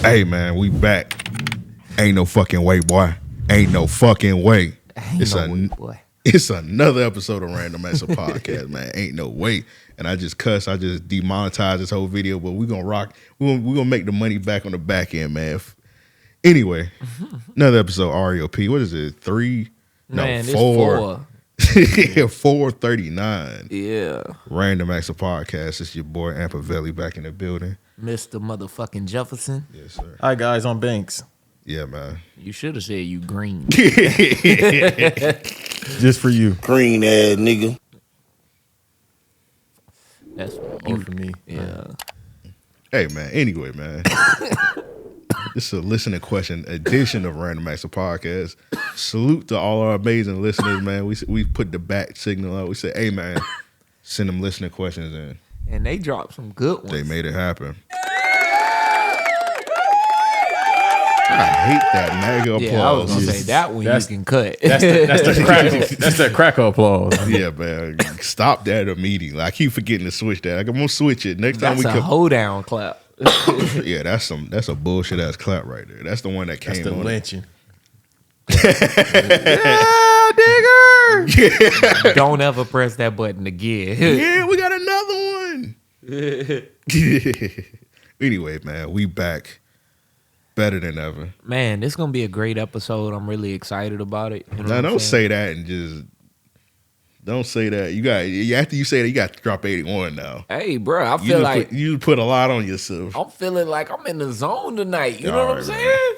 Hey man, we back. Ain't no fucking way, boy. Ain't no fucking way. It's another episode of Random Acts Podcast, man. Ain't no way. And I just demonetized this whole video, but we're gonna rock. We're gonna make the money back on the back end, man. Anyway, another episode RAOP. What is it? 3? Man, no, 4. 439. Yeah. Random Acts Podcast. It's your boy Ampavelli back in the building. Mr. Motherfucking Jefferson. Yes, sir. Hi guys, I'm Banks. Yeah, man. You should have said you green. Just for you. Green ass nigga. That's Or for me. Yeah. Hey, man. Anyway, man. This is a listener question edition of Random Acts Podcast. Salute to all our amazing listeners, man. We put the back signal out. We said, hey, man, send them listener questions in. And they dropped some good ones. They made it happen. I hate that mega applause. Yeah, I was going to say that one you can cut. That's that cracker applause. Yeah, man. Stop that immediately. I keep forgetting to switch that. I'm going to switch it. Next time That's a hold-down clap. Yeah, that's a bullshit ass clap right there. That's the one that came That's the on. lynching. Yeah, digger. Don't ever press that button again. Yeah, we got another one. Anyway, man, we back better than ever. Man, this is going to be a great episode. I'm really excited about it. You know Now, don't say that and just don't say that. You got after you say that, you got to drop 81 now. Hey, bro, I feel like you put a lot on yourself. I'm feeling like I'm in the zone tonight. You know All what I'm right, saying? man.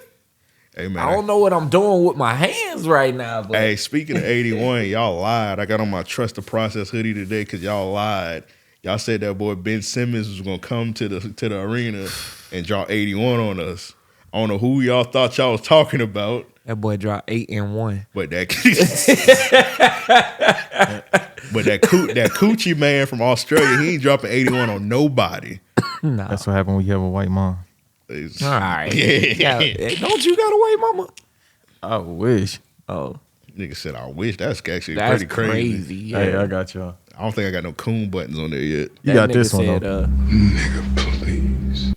Hey, man. I don't know what I'm doing with my hands right now. But Hey, speaking of 81, y'all lied. I got on my Trust the Process hoodie today because y'all lied. Y'all said that boy Ben Simmons was gonna come to the arena and drop 81 on us. I don't know who y'all thought y'all was talking about. That boy dropped 8 and 1. But that coochie man from Australia, he ain't dropping 81 on nobody. Nah. That's what happened when you have a white mom. All right. Yeah. Don't you got a white mama? I wish. Oh. Nigga said, I wish. That's actually That's pretty crazy. Yeah. Hey, I got y'all. I don't think I got no coon buttons on there yet. You That got nigga this one said, though. Nigga, please.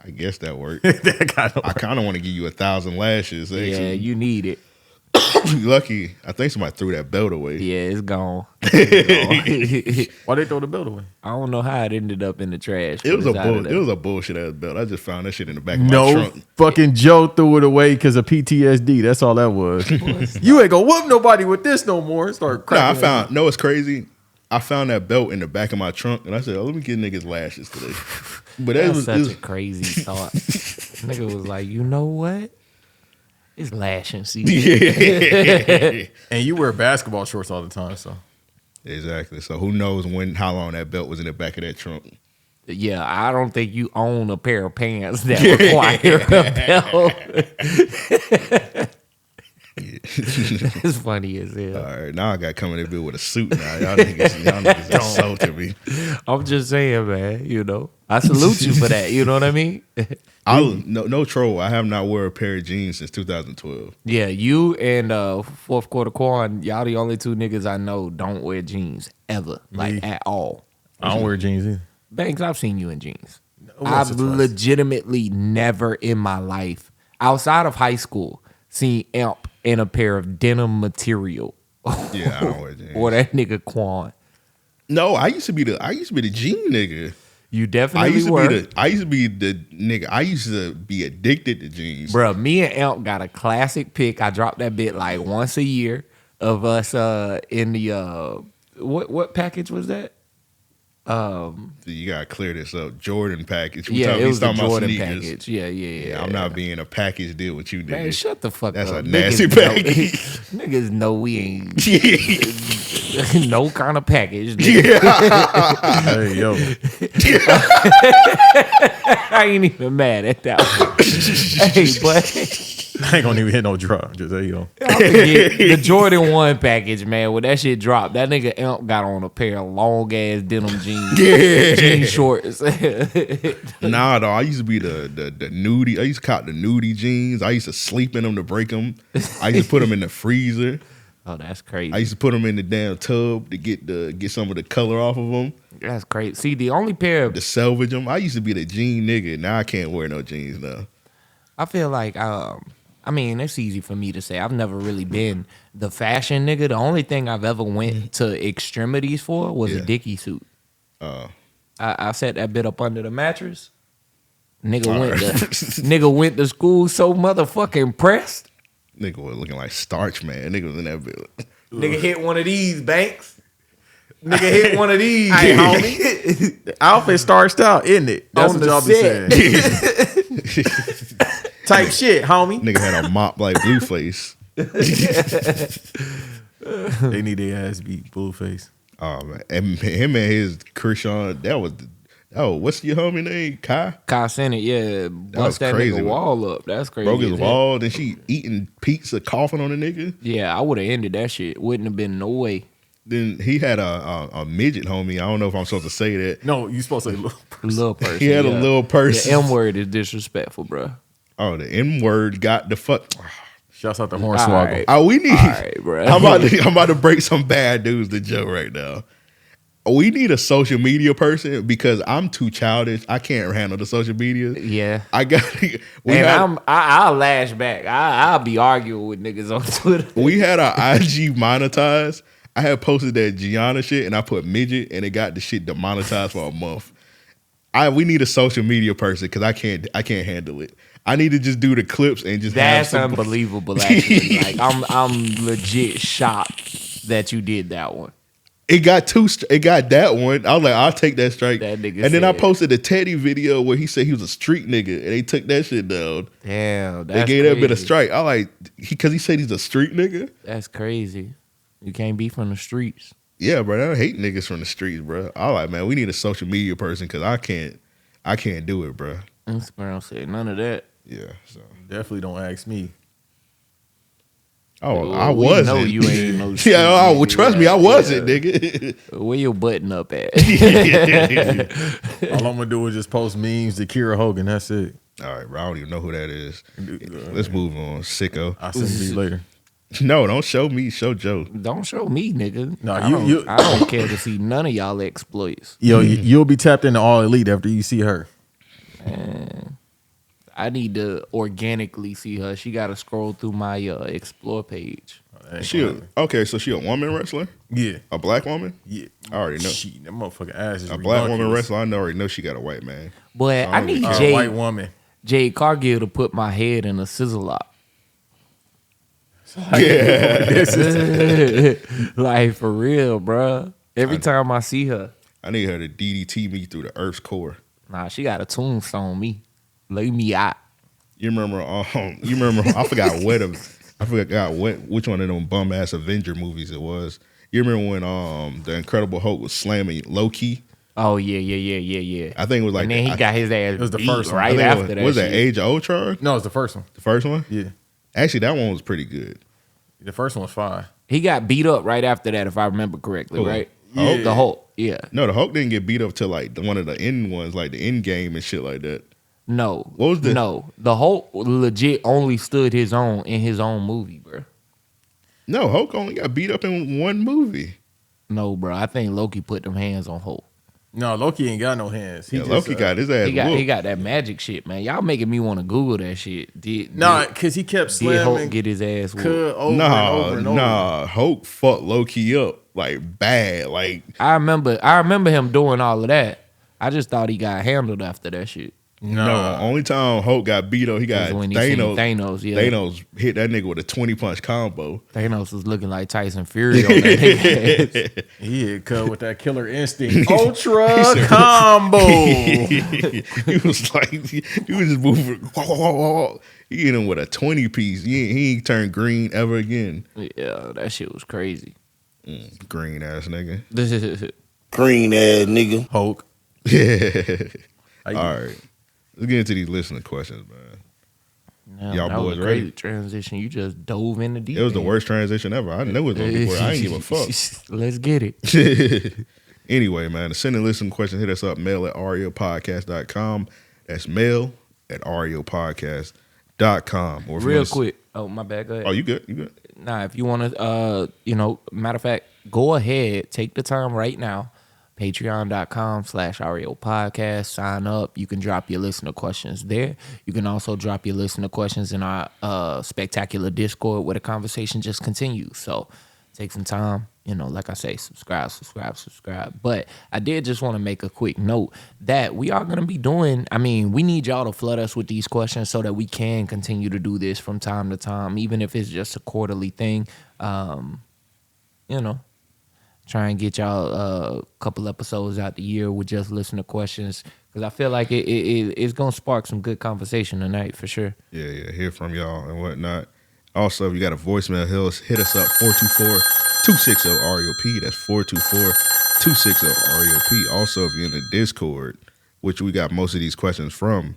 I guess that worked. That I kind of want to give you 1,000 lashes. Actually. Yeah, you need it. Lucky, I think somebody threw that belt away. Yeah, it's gone. Why they throw the belt away? I don't know how it ended up in the trash. It was but it's out of there. it was a bullshit ass belt. I just found that shit in the back of my No, trunk. fucking Joe threw it away because of PTSD. That's all that was. You ain't gonna whoop nobody with this no more. Start cracking. It's crazy. I found that belt in the back of my trunk, and I said, "Oh, let me get niggas lashes today." But That's such a crazy thought. Nigga was like, you know what? It's lashing season. Yeah. And you wear basketball shorts all the time, so. Exactly. So who knows how long that belt was in the back of that trunk? Yeah, I don't think you own a pair of pants that require a belt. It's funny as hell. All right, now I got coming in here with a suit now. Y'all niggas insulted me. I'm just saying, man, you know. I salute you for that, you know what I mean? No troll. I have not worn a pair of jeans since 2012. Yeah, you and fourth quarter Quan, y'all the only two niggas I know don't wear jeans ever, like at all. I don't wear jeans either. Banks, I've seen you in jeans. Once I've or twice. legitimately never in my life, outside of high school, seen Amp in a pair of denim material. Yeah, I don't wear jeans. Or that nigga Quan. No, I used to be the jean nigga. You I definitely used to were. be the nigga. I used to be addicted to jeans. Bruh, me and Amp got a classic pic. I dropped that bit like once a year of us in the what package was that? You gotta clear this up. Jordan package. Yeah, it was the talking about Jordan sneakers. package. Yeah. I'm not being a package deal with you, nigga. Man, shut the fuck That's up. a nasty Niggas know- package. Niggas know we ain't no kind of package. Hey, yo. I ain't even mad at that one. Hey, but I ain't gonna even hit no drop. Just there you go. I forget the Jordan 1 package, man. When that shit dropped, that nigga Amp got on a pair of long ass denim jeans, jean shorts. Nah, though. I used to be the nudie. I used to cop the nudie jeans. I used to sleep in them to break them. I used to put them in the freezer. Oh, that's crazy. I used to put them in the damn tub to get some of the color off of them. That's crazy. See, the only pair of To salvage them. I used to be the jean nigga. Now I can't wear no jeans now. I feel like I mean, it's easy for me to say. I've never really been the fashion nigga. The only thing I've ever went to extremities for was a Dickie suit. I set that bit up under the mattress. Nigga went to school so motherfucking pressed. Nigga was looking like starch, man. Nigga was in that bit. Nigga hit one of these, Banks. Nigga hit one of these. Hey, homie. The outfit starched out, isn't it? That's On what the y'all be saying. Type shit, homie. Nigga had a mop like Blueface. They need their ass beat, Blueface. Oh man, and him and his Krishan, that was. What's your homie name? Kai Sennett, yeah, bust that crazy, nigga wall up. That's crazy. Broke his wall. Then she eating pizza, coughing on the nigga. Yeah, I would have ended that shit. Wouldn't have been no way. Then he had a midget homie. I don't know if I'm supposed to say that. No, you supposed to say little person. Little person. He had a little person. The M word is disrespectful, bro. Oh, the N word got the fuck. Shouts out to Hornswoggle. Right. Oh, we need. All right, bro. I'm about to break some bad news to Joe right now. We need a social media person because I'm too childish. I can't handle the social media. Yeah. I got. I'll lash back. I'll be arguing with niggas on Twitter. We had our IG monetized. I had posted that Gianna shit and I put midget and it got the shit demonetized for a month. We need a social media person because I can't handle it. I need to just do the clips and just. That's unbelievable. Actually, like I'm legit shocked that you did that one. It got that one. I was like, I'll take that strike. That nigga and then I said- posted a Teddy video where he said he was a street nigga, and they took that shit down. Damn, They that's gave that bit a crazy. strike. I like because he said he's a street nigga. That's crazy. You can't be from the streets. Yeah, bro. I hate niggas from the streets, bro. I like, man, we need a social media person because I can't do it, bro. Instagram said none of that. Yeah, so. Definitely don't ask me. Oh, Well, I we wasn't. know you ain't no Yeah, well, street trust nigga. me, I wasn't, nigga. Where your button up at? All I'm gonna do is just post memes to Kira Hogan. That's it. All right, bro. I don't even know who that is. Let's move on, sicko. I'll send it to you later. No, don't show me. Show Joe. Don't show me, nigga. No, I don't care to see none of y'all exploits. Yo, you'll be tapped into All Elite after you see her. I need to organically see her. She got to scroll through my explore page. Okay, so she a woman wrestler? Yeah. A black woman? Yeah. I already know. That motherfucking ass is A black woman ridiculous. wresler, I already know she got a white man. But I need A Jade, white woman. Jade Cargill to put my head in a sizzle lock. Like, for real, bruh. Every time I see her. I need her to DDT me through the Earth's core. Nah, she got a tombstone me. Lay me out. You remember? I forgot which one of them bum ass Avenger movies it was. You remember when the Incredible Hulk was slamming Loki? Oh, yeah. I think it was like And then he got his ass was the beat first one. right after that Was that shit. Age of Ultron? No, it's the first one. The first one? Yeah. Actually, that one was pretty good. The first one was fine. He got beat up right after that, if I remember correctly, Who? right? Hulk? The Hulk, yeah. No, the Hulk didn't get beat up till like one of the end ones, like the end game and shit like that. No. What was the- No. The Hulk legit only stood his own in his own movie, bro. No, Hulk only got beat up in one movie. No, bro. I think Loki put them hands on Hulk. No, Loki ain't got no hands. He Yeah, just, Loki got his ass He whooped. got that magic shit, man. Y'all making me want to Google that shit. Nah, because he kept did Hulk slamming get his ass whooped? over and over and over. Nah, Hulk fucked Loki up like bad. Like I remember him doing all of that. I just thought he got handled after that shit. no, only time Hulk got beat up, he got Was when he seen Thanos. Thanos, yeah. Thanos hit that nigga with a 20-punch combo. Thanos was looking like Tyson Fury on that nigga ass. He had cut with that killer instinct. Ultra combo. He was like, he was just moving. He hit him with a 20-piece. He ain't turned green ever again. Yeah, that shit was crazy. Green ass nigga. Green ass nigga. Hulk. All right. Let's get into these listener questions, man. Y'all that boys was a crazy ready? transition. You just dove in the deep. It was the end. worst transition ever. I knew it was going to be worse. I ain't give a fuck. Let's get it. Anyway, man, to send and listen questions, hit us up, mail@ariopodcast.com. That's mail@ariopodcast.com. Or if you Real wanna- quick. Oh, my bad. Go ahead. Oh, you good? You good? Nah, if you want to, matter of fact, go ahead, take the time right now. Patreon.com/RAO podcast. Sign up. You can drop your listener questions there. You can also drop your listener questions in our spectacular Discord where the conversation just continues. So take some time. Like I say, subscribe. But I did just want to make a quick note that we are going to be doing, we need y'all to flood us with these questions so that we can continue to do this from time to time, even if it's just a quarterly thing. Try and get y'all a couple episodes out the year with just listener questions, because I feel like it's going to spark some good conversation tonight for sure. Yeah, hear from y'all and whatnot. Also, if you got a voicemail, hit us up 424-260-REOP. That's 424-260-REOP. Also, if you're in the Discord, which we got most of these questions from,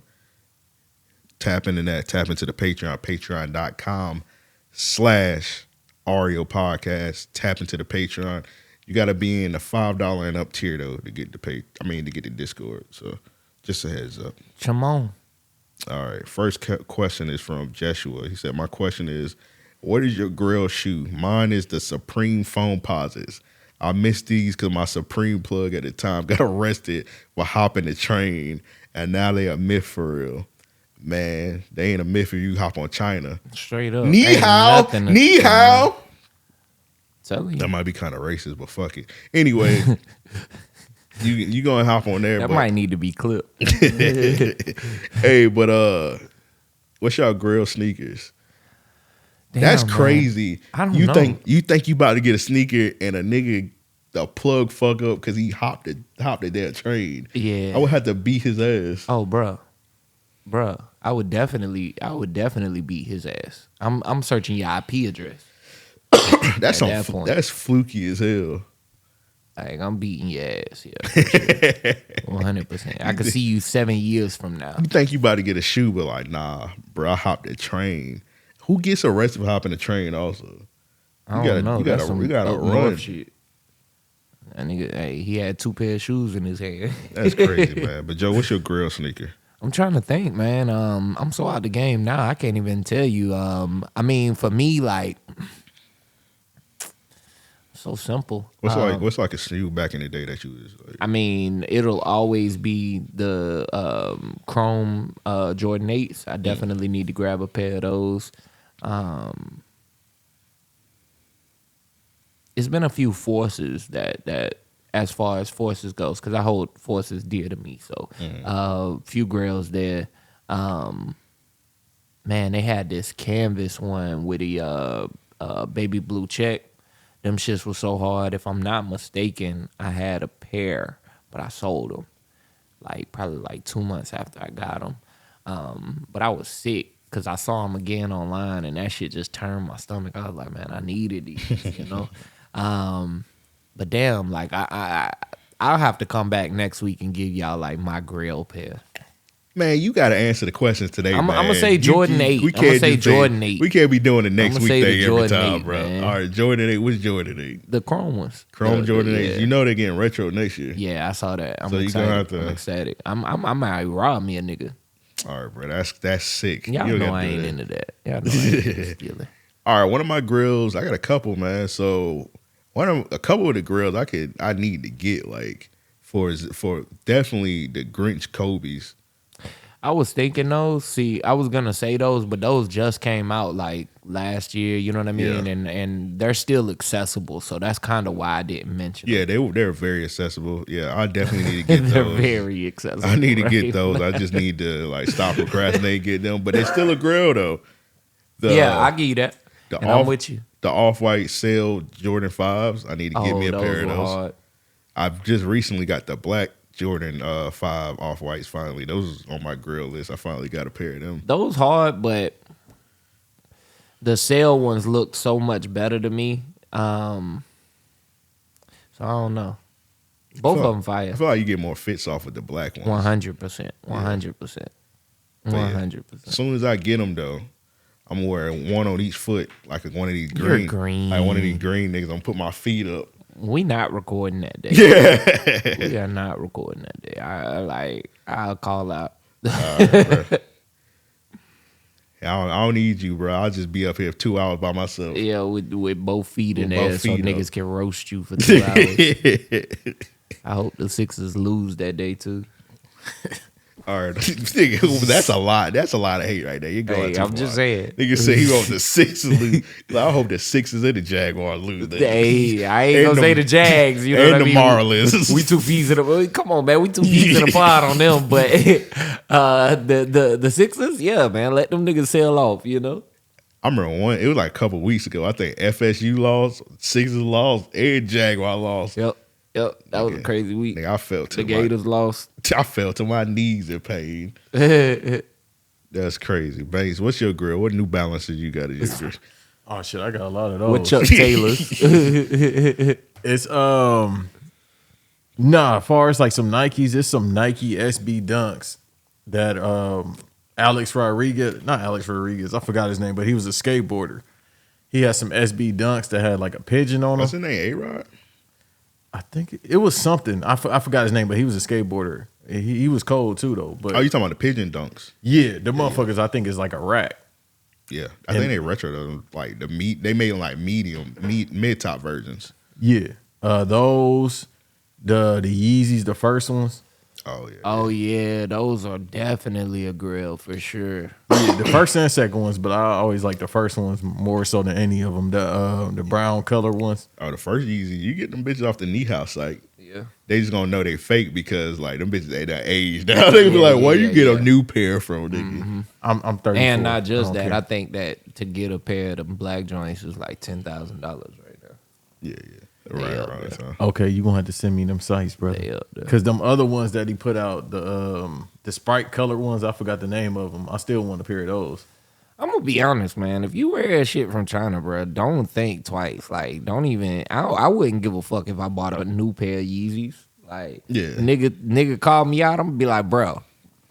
tap into that. Tap into the Patreon, patreon.com/REO podcast. Tap into the Patreon. You got to be in the $5 and up tier, though, to get to get the Discord. So just a heads up. Come on. All right. First question is from Joshua. He said, my question is, what is your grill shoe? Mine is the Supreme Foam Posits. I missed these because my Supreme plug at the time got arrested while hopping the train, and now they a myth for real. Man, they ain't a myth if you hop on China. Straight up. Ni hao. Ni hao. Tell you. That might be kind of racist, but fuck it. Anyway, you gonna hop on there. That might need to be clipped. Hey, but what's y'all grill sneakers? Damn, that's crazy. Man. I don't know. You think you about to get a sneaker and a nigga the plug fuck up because he hopped the damn train. Yeah. I would have to beat his ass. Oh, bruh. I would definitely beat his ass. I'm searching your IP address. That's fluky as hell. Like, I'm beating your ass, yeah. 100%. I could see you 7 years from now. You think you about to get a shoe, but like, nah, bro, I hopped the train. Who gets arrested for hopping the train also? I don't know. You gotta run. Shit. That nigga, hey, he had 2 pair of shoes in his hand. That's crazy, man. But Joe, what's your grill sneaker? I'm trying to think, man. I'm so out the game now. I can't even tell you. For me, like, so simple. What's like a shoe back in the day that you was like? It'll always be the Chrome Jordan 8s. I definitely need to grab a pair of those. It's been a few Forces that as far as Forces goes, because I hold Forces dear to me. So few grails there. Man, they had this canvas one with a baby blue check. Them shits were so hard. If I'm not mistaken, I had a pair, but I sold them probably 2 months after I got them. But I was sick because I saw them again online, and that shit just turned my stomach. I was like, man, I needed these, But damn, like I'll have to come back next week and give y'all like my grill pair. Man, you got to answer the questions today, man. I'm going to say Jordan 8. I'm going to say Jordan 8. We can't be doing it next week thing every time, 8, bro. Man. All right, Jordan 8. What's Jordan 8? The Chrome ones. Jordan 8. Yeah. You know they're getting retro next year. Yeah, I saw that. I'm so excited. Gonna have to... I'm excited. I might rob me a nigga. All right, bro. That's sick. Y'all know I ain't into that. Y'all know I ain't into stealing. All right, one of my grills, I got a couple, man. So a couple of the grills I need to get like for definitely the Grinch Kobe's. I was thinking those. See, I was gonna say those, but those just came out like last year. You know what I mean? Yeah. And they're still accessible, so that's kind of why I didn't mention. Yeah, they're very accessible. Yeah, I definitely need to get those. They're very accessible. I need to get those. I just need to like stop procrastinating, get them. But they're still a grill though. I give you that. I'm with you. The off-white Sail Jordan 5s. I need to get me a pair of those. Hard. I've just recently got the black Jordan 5 off-whites finally. Those on my grill list. I finally got a pair of them. Those hard, but the Sail ones look so much better to me. So I don't know. Both of them fire. I feel like you get more fits off with the black ones. 100%. 100%. 100%. As soon as I get them, though, I'm wearing one on each foot, like one of these green. You're green. Like one of these green niggas. I'm going to put my feet up. We not recording that day. Yeah. We are not recording that day. I'll call out. I I don't need you, bro. I'll just be up here 2 hours by myself. Yeah, with both feet in With there both so feet niggas up. can roast you for 2 hours. I hope the Sixers lose that day too. All right, nigga, that's a lot. That's a lot of hate right there. You're going too I'm far. just saying. Nigga say he wants the Sixers lose. Like, I hope the Sixers and the Jaguars lose. That. Hey, I ain't And gonna say the Jags. You know what I mean? Marlins. We 2 peas in the come on, man. We 2 peas in the pod on them. But the Sixers, yeah, man. Let them niggas sell off. You know. I remember one. It was like a couple weeks ago. I think FSU lost, Sixers lost, and Jaguar lost. Yep. That was a crazy week. Nigga, I fell to The Gators lost. I fell to my knees in pain. That's crazy. Banks, what's your grill? What New Balances you got in your grill? Oh shit, I got a lot of those. With Chuck Taylors. It's as far as like some Nikes, it's some Nike SB Dunks that Alex Rodriguez, I forgot his name, but he was a skateboarder. He had some SB Dunks that had like a pigeon on them. What's his name? A-Rod? I think it was something. I forgot his name, but he was a skateboarder. He was cold too though. But Oh, you talking about the pigeon dunks? yeah, the motherfuckers I think is like a rack. Yeah, I think they retro them like the meat. They made them like mid top versions. Yeah, those the Yeezys, the first ones. Oh yeah. Oh yeah, those are definitely a grill for sure. Yeah, the first and second ones, but I always like the first ones more so than any of them. The brown color ones. Oh, the first Yeezy, you get them bitches off the knee house site. Yeah. They just gonna know they fake because like them bitches they done aged now. They be like, where you get a new pair from, nigga? Mm-hmm. I'm 34. And not just that, care. I think that to get a pair of them black joints is like $10,000 right now. Yeah. Right up around that time. Okay, you gonna have to send me them sites, brother. They up there. Because them other ones that he put out, the Sprite colored ones, I forgot the name of them. I still want a pair of those. I'm gonna be honest, man. If you wear shit from China, bro, don't think twice. Like, don't even. I wouldn't give a fuck if I bought a new pair of Yeezys. Like, Yeah. nigga call me out. I'm gonna be like, bro,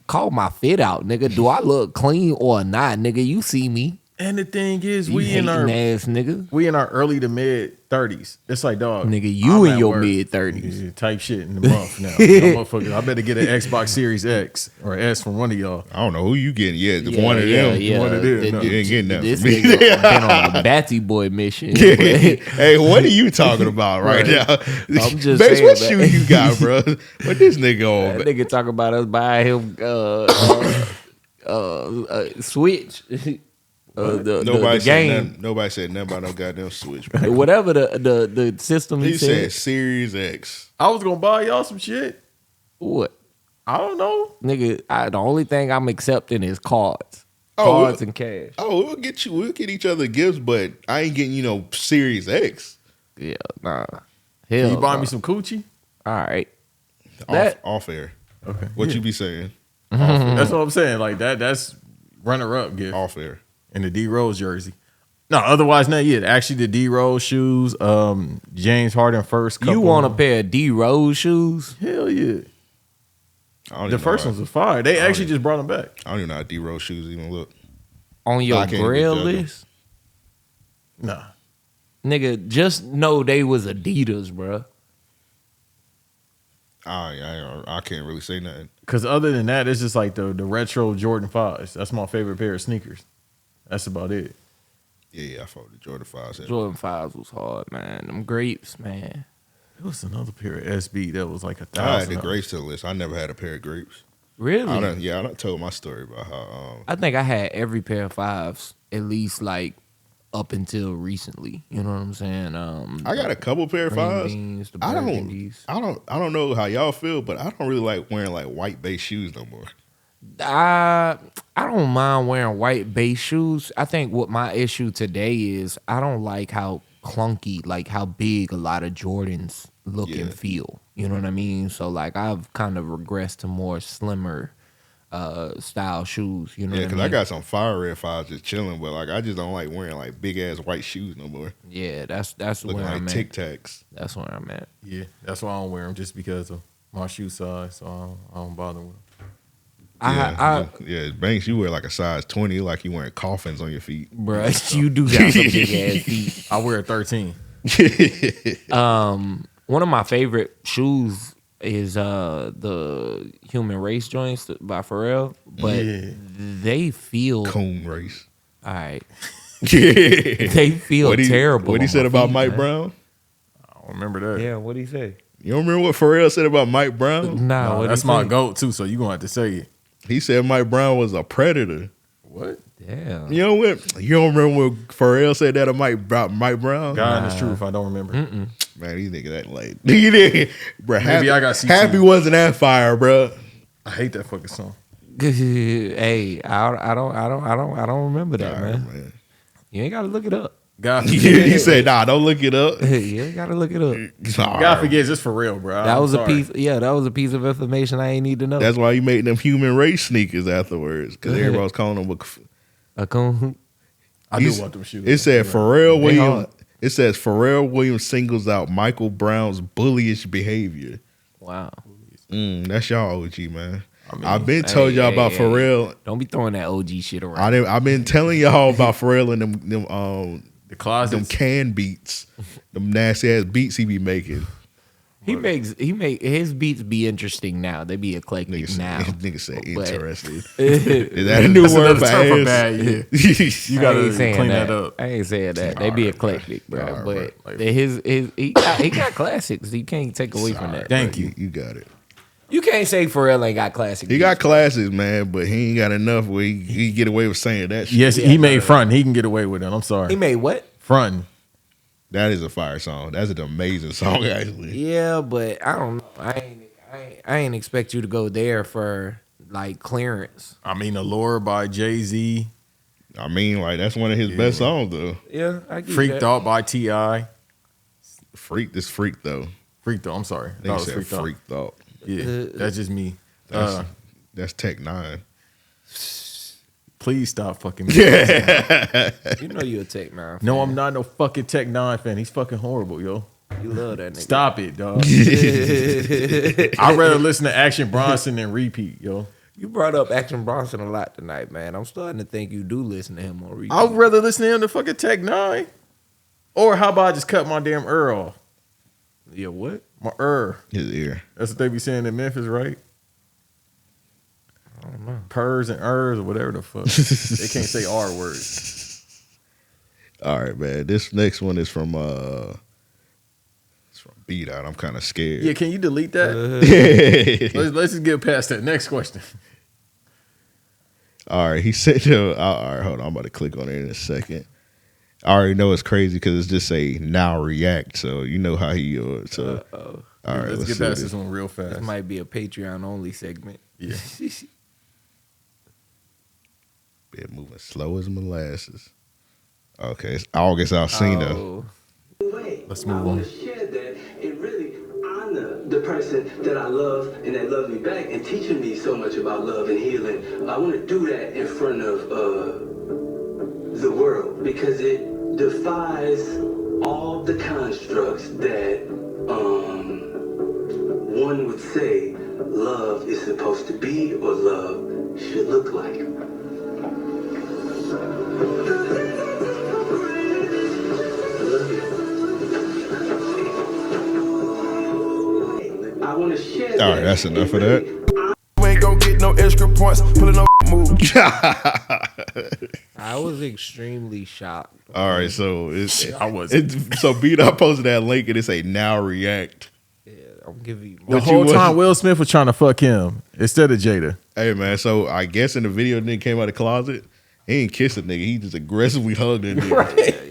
call my fit out, nigga. Do I look clean or not, nigga? You see me? And the thing is, You we in our ass nigga. early to mid 30s. It's like, dog, Nigga, you I'm in at your work. mid-30s. Yeah, type shit in the month now. Motherfucker, I better get an Xbox Series X or S from one of y'all. I don't know who you getting. Yeah, one of them. Yeah. One of them. No, you ain't getting that This from me. nigga been on a Batty Boy mission. Hey, what are you talking about right now? I'm just Bass, saying, what man. shoe you got, bro? What this nigga on? That nigga talking about us buying him Switch. Nobody the game. said nothing. Nobody said nothing about no goddamn Switch, bro. Whatever the system He he said said. Series X. I was gonna buy y'all some shit. What? I don't know. Nigga, the only thing I'm accepting is cards. Oh, Cards and cash. Oh, we'll get each other gifts, but I ain't getting Series X. Yeah, nah. Can Hell you buy nah. me some coochie? All right. That- Off air. Okay. What you be saying? That's what I'm saying. Like that's runner up gift. Off air. And the D Rose jersey. No, otherwise not yet. Actually, the D Rose shoes. James Harden first. You want a pair of D Rose shoes? Hell yeah. I don't The even first know ones was fire. They actually just brought them back. I don't even know how D Rose shoes even look. On I your can't even grill judge 'em. list? Nah. Nigga, just know they was Adidas, bro. I can't really say nothing. Because other than that, it's just like the retro Jordan 5s. That's my favorite pair of sneakers. That's about it. Yeah, I fought the Jordan 5s. Jordan 5s was hard, man. Them grapes, man. There was another pair of SB that was like $1,000. I had the grapes to the list. I never had a pair of grapes. Really? I done told my story about how I think I had every pair of 5s, at least like up until recently. You know what I'm saying? I got a couple pair of green 5s. beans, the I burgundies. don't know how y'all feel, but I don't really like wearing like white base shoes no more. I don't mind wearing white base shoes. I think what my issue today is I don't like how clunky, like how big a lot of Jordans look Yeah. and feel. You know what I mean? So like I've kind of regressed to more slimmer style shoes. You know Yeah, what I because mean? I got some fire red 5s just chilling, but like I just don't like wearing like big ass white shoes no more. Yeah, that's Looking where like I'm Tic at. Tacs. That's where I'm at. Yeah, that's why I don't wear them, just because of my shoe size. So I don't bother with them. Yeah, Banks, you wear like a size 20, like you wearing coffins on your feet. Bruh, you do got some big ass feet. I wear a 13. One of my favorite shoes is the Human Race joints by Pharrell, but they feel Coon Race. all right. Yeah. They feel terrible. What he said about Mike Brown? I don't remember that. Yeah, what he say? You don't remember what Pharrell said about Mike Brown? Nah, No, that's my goat too. So you gonna have to say it. He said Mike Brown was a predator. What? Yeah. You know what? You don't remember when Pharrell said that about Mike Brown? God honest truth, I don't remember. Man, these niggas that late. He did, bro. Maybe I got CT. Happy wasn't that fire, bro. I hate that fucking song. Hey, I don't remember that, All right, man. You ain't gotta look it up. God He forget. said, "Nah, don't look it up." You ain't gotta look it up. God forgets, it's for real, bro. That I'm was sorry. a piece. Yeah, that was a piece of information I ain't need to know. That's why you made them Human Race sneakers afterwards, because everybody was calling them. A coon. I do want them shoes. It said Pharrell They Williams. hard. It says Pharrell Williams singles out Michael Brown's bullyish behavior. Wow. That's y'all OG, man. I mean, I've been told y'all about Pharrell. Don't be throwing that OG shit around. I've been telling y'all about Pharrell and them the closet. them can beats, them nasty ass beats he be making. He makes his beats be interesting now. They be eclectic Nigga now. nigga say But- interesting. Is that a new That's word another for term for ass? bad, yeah. You I gotta ain't saying clean that up. I ain't saying that. They be eclectic, bro. All right, But he got classics. You can't take away from that. Thank you. You got it. You can't say Pharrell ain't got classics. He got classics, man, but he ain't got enough where he get away with saying that shit. Yes, he made front. He can get away with it. I'm sorry. He made what? Front. That is a fire song. That's an amazing song, actually. Yeah, but I don't know. I ain't expect you to go there for like clearance. I mean, Allure by Jay-Z. I mean, like, that's one of his best songs, though. Yeah, I get Freaked that. Out by T.I. Freak, this freak, though. Freaked Out. I'm sorry. They That was said Freaked Out. freak thought. Yeah, that's just me. That's Tech 9. Please stop fucking me. You know you a Tech 9 fan. No, I'm not no fucking Tech 9 fan. He's fucking horrible, yo. You love that nigga. Stop it, dog. I'd rather listen to Action Bronson than repeat, yo. You brought up Action Bronson a lot tonight, man. I'm starting to think you do listen to him on repeat. I'd rather listen to him than fucking Tech 9. Or how about I just cut my damn off? Yeah, what? My His ear. That's what they be saying in Memphis, right? I don't know. Purrs and ers or whatever the fuck. They can't say R words. All right, man. This next one is from it's from Beat Out. I'm kind of scared. Yeah, can you delete that? Let's just get past that. Next question. All right, he said, all right, hold on. I'm about to click on it in a second. I already know it's crazy because it's just a now react. So you know how he so. All right, Let's get see past this. this one real fast. This might be a Patreon only segment. Yeah. Been moving slow as molasses. Okay, it's August Alsina. Oh. Let's move I on. want to share that and really honor the person that I love and that loved me back and teaching me so much about love and healing. I want to do that in front of the world because it defies all the constructs that one would say love is supposed to be or love should look like. I want to share that. All right, that's enough of that. You ain't gon' get no extra points, pulling no move. I was extremely shocked. All right, so it's I wasn't. so Beat Out posted that link and it say now react. Yeah, I'm giving you. The But you whole time wasn't- Will Smith was trying to fuck him instead of Jada. Hey man, so I guess in the video, nigga came out of the closet. He ain't kiss a nigga. He just aggressively hugged that nigga.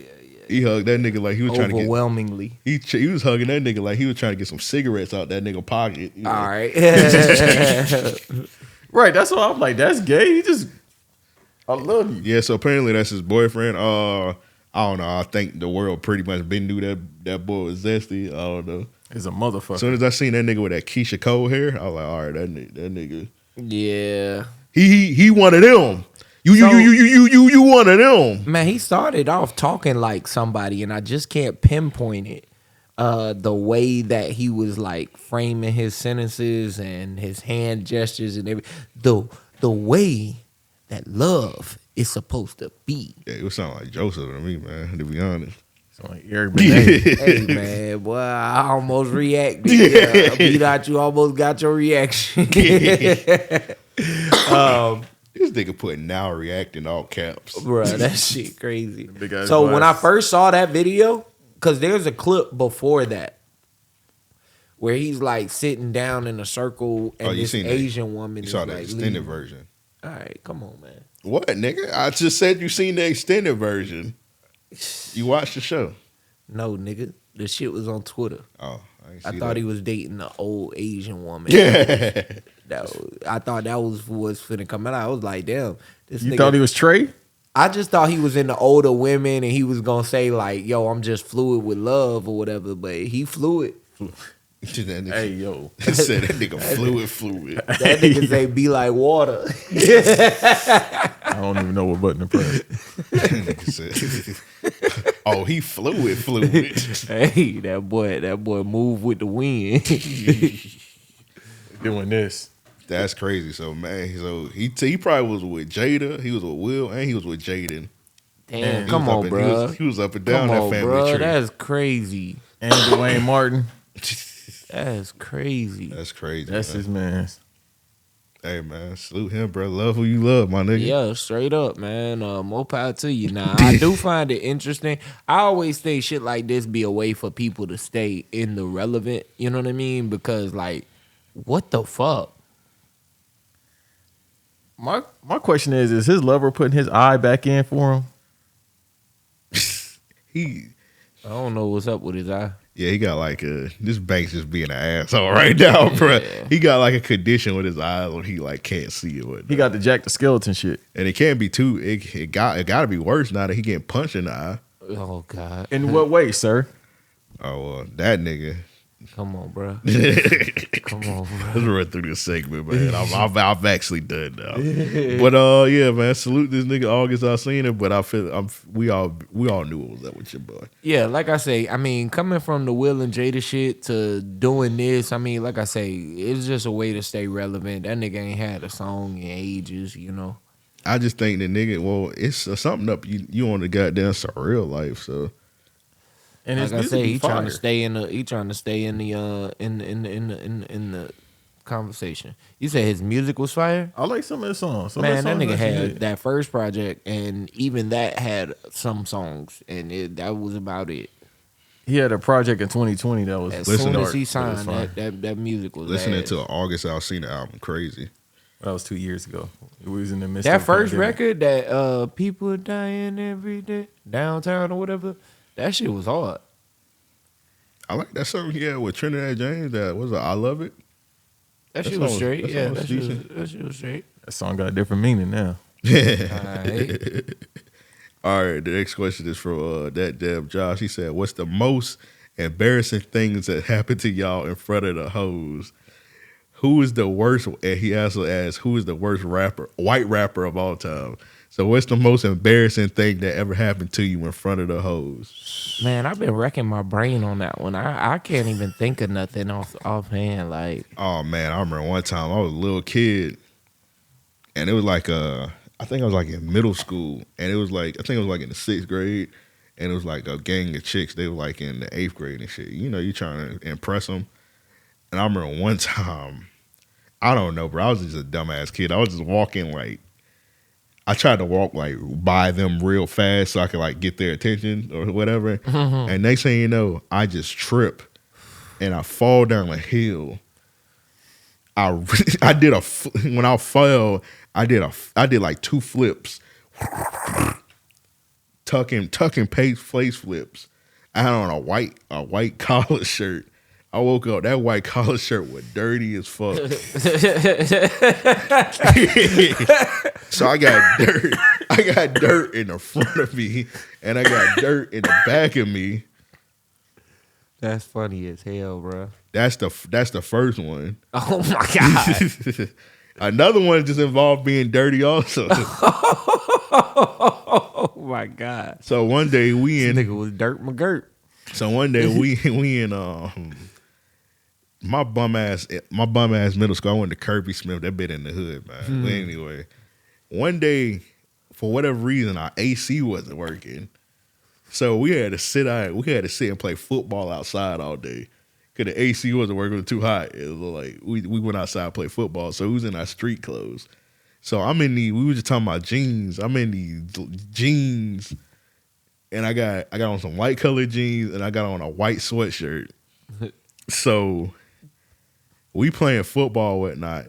He hugged that nigga like he was trying to get. Overwhelmingly. He was hugging that nigga like he was trying to get some cigarettes out that nigga pocket. You know? All right. Right, that's why I'm like, that's gay. He just, I love you. Yeah, so apparently that's his boyfriend. I don't know. I think the world pretty much been knew that boy was zesty. I don't know. He's a As motherfucker. soon as I seen that nigga with that Keisha Cole hair, I was like, all right, that nigga. Yeah. He one of them. You one of them. Man, he started off talking like somebody, and I just can't pinpoint it. The way that he was like framing his sentences and his hand gestures and everything. The way that love is supposed to be. Yeah, it would sound like Joseph to me, man, to be honest. It's like Eric Benet. Hey man, boy, I almost reacted. Yeah, beat out, you almost got your reaction. This nigga put now react in all caps. Bruh, that shit crazy. Big-ass So when I glass. first saw that video, because there's a clip before that where he's like sitting down in a circle and this Asian woman You is saw the like extended leaving. version. All right, come on, man. What, nigga? I just said you seen the extended version. You watched the show. No, nigga. The shit was on Twitter. Oh, I thought he was dating an old Asian woman. Yeah. I thought that was what's finna come out. I was like, damn. This You nigga, thought he was Trey? I just thought he was into older women and he was gonna say like, yo, I'm just fluid with love or whatever, but he fluid. Hey, yo. Said that nigga fluid. That nigga say be like water. I don't even know what button to press. Nigga said, oh, he fluid. Hey, that boy move with the wind. Doing this. That's crazy. So man, he probably was with Jada. He was with Will, and he was with Jaden. Damn, He come was on, up bro. He was up and down Come that on, family bro. tree. That's crazy. And Dwayne Martin. That's crazy. That's crazy. That's man. his man's. Hey man, salute him, bro. Love who you love, my nigga. Yeah, straight up, man. More power to you. Now, I do find it interesting. I always think shit like this be a way for people to stay in the relevant. You know what I mean? Because like, what the fuck? My question is his lover putting his eye back in for him? I don't know what's up with his eye. Yeah, he got like this Banks just being an asshole right now, bro. Yeah. He got like a condition with his eyes where he like can't see it. He got the Jack the Skeleton shit. And it can't be too. It got to be worse now that he getting punched in the eye. Oh God. In what way, sir? Oh well, that nigga. Come on, bro. Let's Come on, bro. run through this segment, man. I'm actually done now. But yeah, man. Salute this nigga August Alsina. But I feel we all knew what was up with your boy. Yeah, like I say, I mean, coming from the Will and Jada shit to doing this, I mean, like I say, it's just a way to stay relevant. That nigga ain't had a song in ages, you know. I just think the nigga. Well, it's something up you on the goddamn surreal life. So. And Like I say, he trying to fire. stay in the in the conversation. You said his music was fire? I like some of his songs. Man, that nigga had that first project, and even that had some songs, and that was about it. He had a project in 2020 that was As Listen soon to as he It was signed, fire. that music was Listening ass. to an August Alsina album, crazy. That was 2 years ago. We was in the midst that of the first pandemic. record, that people dying every day downtown or whatever. That shit was hard. I like that song he had with Trinidad James. That was I Love It. That That shit was song- straight. that Yeah, song was that shit decent. was straight. That song got a different meaning now. Alright. All right, the next question is from that Deb Josh. He said, "What's the most embarrassing things that happened to y'all in front of the hoes? Who is the worst?" And he also asked, "Who is the worst white rapper of all time?" So, what's the most embarrassing thing that ever happened to you in front of the hoes? Man, I've been wrecking my brain on that one. I can't even think of nothing offhand. Like, Oh man, I remember one time I was a little kid, and it was like I think I was like in middle school, and it was like I think it was like in the 6th grade, and it was like a gang of chicks. They were like in the 8th grade and shit. You know, you trying to impress them. And I remember one time, I don't know, bro. I was just a dumbass kid. I was just walking like, I tried to walk like by them real fast so I could like get their attention or whatever. And next thing you know, I just trip and I fall down a hill. I did when I fell, I did like 2 flips, tucking face flips. I had on a white collar shirt. I woke up, that white collar shirt was dirty as fuck. So I got dirt in the front of me, and I got dirt in the back of me. that's funny as hell, bro. That's the first one. Oh my god. Another one just involved being dirty also. Oh my god. So one day we in Nigga was Dirt McGirt. So one day we in my bum ass middle school. I went to Kirby Smith. That bit in the hood, man. But anyway, one day for whatever reason our AC wasn't working. So we had to sit and play football outside all day. Cause the AC wasn't working, it was too hot. It was like we went outside and played football. So we was in our street clothes. So we were just talking about jeans. I'm in these jeans, and I got on some white colored jeans, and I got on a white sweatshirt. So we playing football, whatnot.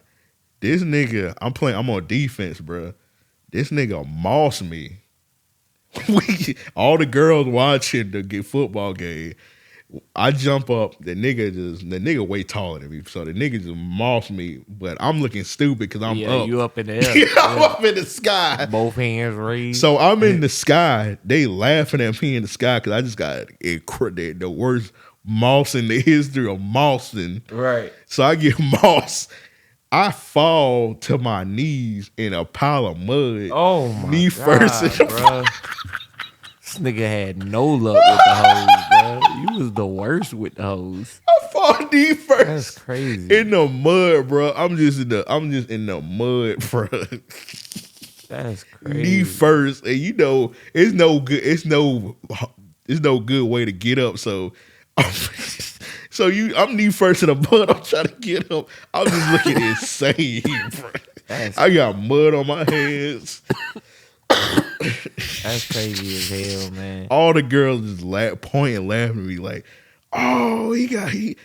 This nigga, I'm on defense, bro. This nigga mossed me. All the girls watching the football game. I jump up, the nigga way taller than me, so the nigga just mossed me, but I'm looking stupid because I'm up. You up in the air. I'm up in the sky. Both hands raised. So I'm in the sky. They laughing at me in the sky because I just got the worst moss in the history of mossing. Right. So I get moss. I fall to my knees in a pile of mud. Oh my knee God, first, bro. This nigga had no luck with the hose, bro. You was the worst with the hose. I fall knee first. That's crazy. In the mud, bro. I'm just in the mud, bro. That's crazy. Knee first, and it's no good way to get up. So, I'm knee first in the mud. I'm trying to get up. I'm just looking insane, bro. I got mud on my hands. That's crazy as hell, man. All the girls just pointing, laughing at me like, "Oh, he dirty."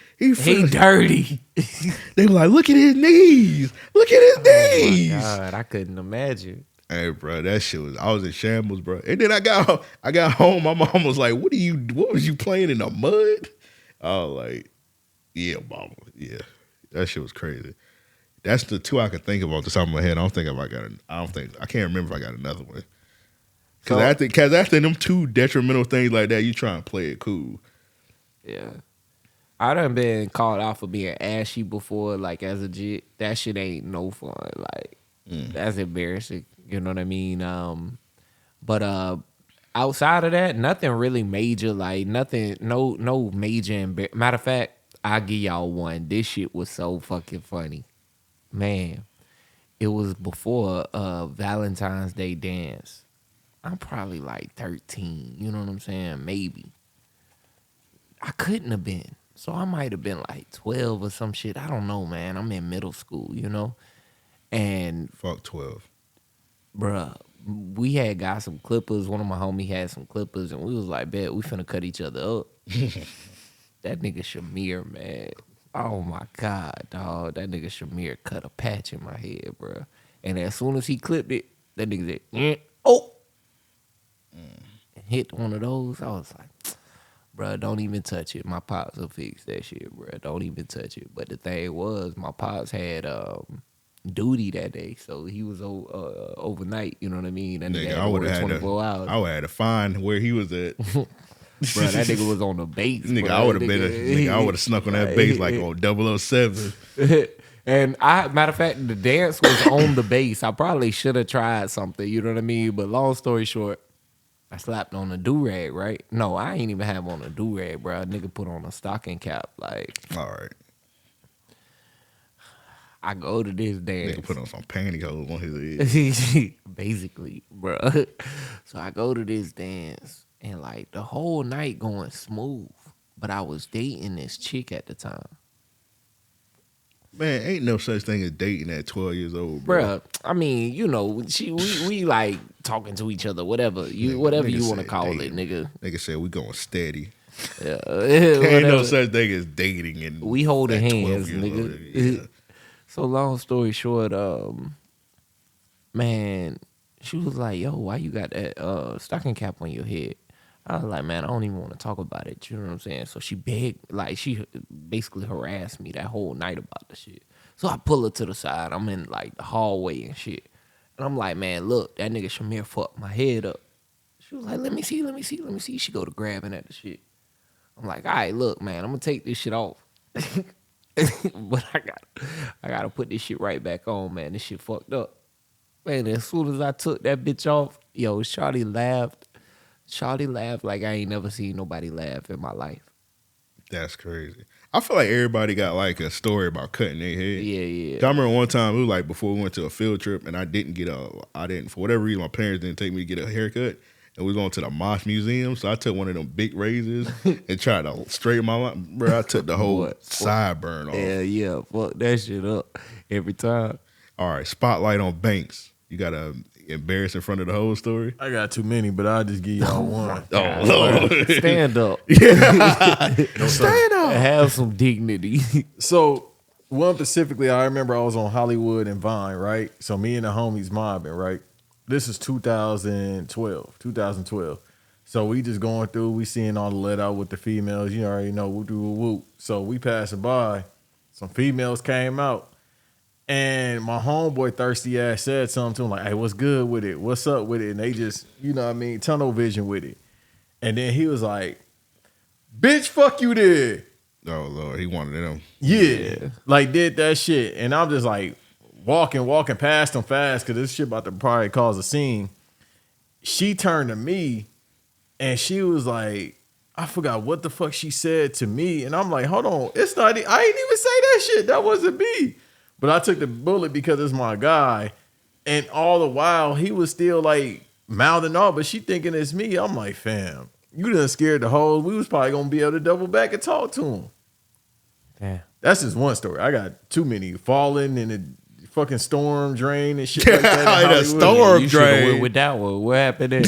They were like, "Look at his knees. Look at his knees." Oh my God, I couldn't imagine. Hey, bro, that shit I was in shambles, bro. And then I got home. My mom was like, "What was you playing in the mud?" I was like, "Yeah, mama, yeah." That shit was crazy. That's the two I can think of off the top of my head. I can't remember if I got another one. Because after them two detrimental things like that, you try and play it cool. Yeah. I done been called out for being ashy before, like as a jit. That shit ain't no fun. Like, that's embarrassing. You know what I mean? But outside of that, nothing really major. Like, nothing, no major. Matter of fact, I'll give y'all one. This shit was so fucking funny. Man, it was before Valentine's Day dance. I'm probably like 13. You know what I'm saying? Maybe. I couldn't have been. So I might have been like 12 or some shit. I don't know, man. I'm in middle school, you know? And fuck 12. Bruh, we had got some clippers. One of my homies had some clippers, and we was like, bet, we finna cut each other up. That nigga Shamir, man. Oh my God, dog. That nigga Shamir cut a patch in my head, bruh. And as soon as he clipped it, that nigga said, oh! And hit one of those. I was like, bruh, don't even touch it. My pops will fix that shit, bruh. Don't even touch it. But the thing was, my pops had duty that day, so he was overnight. You know what I mean? That nigga, I would have had 24 hours. I would have had to find where he was at. Bro, that nigga was on the base. Nigga, bro. I would have snuck on that base like on 007. And matter of fact, the dance was on the base. I probably should have tried something, you know what I mean? But long story short, I slapped on a do-rag, right? No, I ain't even have on a do-rag, bro. Nigga put on a stocking cap, like. All right. I go to this dance. Nigga put on some pantyhose on his head. Basically, bro. So I go to this dance, and like the whole night going smooth. But I was dating this chick at the time. Man, ain't no such thing as dating at 12 years old, bro. Bruh, I mean, you know, we like talking to each other, whatever you want to call dating. it, nigga. Nigga said we going steady. Yeah, ain't no such thing as dating and we holding hands, nigga. Yeah. So long story short, man, she was like, "Yo, why you got that stocking cap on your head?" I was like, "Man, I don't even want to talk about it." You know what I'm saying? So she begged, like she basically harassed me that whole night about the shit. So I pull her to the side. I'm in like the hallway and shit, and I'm like, "Man, look, that nigga Shamir fucked my head up." She was like, "Let me see." She go to grabbing at the shit. I'm like, "All right, look, man, I'm gonna take this shit off." But I gotta put this shit right back on, man. This shit fucked up. Man, as soon as I took that bitch off, yo, Shawty laughed. Shawty laughed like I ain't never seen nobody laugh in my life. That's crazy. I feel like everybody got like a story about cutting their head. Yeah. I remember one time it was like before we went to a field trip and I didn't for whatever reason my parents didn't take me to get a haircut. and we was going to the Mosh Museum. So I took one of them big razors and tried to straighten my line. Bro, I took the whole sideburn off. Yeah, fuck that shit up every time. All right, spotlight on Banks. You got to embarrass in front of the whole story? I got too many, but I'll just give y'all one. Oh, Lord. Stand up. Stand up. Have some dignity. So, one specifically, I remember I was on Hollywood and Vine, right? So, me and the homies mobbing, right? This is 2012. So, we just going through, we seeing all the let out with the females. You already know, whoop. So, we passing by. Some females came out. And my homeboy thirsty ass said something to him like, hey, what's good with it? What's up with it? And they just, you know what I mean, tunnel vision with it. And then he was like, bitch, fuck you there. Oh, Lord, he wanted them. Yeah. Like did that shit. And I'm just like walking past him fast because this shit about to probably cause a scene. She turned to me and she was like, I forgot what the fuck she said to me. And I'm like, hold on, it's not, I ain't even say that shit. That wasn't me. But I took the bullet because it's my guy. And all the while, he was still like mouthing off, but she thinking it's me. I'm like, fam, you done scared the whole. We was probably going to be able to double back and talk to him. Damn. That's just one story. I got too many. Falling in a fucking storm drain and shit like that. In a storm You drain. went with that one. What happened there?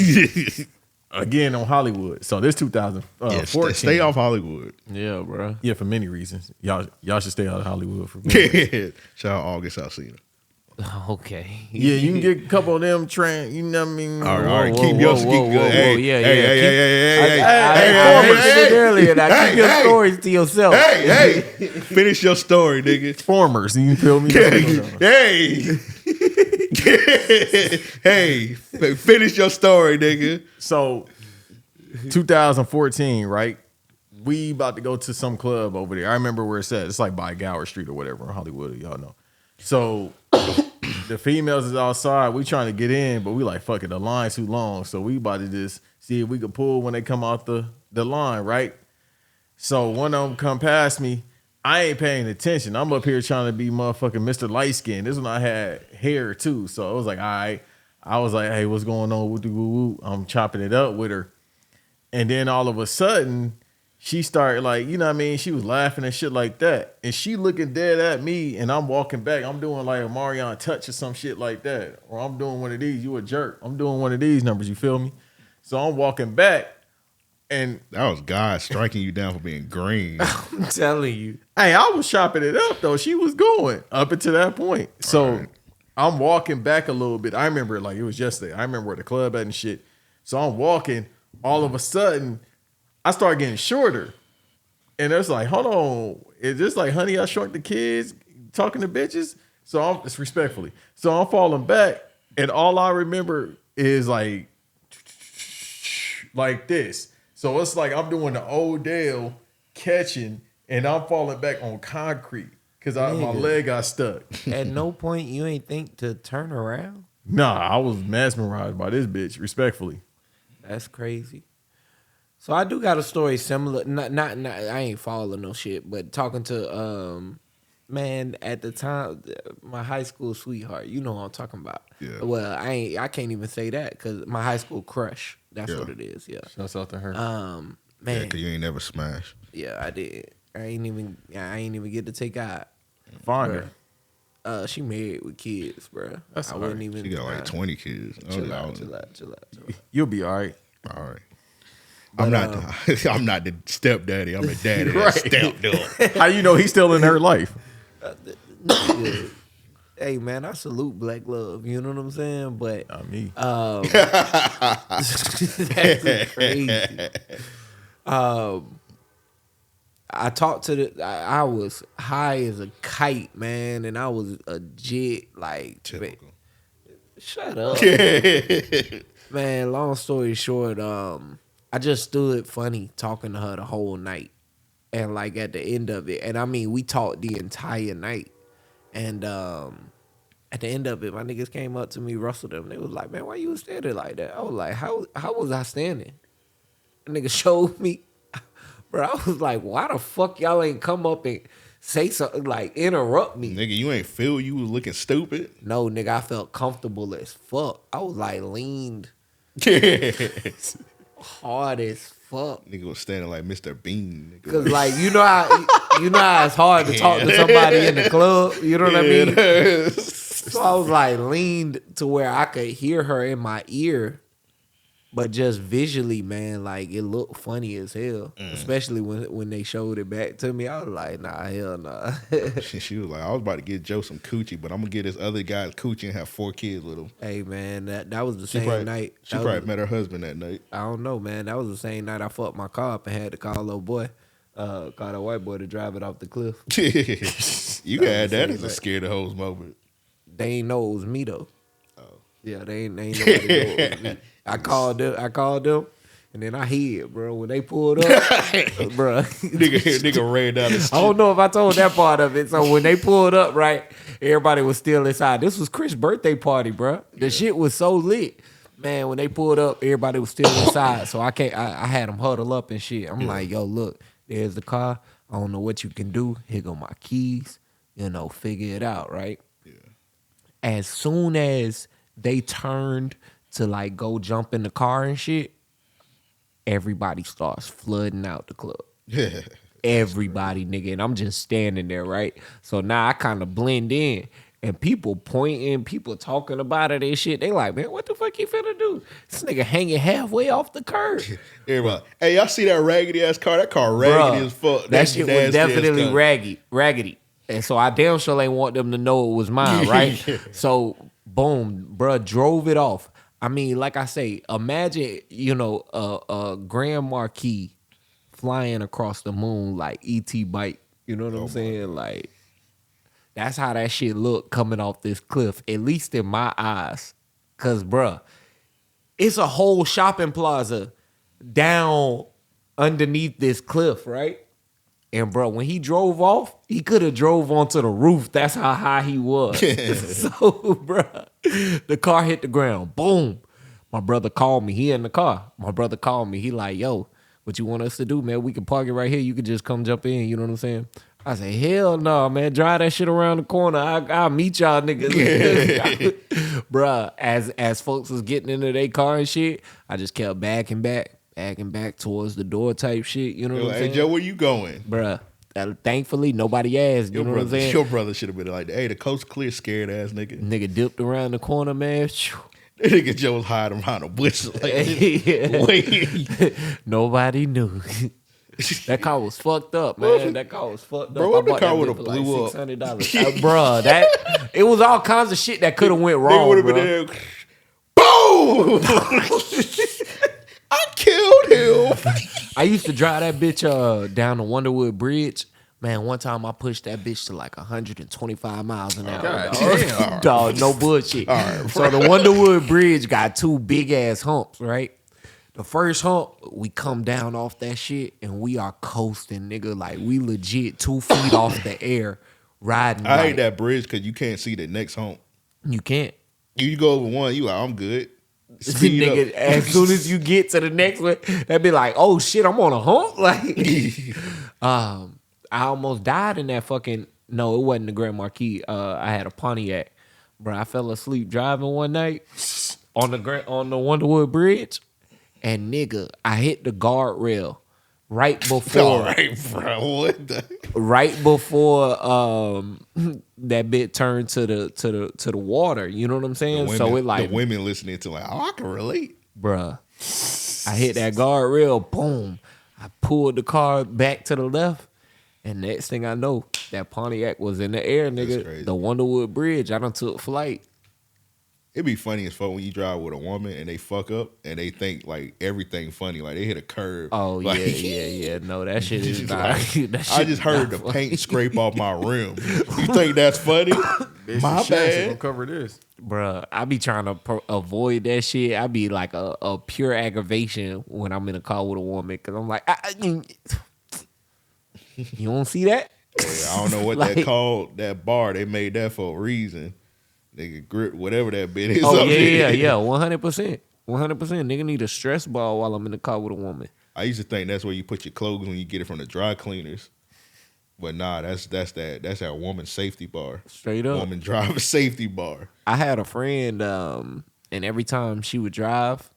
Again on Hollywood. So this 2014. Stay off Hollywood. Yeah, bro. Yeah, for many reasons. Y'all should stay out of Hollywood for Shout out August Alsina. Okay. Yeah, you can get a couple of them you know what I mean? All right, keep your Hey, Hey, earlier. Now keep your stories to yourself. hey, finish your story, nigga. Formers, you feel me? Hey, finish your story, nigga. So 2014, right? We about to go to some club over there. I remember where it's at. It's like by Gower Street or whatever in Hollywood, y'all know. So the females is outside. We trying to get in, but we like, fuck it, the line's too long. So we about to just see if we could pull when they come out the line, right? So one of them come past me. I ain't paying attention. I'm up here trying to be motherfucking Mr. Light Skin. This one I had hair too. So I was like, all right. I was like, hey, what's going on? Woo-doo-woo-woo. I'm chopping it up with her. And then all of a sudden, she started like, you know what I mean? She was laughing and shit like that. And she looking dead at me and I'm walking back. I'm doing like a Marion touch or some shit like that. Or I'm doing one of these. You a jerk. I'm doing one of these numbers. You feel me? So I'm walking back. And that was God striking you down for being green. I'm telling you. Hey, I was chopping it up though. She was going up until that point. So right. I'm walking back a little bit. I remember it like it was yesterday. I remember where the club at and shit. So I'm walking. All of a sudden, I start getting shorter. And it's like, hold on. Is this like Honey, I Shrunk the Kids talking to bitches? So it's respectfully. So I'm falling back. And all I remember is like this. So it's like I'm doing the Odell catching and I'm falling back on concrete because my leg got stuck. At no point you ain't think to turn around? Nah, I was mesmerized by this bitch, respectfully. That's crazy. So I do got a story similar. Not I ain't following no shit, but talking to man at the time, my high school sweetheart. You know what I'm talking about. Yeah. Well, I can't even say that because my high school crush. That's what it is. Yeah. Shouts out to her. Man. Yeah, cause you ain't never smashed. Yeah, I did. I ain't even get to take out. Find her. She married with kids, bro. That's I wouldn't even. She got like 20 kids. Chill out. You'll be all right. All right. I'm not the stepdaddy. I'm the daddy. Right. Stepped up. How you know he's still in her life? Hey man, I salute black love. You know what I'm saying? But not me. That's crazy. I talked to I was high as a kite, man, and I was a jit like. Typical. Shut up, man. Long story short, I just stood funny talking to her the whole night, and like at the end of it, and I mean we talked the entire night, and at the end of it, my niggas came up to me, rustled them. They was like, "Man, why you standing like that?" I was like, "How was I standing?" The nigga showed me, bro. I was like, "Why the fuck y'all ain't come up and say something like interrupt me?" Nigga, you ain't feel you was looking stupid. No, nigga, I felt comfortable as fuck. I was like leaned Hard as fuck. Nigga was standing like Mr. Bean. Nigga. Cause like you know how it's hard to talk to somebody in the club. You know what I mean? So I was like leaned to where I could hear her in my ear, but just visually, man, like it looked funny as hell. Especially when they showed it back to me, I was like, nah, hell nah. She was like, I was about to get Joe some coochie, but I'm gonna get this other guy's coochie and have 4 kids with him. Hey man, that was the same night. She probably met her husband that night. I don't know, man. That was the same night I fucked my car up and had to call little boy, call that white boy to drive it off the cliff. You had that as a scared of hoes moment. They ain't know it was me though. Oh. Yeah, they ain't nobody know it was me. I called them, and then I hid, bro. When they pulled up, bro. nigga ran down the street. I don't know if I told that part of it. So when they pulled up, right, everybody was still inside. This was Chris' birthday party, bro. The shit was so lit. Man, when they pulled up, everybody was still inside. So I had them huddle up and shit. I'm like, yo, look, there's the car. I don't know what you can do. Here go my keys. Figure it out, right? Yeah. As soon as they turned to like go jump in the car and shit, everybody starts flooding out the club. Yeah. Everybody, nigga. And I'm just standing there, right? So now I kind of blend in. And people pointing, people talking about it and shit. They like, man, what the fuck you finna do? This nigga hanging halfway off the curb. Everybody, hey, y'all see that raggedy ass car? That car raggedy as fuck. That shit was definitely raggedy. And so I damn sure ain't want them to know it was mine, right? Yeah. So, boom, bruh, drove it off. I mean, like I say, imagine, a Grand Marquis flying across the moon like E.T. bike. You know what I'm saying? Like, that's how that shit looked coming off this cliff, at least in my eyes. Because, bruh, it's a whole shopping plaza down underneath this cliff, right? And, bro, when he drove off, he could have drove onto the roof. That's how high he was. So, bro, the car hit the ground. Boom. My brother called me. He in the car. My brother called me. He like, yo, what you want us to do, man? We can park it right here. You can just come jump in. You know what I'm saying? I said, hell no, man. Drive that shit around the corner. I'll meet y'all niggas. Bruh, as folks was getting into their car and shit, I just kept backing back towards the door type shit. You know what I'm saying? Hey, Joe, where you going? Bruh, thankfully, nobody asked. You know what I'm saying? Your brother should have been like, hey, the coast clear, scared ass nigga. Nigga dipped around the corner, man. That nigga Joe was hiding behind a bush. Like, wait. Nobody knew. That car was fucked up, man. That car was fucked up. Bro, what the car would have blew up? $600. Bruh, it was all kinds of shit that could have went wrong, would have been there. Boom! I killed him. I used to drive that bitch down the Wonderwood Bridge. Man, one time I pushed that bitch to like 125 miles an hour. God, dog, no bullshit. Right, so the Wonderwood Bridge got 2 big ass humps, right? The first hump, we come down off that shit and we are coasting, nigga. Like we legit 2 feet off the air riding. I hate that bridge because you can't see the next hump. You can't. You go over one, you like, I'm good. Nigga, as soon as you get to the next one, that be like, oh shit, I'm on a hump. Like, I almost died in that fucking. No, it wasn't the Grand Marquis. I had a Pontiac, bro. I fell asleep driving one night on the Wonderwood Bridge, and nigga, I hit the guardrail right before. All right, bro. What the? Right before that bit turned to the water. You know what I'm saying? Women, so it like the women listening to like, oh, I can relate, bruh. I hit that guardrail, boom. I pulled the car back to the left, and next thing I know, that Pontiac was in the air, nigga. The Wonderwood Bridge. I done took flight. It'd be funny as fuck when you drive with a woman and they fuck up and they think like everything funny, like they hit a curve. Oh like, yeah. No, that shit is not. I just heard the paint scrape off my rim. You think that's funny? My bad. Gonna cover this, bruh. I be trying to avoid that shit. I be like a pure aggravation when I'm in a car with a woman because I'm like, you don't see that? Yeah, I don't know what like, that called. That bar, they made that for a reason. Nigga grip whatever that bit is. Oh yeah, 100%. Nigga need a stress ball while I'm in the car with a woman. I used to think that's where you put your clothes when you get it from the dry cleaners, but nah, that's that woman safety bar. Straight up, woman driver safety bar. I had a friend, and every time she would drive,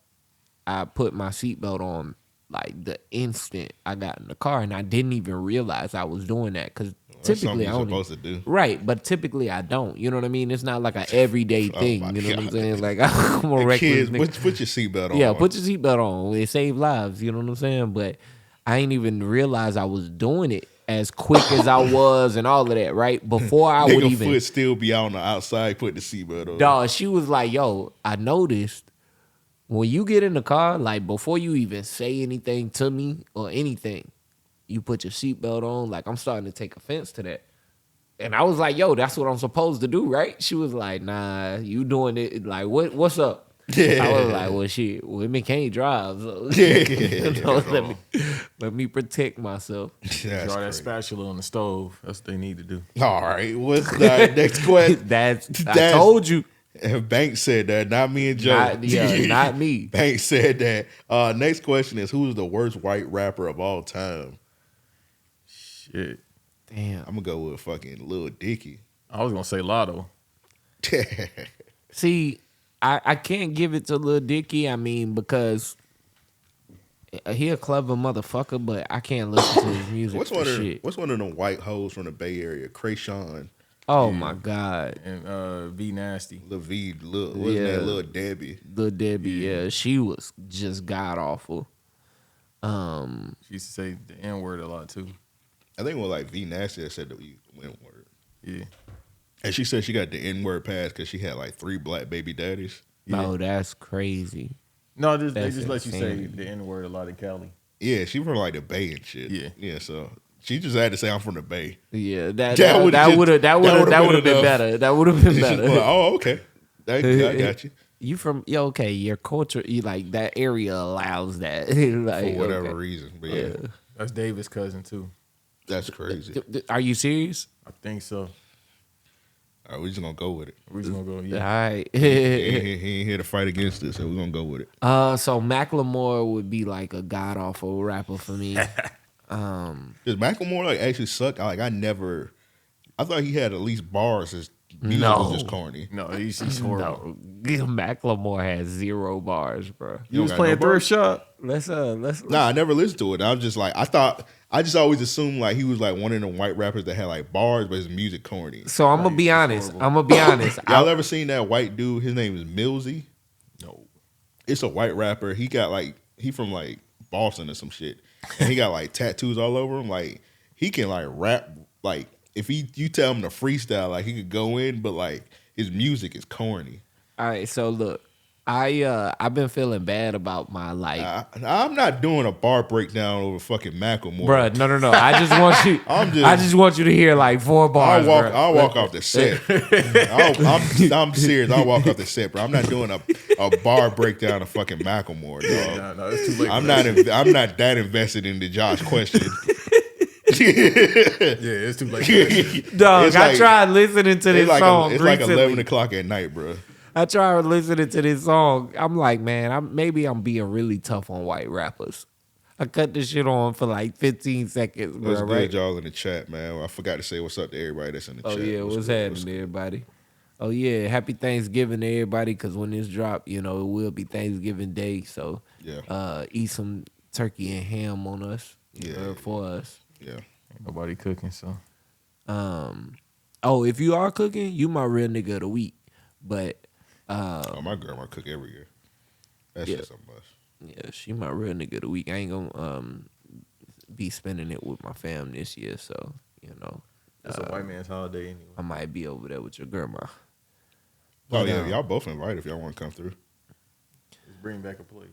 I put my seatbelt on like the instant I got in the car, and I didn't even realize I was doing that because typically I you're don't. Supposed to do. Right, but typically I don't. You know what I mean? It's not like an everyday thing. my You know what I'm God. saying? Like I'm a reckless Kids, nigga. put your seatbelt on. Yeah, put your seatbelt on. It saved lives. You know what I'm saying? But I ain't even realize I was doing it as quick as I was and all of that. Right before I would even foot still be out on the outside. Put the seatbelt on. dog. She was like, "Yo, I noticed when you get in the car, like before you even say anything to me or anything, you put your seatbelt on. Like I'm starting to take offense to that." And I was like, "Yo, that's what I'm supposed to do, right?" She was like, "Nah, you doing it. Like, what's up?" Yeah. I was like, "Well, shit, women can't drive, so let me protect myself." That's Draw that crazy. spatula on the stove. That's what they need to do. All right, what's the next question? I told you, Banks said that, not me and Joe. not me. Banks said that. Next question is, who's the worst white rapper of all time? Shit. Damn. I'm gonna go with fucking Lil Dicky. I was gonna say Lotto. See, I can't give it to Lil Dicky. I mean, because he a clever motherfucker, but I can't listen to his music What's for shit. What's one of them white hoes from the Bay Area? Krayshawn, Oh my God. And V Nasty. Lil V, wasn't that Lil Debbie? Lil Debbie, yeah, she was just god awful. She used to say the N word a lot too. I think it was like V Nasty that said the N word. Yeah. And she said she got the N word pass because she had like 3 black baby daddies. Oh, that's crazy. No, they That's just let you say insane. the N word a lot in Cali. Yeah, she from like the Bay and shit. Yeah. Yeah, so she just had to say I'm from the Bay. Yeah, That that would've would have been enough. better. That would have been She's better. like, oh, okay. I got you. You from okay? Your culture, you like that area allows that. Like, For whatever okay. reason. But yeah, That's David's cousin too. that's crazy. Are you serious? I think so. All right, we're just gonna go with it. We're just gonna go. All Yeah. right. He ain't here to fight against us, so we're gonna go with it. So Macklemore would be like a god awful rapper for me. Does Macklemore like actually suck? I thought he had at least bars. His music No. was just corny. No, he's horrible. No, Macklemore has 0 bars, bro. You was got playing no thrift shop. Let's Nah, I never listened to it. I was just like, I just always assumed like he was like one of them white rappers that had like bars, but his music corny. So I'm gonna be honest. Y'all ever seen that white dude? His name is Millsy. No. It's a white rapper. He from like Boston or some shit, and he got like tattoos all over him. Like he can like rap. Like if you tell him to freestyle, like he could go in, but like his music is corny. All right, so look, I've been feeling bad about my like. I'm not doing a bar breakdown over fucking Macklemore. Bruh, no. I just want you. I just want you to hear like 4 bars. I'll walk off the set. I'm serious. I'll walk off the set, bro. I'm not doing a bar breakdown of fucking Macklemore, dog. No, it's too late. I'm not that invested into Josh question. Yeah, it's too late. Dog, It's I like- tried listening to this song. It's like recently. 11 o'clock at night, bro. I tried listening to this song. I'm like, man, maybe I'm being really tough on white rappers. I cut this shit on for like 15 seconds, bro. What's good, Right? y'all in the chat, man? I forgot to say what's up to everybody that's in the Oh chat. yeah, what's good? happening, everybody? Oh yeah, happy Thanksgiving to everybody. Because when this drop, it will be Thanksgiving Day. So Yeah. eat some turkey and ham on us. Yeah. For us. Yeah. Ain't nobody cooking, so. Oh, if you are cooking, you my real nigga of the week. But My grandma cook every year. That's Yeah. just a must. yeah, she my real nigga of the week. I ain't gonna be spending it with my fam this year, so It's a white man's holiday anyway. I might be over there with your grandma. Oh But, yeah, y'all both invited if y'all want to come through. Just bring back a plate.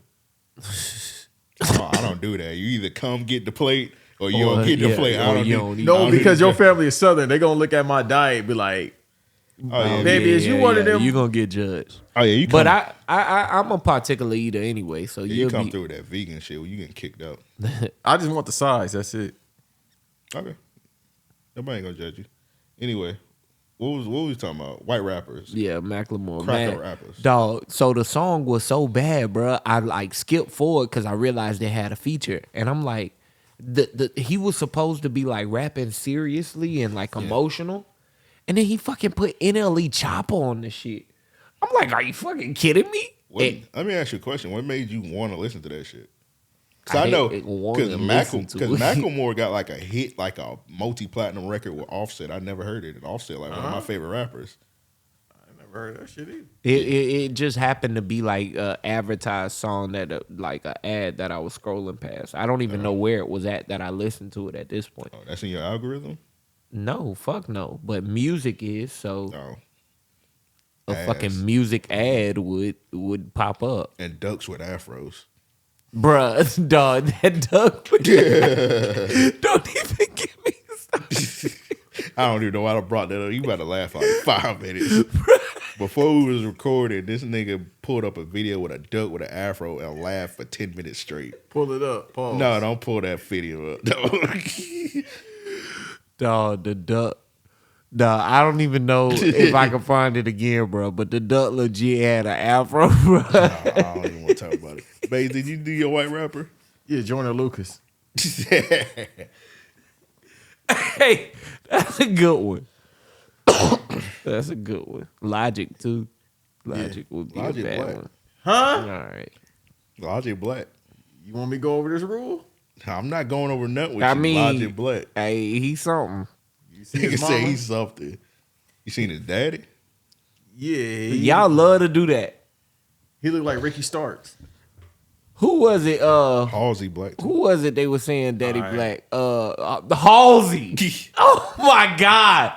I don't do that. You either come get the plate or you don't get the plate. I or don't you need- don't eat. No, I don't because need your to- family is Southern. They gonna look at my diet and be like, Oh yeah, Baby, is you one of them- You gonna get judged. Oh yeah, you come. But I'm a particular eater anyway, so you you'll come be. through with that vegan shit where you getting kicked out. I just want the size. That's it. Okay, nobody ain't gonna judge you. Anyway, what was we talking about? White rappers. Yeah, Macklemore. Cracker Man, rappers. dog. So the song was so bad, bro. I like skipped forward because I realized they had a feature, and I'm like, he was supposed to be like rapping seriously and like emotional, and then he fucking put NLE Chopper on the shit. I'm like, are you fucking kidding me? Let me ask you a question. What made you want to listen to that shit? Because I know because Macklemore got like a hit, like a multi-platinum record with Offset. I never heard it. And Offset, like one of my favorite rappers. I never heard that shit either. It just happened to be like an advertised song that like an ad that I was scrolling past. I don't even know where it was at that I listened to it at this point. Oh, that's in your algorithm? No, fuck no. But music is, so a Ass. fucking music ad would pop up. And ducks with afros. Bruh, dog, that duck. Don't even give me stuff. I don't even know why I brought that up. You about to laugh like 5 minutes. Before we was recording, this nigga pulled up a video with a duck with an afro and laughed for 10 minutes straight. Pull it up. Pause. No, don't pull that video up. Dog, the duck. Dog, I don't even know if I can find it again, bro. But the duck legit had an afro, bro. No, I don't even want to talk about it. Babe, did you do your white rapper? Yeah, Joyner Lucas. Hey, that's a good one. That's a good one. Logic too. Logic would be Logic a bad Black. one. Huh? All right. Logic Black. You want me to go over this rule? I'm not going over nothing with I you. mean, Logic Black. Hey, he's something. You see Nigga his say mama? he's something. You seen his daddy? Yeah. Y'all love to do that. He looked like Ricky Starks. Who was it? Halsey Black. Who was it they were saying Daddy All right. Black? Halsey. Oh my God.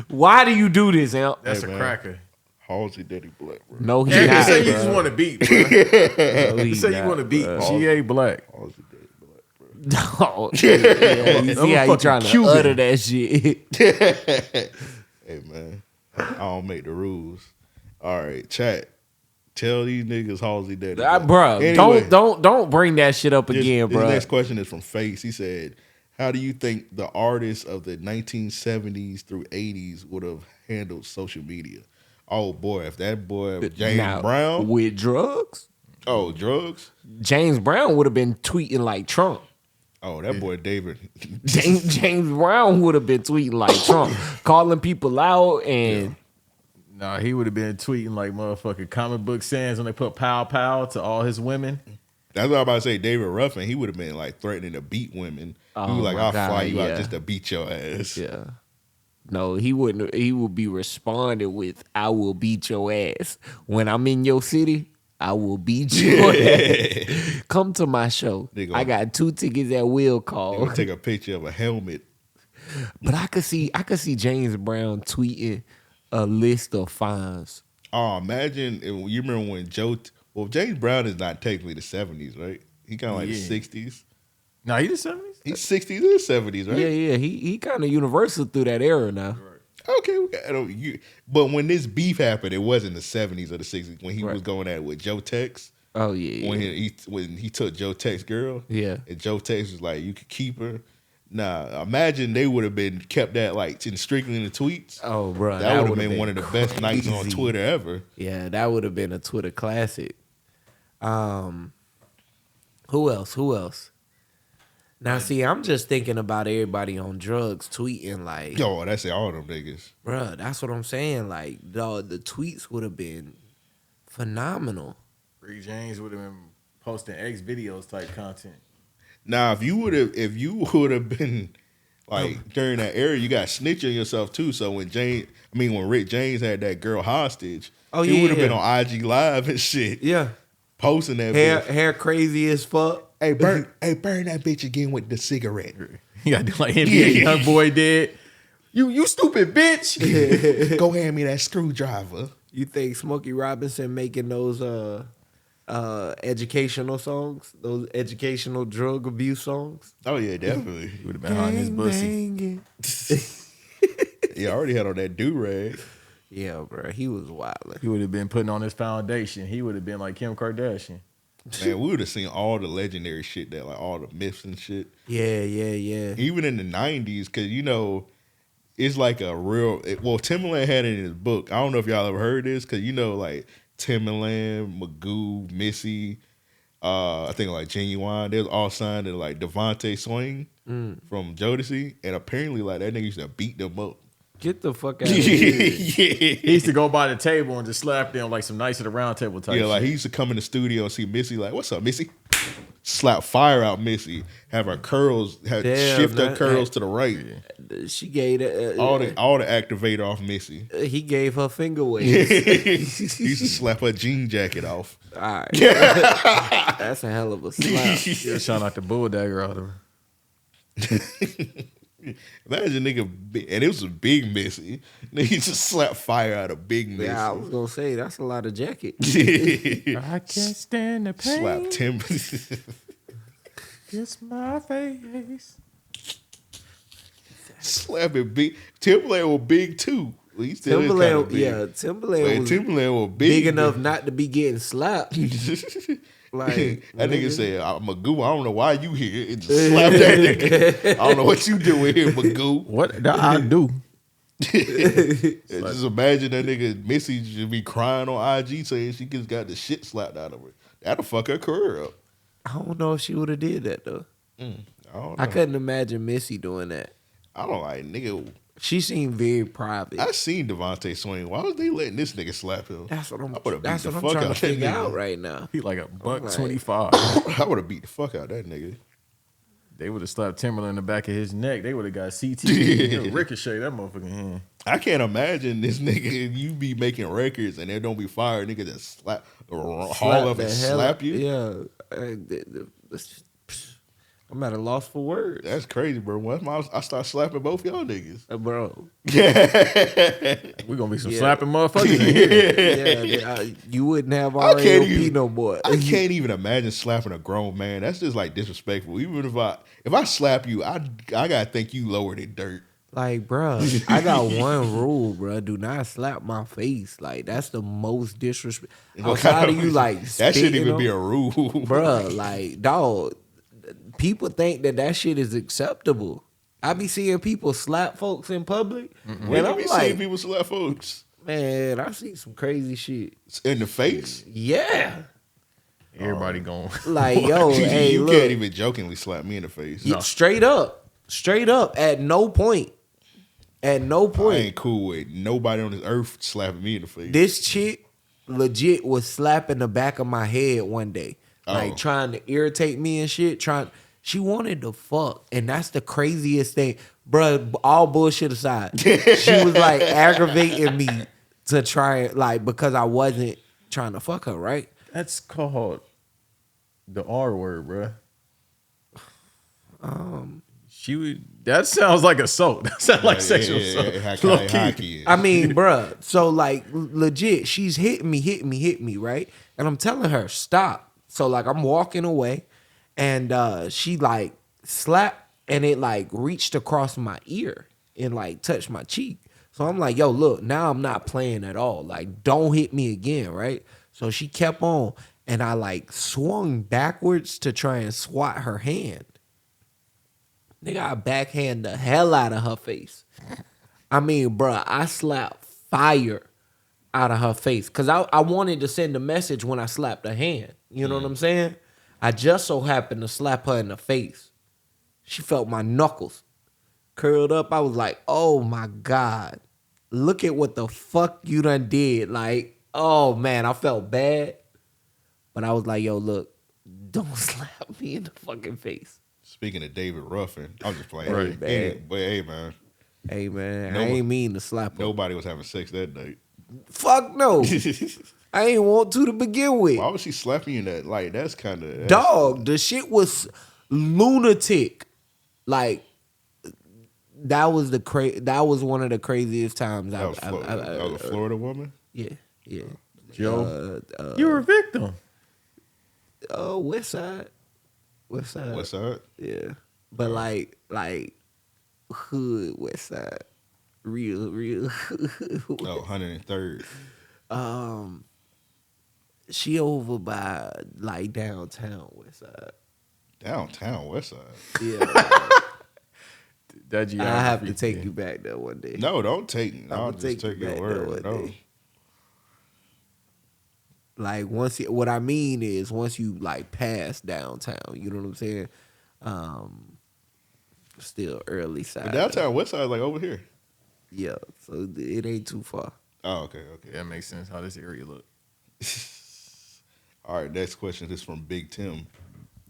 Why do you do this, Amp? That's Hey, a man. cracker. Halsey Daddy Black, bro. No, he Yeah, not. you say you bro. just want to beat, bro. No, he You say you not, want to beat bro. GA Black. Halsey Daddy Black, bro. No. Yeah, you see how you fucking trying to Cuban. utter that shit. Hey, man. I don't make the rules. All right, chat. Tell these niggas Halsey Daddy Black. Bro, Anyway, don't bring that shit up again, this bro. next question is from Face. He said, how do you think the artists of the 1970s through 80s would have handled social media? Oh, boy, if that boy James Now, Brown. with drugs, Oh, drugs? James Brown would have been tweeting like Trump. Oh, that boy David. James Brown would have been tweeting like Trump, calling people out and Nah, he would have been tweeting like motherfucking comic book sayings when they put pow pow to all his women. That's what I'm about to say. David Ruffin, he would have been like threatening to beat women. He Oh, was like, my I'll God, fly you yeah. out just to beat your ass. yeah. No, he wouldn't. He would be responding with, "I will beat your ass when I'm in your city. I will beat your ass. Come to my show. Nigga. I got 2 tickets at will He call." would take a picture of a helmet. But I could see James Brown tweeting a list of fines. Oh, imagine, you remember when James Brown is not technically the 70s, right? He kind of like Yeah. the 60s. Nah, he the 70s? He's 60s and 70s, right? Yeah. He kind of universal through that era now. Okay, but when this beef happened, it wasn't the 70s or the 60s when he was going at it with Joe Tex. Oh yeah. When he took Joe Tex's girl. Yeah. And Joe Tex was like, you could keep her. Nah, imagine they would have been kept that like strictly in the tweets. Oh, bro, that would have would've been one of the best nights on crazy. Twitter ever. Yeah, that would have been a Twitter classic. Who else? Now, see, I'm just thinking about everybody on drugs tweeting like, Yo, that's all them niggas. bruh, that's what I'm saying. Like, dog, the tweets would have been phenomenal. Rick James would have been posting X videos type content. Now, if you would have been like during that era, you got snitch on yourself too. So when Rick James had that girl hostage, he would have been on IG Live and shit. Yeah. Posting that Hair crazy as fuck. Hey, burn that bitch again with the cigarette. He got to do like NBA young boy did. You stupid bitch. Go hand me that screwdriver. You think Smokey Robinson making those educational songs, those educational drug abuse songs? Oh yeah, definitely. He would have been hiding his pussy. He already had on that do-rag. Yeah, bro, he was wild. He would have been putting on his foundation. He would have been like Kim Kardashian. Man, we would have seen all the legendary shit that, like all the myths and shit. Yeah. Even in the 90s, because, it's like a real... Timbaland had it in his book. I don't know if y'all ever heard this, because, like, Timbaland, Magoo, Missy, I think, like, Genuine, they was all signed to, like, Devontae Swing from Jodeci, and apparently, like, that nigga used to beat them up. Get the fuck out of here. He used to go by the table and just slap them like some Knights of the Round Table type. Yeah, like shit. he used to come in the studio and see Missy like, "What's up, Missy?" Slap fire out Missy, have her curls, shift her curls to the right. She gave all the activator off Missy. He gave her finger waves. He used to slap her jean jacket off. All right, that's a hell of a slap. Yeah, shout out the bulldagger out of her. Imagine nigga, and it was a big Missy. Nigga just slap fire out of big Missy. Yeah, I was gonna say that's a lot of jacket. I can't stand the pain. Slap Tim. Kiss my face. Slapping big. Timberland was big too. He still Timberland, is kind of big. Timberland was Timberland was big enough not to be getting slapped. Like that nigga said, Magoo, I don't know why you here. And just slap that nigga. I don't know what you doing here, Magoo. What I do? Just imagine that nigga Missy should be crying on IG saying she just got the shit slapped out of her. That'll fuck her career up. I don't know if she would have did that though. I couldn't imagine Missy doing that. I don't like nigga. She seemed very private. I seen Devontae swing. Why was they letting this nigga slap him? That's what I'm trying out to figure that out nigga. right now. He like a buck Right. 25. I would have beat the fuck out of that nigga. They would have slapped Timberland in the back of his neck. They would have got CTE. Ricochet that motherfucking hand. I can't imagine this nigga. You be making records and there don't be fire nigga that slap or haul up and slap you. Yeah. I'm at a loss for words. That's crazy, bro. Once I start slapping both y'all niggas, bro. We're gonna be some slapping motherfuckers in here. Yeah, you wouldn't have RAOP no more. I can't even imagine slapping a grown man. That's just like disrespectful. Even if I slap you, I gotta think you lower than dirt. Like, bro, I got one rule, bro. Do not slap my face. Like, that's the most disrespect. Outside of you, like, that shouldn't even be a rule, bro. Like, dog. People think that shit is acceptable. I be seeing people slap folks in public. When I be seeing people slap folks? Man, I see some crazy shit. In the face? Yeah. Everybody going. Like, yo, hey, you look. can't even jokingly slap me in the face. No. Straight up. At no point. I ain't cool with nobody on this earth slapping me in the face. This chick legit was slapping the back of my head one day. Like, trying to irritate me and shit. She wanted to fuck. And that's the craziest thing. Bruh, all bullshit aside. She was like aggravating me to try, like, because I wasn't trying to fuck her, right? That's called the R word, bruh. That sounds like assault. That sounds like sexual assault. I mean, bruh. So, like, legit, she's hitting me, right? And I'm telling her, stop. So, like, I'm walking away, and she, like, slapped, and it, like, reached across my ear and, like, touched my cheek. So I'm like, yo, look, now I'm not playing at all. Like, don't hit me again, right? So she kept on, and I, like, swung backwards to try and swat her hand. Nigga, I backhand the hell out of her face. I mean, bruh, I slapped fire out of her face. Because I wanted to send a message when I slapped her hand. You know what I'm saying? I just so happened to slap her in the face. She felt my knuckles curled up. I was like, oh my God. Look at what the fuck you done did. Like, oh man, I felt bad. But I was like, yo, look, don't slap me in the fucking face. Speaking of David Ruffin, I'm just playing. Right, man. But hey, man. Hey, man, I ain't mean to slap her. Nobody was having sex that night. Fuck no. I ain't want to begin with. Why was she slapping you in that? Like, that's kind of... Dog, the shit was lunatic. Like, that was one of the craziest times. That was a Florida woman? Yeah. Joe, you were a victim. Oh, West Side. Yeah. But like hood West Side. Real hood. Oh, 103rd. She over by like downtown West Side. Downtown West Side? Yeah. I have to take you back there one day. No, don't take me. I'll just take your word. No. Like what I mean is once you like pass downtown, you know what I'm saying? Still early side. But downtown West Side is like over here. Yeah, so it ain't too far. Oh, okay. Yeah, that makes sense how this area look. All right, next question is from Big Tim.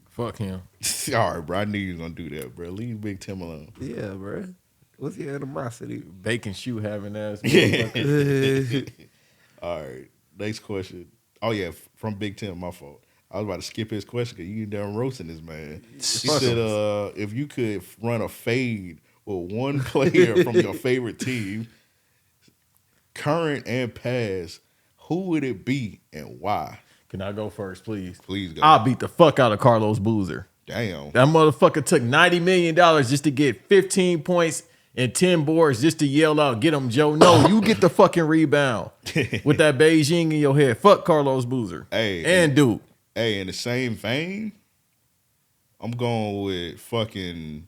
Fuck him. All right, bro. I knew you was gonna do that, bro. Leave Big Tim alone. Yeah, bro. What's your animosity? Bacon shoe having ass. All right, next question. Oh yeah, from Big Tim. My fault. I was about to skip his question because you done roasting this man. He said, if you could run a fade with one player from your favorite team, current and past, who would it be and why? Can I go first, please? Please go. I'll beat the fuck out of Carlos Boozer. Damn. That motherfucker took $90 million just to get 15 points and 10 boards just to yell out, "Get him, Joe." No, you get the fucking rebound with that Beijing in your head. Fuck Carlos Boozer. Hey, and Duke. Hey, in the same vein, I'm going with fucking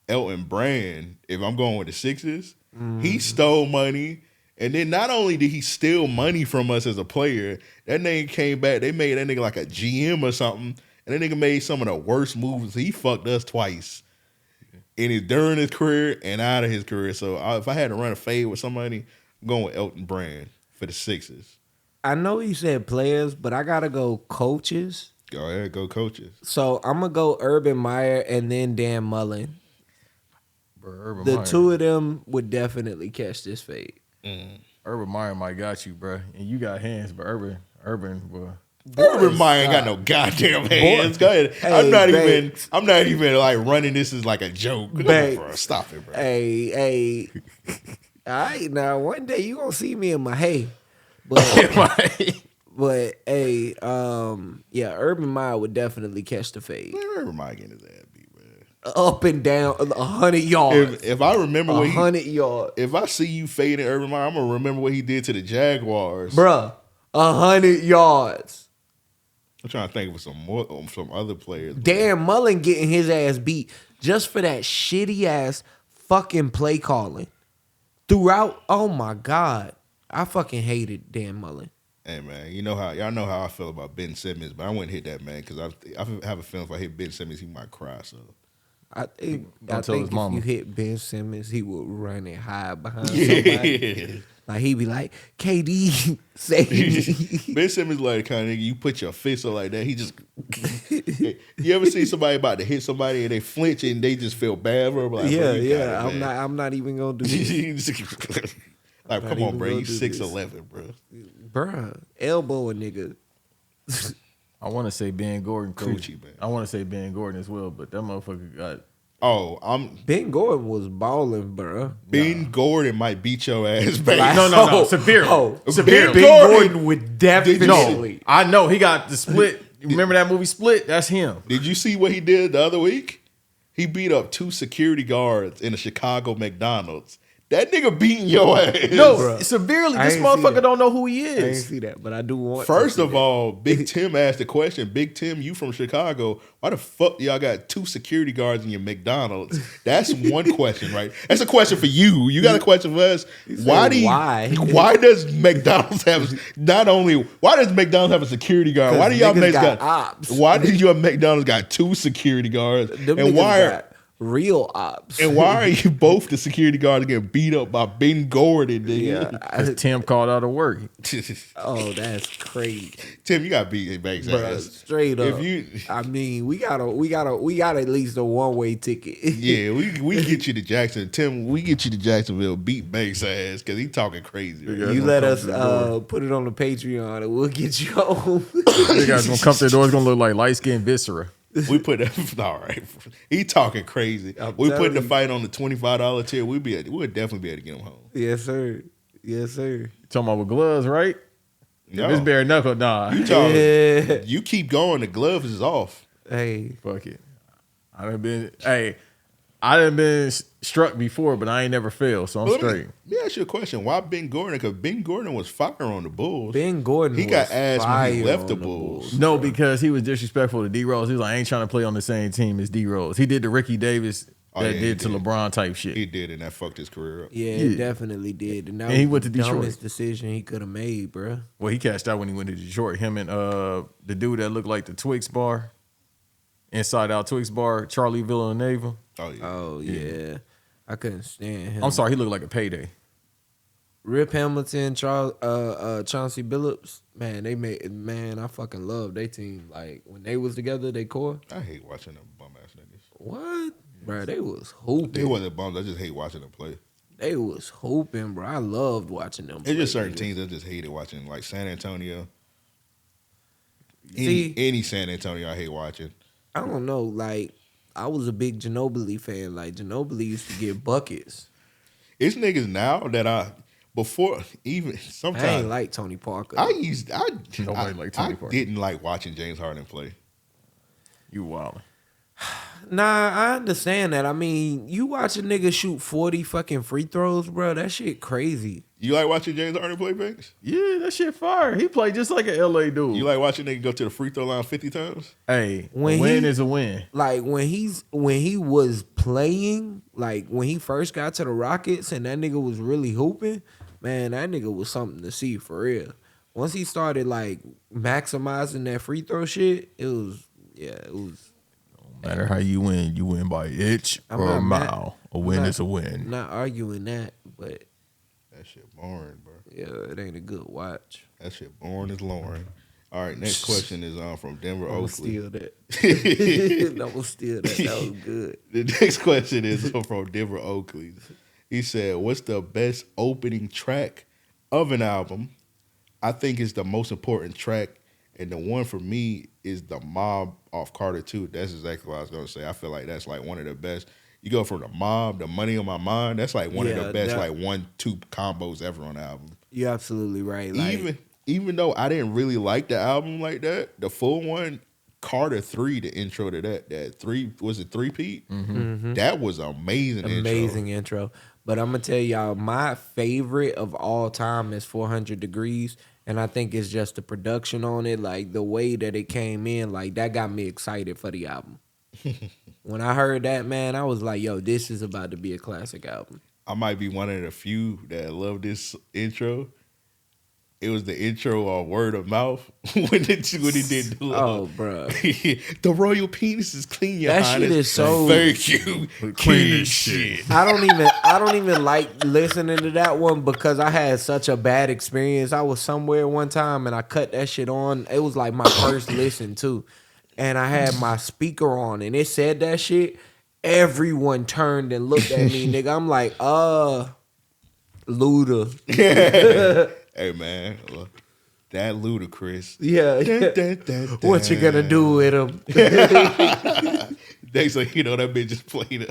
Elton Brand. If I'm going with the Sixers, he stole money. And then not only did he steal money from us as a player, that nigga came back. They made that nigga like a GM or something. And that nigga made some of the worst moves. He fucked us twice. During his career and out of his career. So if I had to run a fade with somebody, I'm going with Elton Brand for the Sixers. I know you said players, but I gotta go coaches. Go ahead, go coaches. So I'm gonna go Urban Meyer and then Dan Mullen. Bro, The two of them would definitely catch this fade. Urban Meyer might got you, bro. And you got hands, but Urban, bro. Urban Meyer ain't got no goddamn hands. Go ahead. Hey, I'm not even like running this as like a joke. Bro, stop it, bro. Hey. All right, now one day you gonna see me in my hay. But hey, Urban Meyer would definitely catch the fade. Man, Urban Meyer getting his ass beat, man. Up and down, 100 yards. If I remember what 100 yards. If I see you fading Urban Meyer, I'm gonna remember what he did to the Jaguars. Bruh, 100 yards. I'm trying to think of some other players. Dan Mullen getting his ass beat just for that shitty ass fucking play calling. Throughout, oh my God. I fucking hated Dan Mullen. Hey man, y'all know how I feel about Ben Simmons, but I wouldn't hit that man because I have a feeling if I hit Ben Simmons, he might cry. So I think his if mama. you hit Ben Simmons, he would run and hide behind somebody. Like he'd be like, KD, save me. Ben Simmons like the kind of nigga you put your fist up like that. He just you ever see somebody about to hit somebody and they flinch and they just feel bad for him? Like, yeah. I'm not even gonna do this. Like, come on, bro. You 6'11", bro. Bruh, elbow a nigga. I want to say Ben Gordon. Coochie, man. I want to say Ben Gordon as well, but that motherfucker got. Ben Gordon was balling, bruh. Ben Gordon might beat your ass back. Like, No, severely. Severely. Ben Gordon would definitely. I know he got the split. You remember that movie Split? That's him. Did you see what he did the other week? He beat up 2 security guards in a Chicago McDonald's. That nigga beating your ass. No, Bruh. severely. I This ain't motherfucker see don't know who he I ain't is. see that, but I do want. First to of see all, Big Tim asked the question. Big Tim, you from Chicago. Why the fuck y'all got 2 security guards in your McDonald's? That's one question, right? That's a question for you. You got a question for us. Why does McDonald's have why does McDonald's have a security guard? Why do y'all niggas got ops? Why did your McDonald's got 2 security guards? Them And niggas why are got real ops. and why are you both the security guards getting beat up by Ben Gordon, nigga? Because Tim called out of work. Oh, that's crazy, Tim, you got beat in Banks' bruh. ass. Straight up. If you, I mean, we got at least a one-way ticket. yeah, we get you to Jackson. Tim, we get you to Jacksonville, beat Banks' ass because he talking crazy. Right? You let us put it on the Patreon and we'll get you home. You guys gonna come to the door. It's gonna look like light skinned viscera. We put that. All right, he talking crazy. We put the fight on the $25 tier. We'll definitely be able to get him home. Yes, sir. You talking about with gloves, right? No. If it's bare knuckle, nah. You keep going. The gloves is off. Hey, Fuck it. I done been struck before, but I ain't never failed, so I'm straight. Let me ask you a question. Why Ben Gordon? Because Ben Gordon was fire on the Bulls. Ben Gordon, he got ass when he left on the Bulls. No, because he was disrespectful to D Rose. He was like, I ain't trying to play on the same team as D Rose. He did the Ricky Davis did to LeBron type shit. He did, and that fucked his career up. Yeah, it definitely did. And that was he went to the Detroit. dumbest decision he could have made, bro. Well, he cashed out when he went to Detroit. Him and the dude that looked like the Twix bar, Inside Out Twix bar, Charlie Villanova. Oh yeah. Oh yeah. I couldn't stand him. I'm sorry, he looked like a Payday. Rip Hamilton, Chauncey Billups, man, I fucking love their team. Like when they was together, they core. I hate watching them bum ass niggas. What? Bro, they was hooping. They wasn't bums. I just hate watching them play. They was hooping, bro. I loved watching them. It's just certain teams I just hated watching, like San Antonio. See, any San Antonio I hate watching. I don't know. Like I was a big Ginobili fan. Like Ginobili used to get buckets. It's niggas now that before even sometimes I ain't like Tony Parker. Nobody like Tony Parker. Didn't like watching James Harden play. You wild. Nah, I understand that. I mean, you watch a nigga shoot 40 fucking free throws, bro. That shit crazy. You like watching James Harden play, Banks? Yeah, that shit fire. He played just like an LA dude. You like watching nigga go to the free throw line 50 times? Hey, When a win he- is a win. Like when he was playing, like when he first got to the Rockets and that nigga was really hooping, man, that nigga was something to see for real. Once he started like maximizing that free throw shit, it was. No matter how you win by an inch I'm or not a mad. mile. A win is a win. Not arguing that, but That shit boring, bro. yeah, it ain't a good watch. That shit boring as Lauren. All right, next question is from Denver I'm gonna Oakley. steal that. I'm gonna steal that. That was good. The next question is from Denver Oakley. He said, "What's the best opening track of an album? I think it's the most important track, and the one for me is the Mob off Carter 2. That's exactly what I was gonna say. I feel like that's like one of the best. You go from the Mob, the Money on My Mind. That's like one of the best, like 1-2 combos ever on the album. You're absolutely right. Like, Even though I didn't really like the album like that, the full one, Carter 3, the intro to that 3, was it 3-peat? Mm-hmm. That was amazing intro. But I'm gonna tell y'all, my favorite of all time is 400 Degrees, and I think it's just the production on it, like the way that it came in, like that got me excited for the album. When I heard that, man, I was like, yo, this is about to be a classic album. I might be one of the few that love this intro. It was the intro on Word of Mouth when it did the Oh, bro. The royal penis is clean, your That highness. shit is so- Thank you. Clean King shit. I don't even like listening to that one because I had such a bad experience. I was somewhere one time and I cut that shit on. It was like my first listen too. And I had my speaker on and it said that shit. Everyone turned and looked at me, nigga. I'm like, Luda. Hey man, that ludicrous. Yeah. What you gonna do with him? Next thing you know, that bitch just played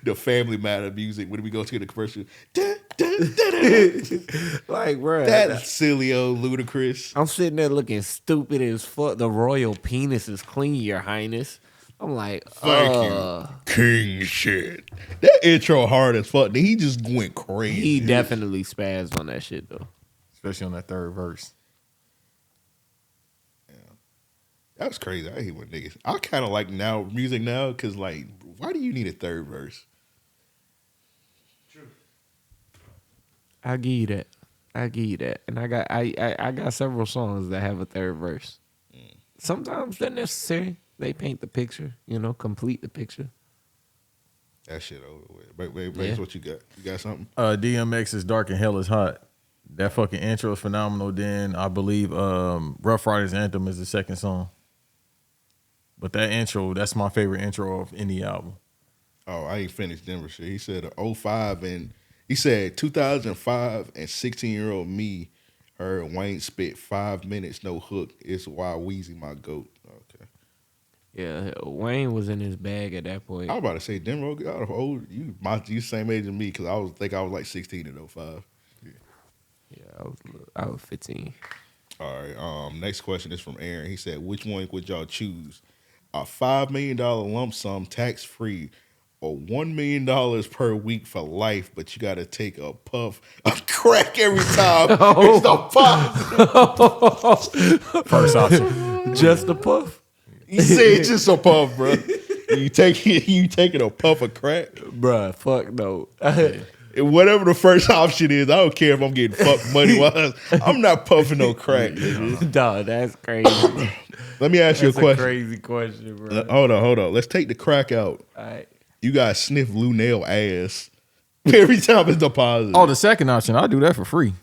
the Family Matter music when we go to the commercial. Like, bro, That silly old ludicrous. I'm sitting there looking stupid as fuck. The royal penis is clean, your highness. I'm like, Thank you. King shit. That intro hard as fuck. He just went crazy. He definitely spazzed on that shit though. Especially on that third verse. That was crazy. I hate when niggas. I kind of like music now because, like, why do you need a third verse? I give you that. And I got several songs that have a third verse. Sometimes they're necessary. They paint the picture, complete the picture. That shit over with. Wait, what you got? You got something? DMX is Dark and Hell is Hot. That fucking intro is phenomenal. Then I believe Rough Riders Anthem is the second song. But that intro, that's my favorite intro of any album. Oh, I ain't finished Denver shit. He said 05 and he said 2005 and 16-year-old me heard Wayne spit 5 minutes no hook. It's why Weezy my goat. Okay. Yeah, Wayne was in his bag at that point. I was about to say Denver out of old. You same age as me because I was like 16 in 05. Yeah, I was 15. All right. Next question is from Aaron. He said, which one would y'all choose? A $5 million lump sum tax free or $1 million per week for life, but you got to take a puff of crack every time. It's the puff. First option. Just a puff? He said just a puff, bro. You taking a puff of crack? Bruh, fuck no. Whatever the first option is, I don't care if I'm getting fucked money-wise. I'm not puffing no crack, nigga. Dog, that's crazy. Let me ask you a question. That's a crazy question, bro. Hold on. Let's take the crack out. All right. You got to sniff Lou Nail ass. Every time it's deposited. Oh, the second option, I'll do that for free.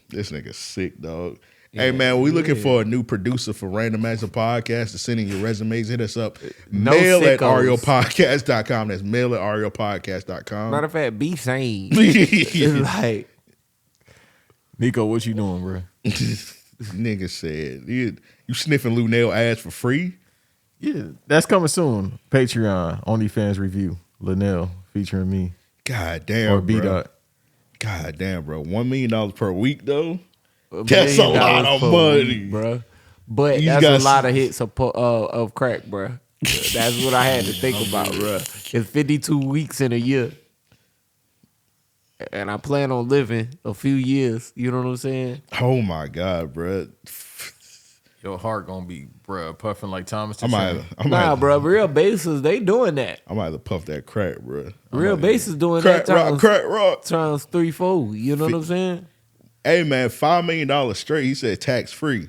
This nigga sick, dog. Hey, man, we looking for a new producer for Random Acts of Podcast to send in your resumes. Hit us up. No mail sickos. at ariopodcast.com. That's mail at ariopodcast.com. Matter of fact, be sane. It's like, Nico, what you doing, bro? Nigga said, you sniffing Lou Nail ass for free? Yeah, that's coming soon. Patreon, OnlyFans review. Linnell featuring me. God damn, Or B bro. Dot. God damn, bro. $1 million per week, though? That's a lot of $1 money, week, bro. But These that's guys- a lot of hits of crack, bro. That's what I had to think about, bro. It's 52 weeks in a year. And I plan on living a few years. You know what I'm saying? Oh, my God, bro. Your heart gonna be, bro, puffing like Thomas. I might Nah, bro. Real bases, they doing that. I might have to puff that crack, bro. Real bases doing Crack that. rock, crack rock. Times 3-4. You know what I'm saying? Hey, man, $5 million straight. He said tax free.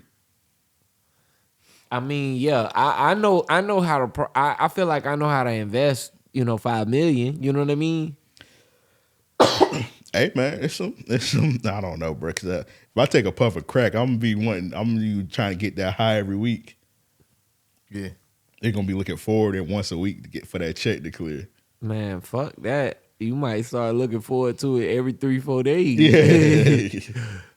I mean, yeah, I know how to. I feel like I know how to invest. $5 million. You know what I mean? Hey, man, it's some. I don't know, bro. Because if I take a puff of crack, I'm gonna be trying to get that high every week. Yeah. They're gonna be looking forward and once a week to get for that check to clear. Man, fuck that. You might start looking forward to it every 3-4 days. Yeah.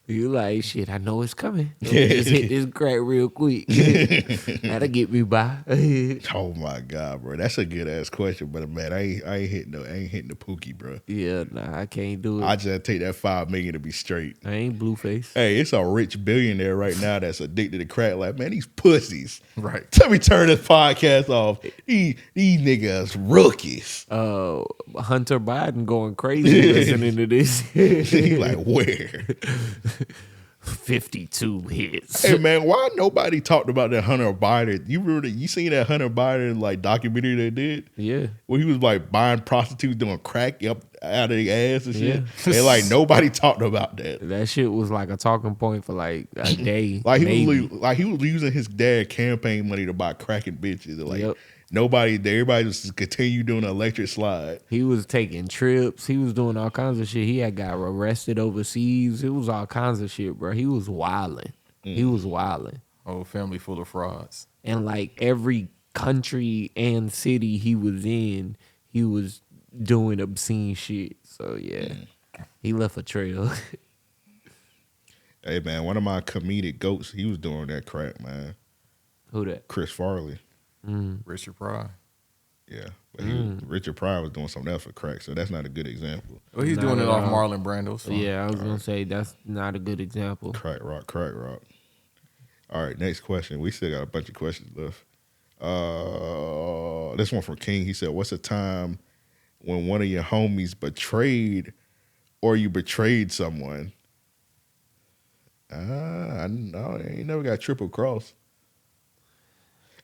You like, shit, I know it's coming. Let me just hit this crack real quick. That'll get me by. Oh my God, bro. That's a good ass question, but man, I ain't hitting the pookie, bro. Yeah, nah, I can't do it. I just take that $5 million to be straight. I ain't Blueface. Hey, it's a rich billionaire right now that's addicted to crack. Like, man, these pussies. Right. Let me turn this podcast off. These niggas rookies. Hunter Biden going crazy listening to this. He like, where? 52 hits. Hey man, why nobody talked about that Hunter Biden? You seen that Hunter Biden like documentary they did? Yeah. Where he was like buying prostitutes doing crack up out of their ass and shit. Yeah. And like nobody talked about that. That shit was like a talking point for like a day. Like he maybe. was using his dad campaign money to buy cracking bitches. And like Yep. everybody just continue doing the electric slide. He was taking trips. He was doing all kinds of shit. He had got arrested overseas. It was all kinds of shit, bro. He was wilding. He was wilding. Whole family full of frauds. And like every country and city he was in, he was doing obscene shit. So yeah, he left a trail. Hey man, one of my comedic goats, he was doing that crack, man. Who that? Chris Farley. Richard Pryor. Yeah. But Richard Pryor was doing something else for crack, so that's not a good example. Well, he's Not doing it at off all. Marlon Brando. So. Yeah, I was gonna say that's not a good example. Crack rock, crack rock. All right, next question. We still got a bunch of questions left. This one from King. He said, what's a time when one of your homies betrayed or you betrayed someone? I ain't never got triple cross.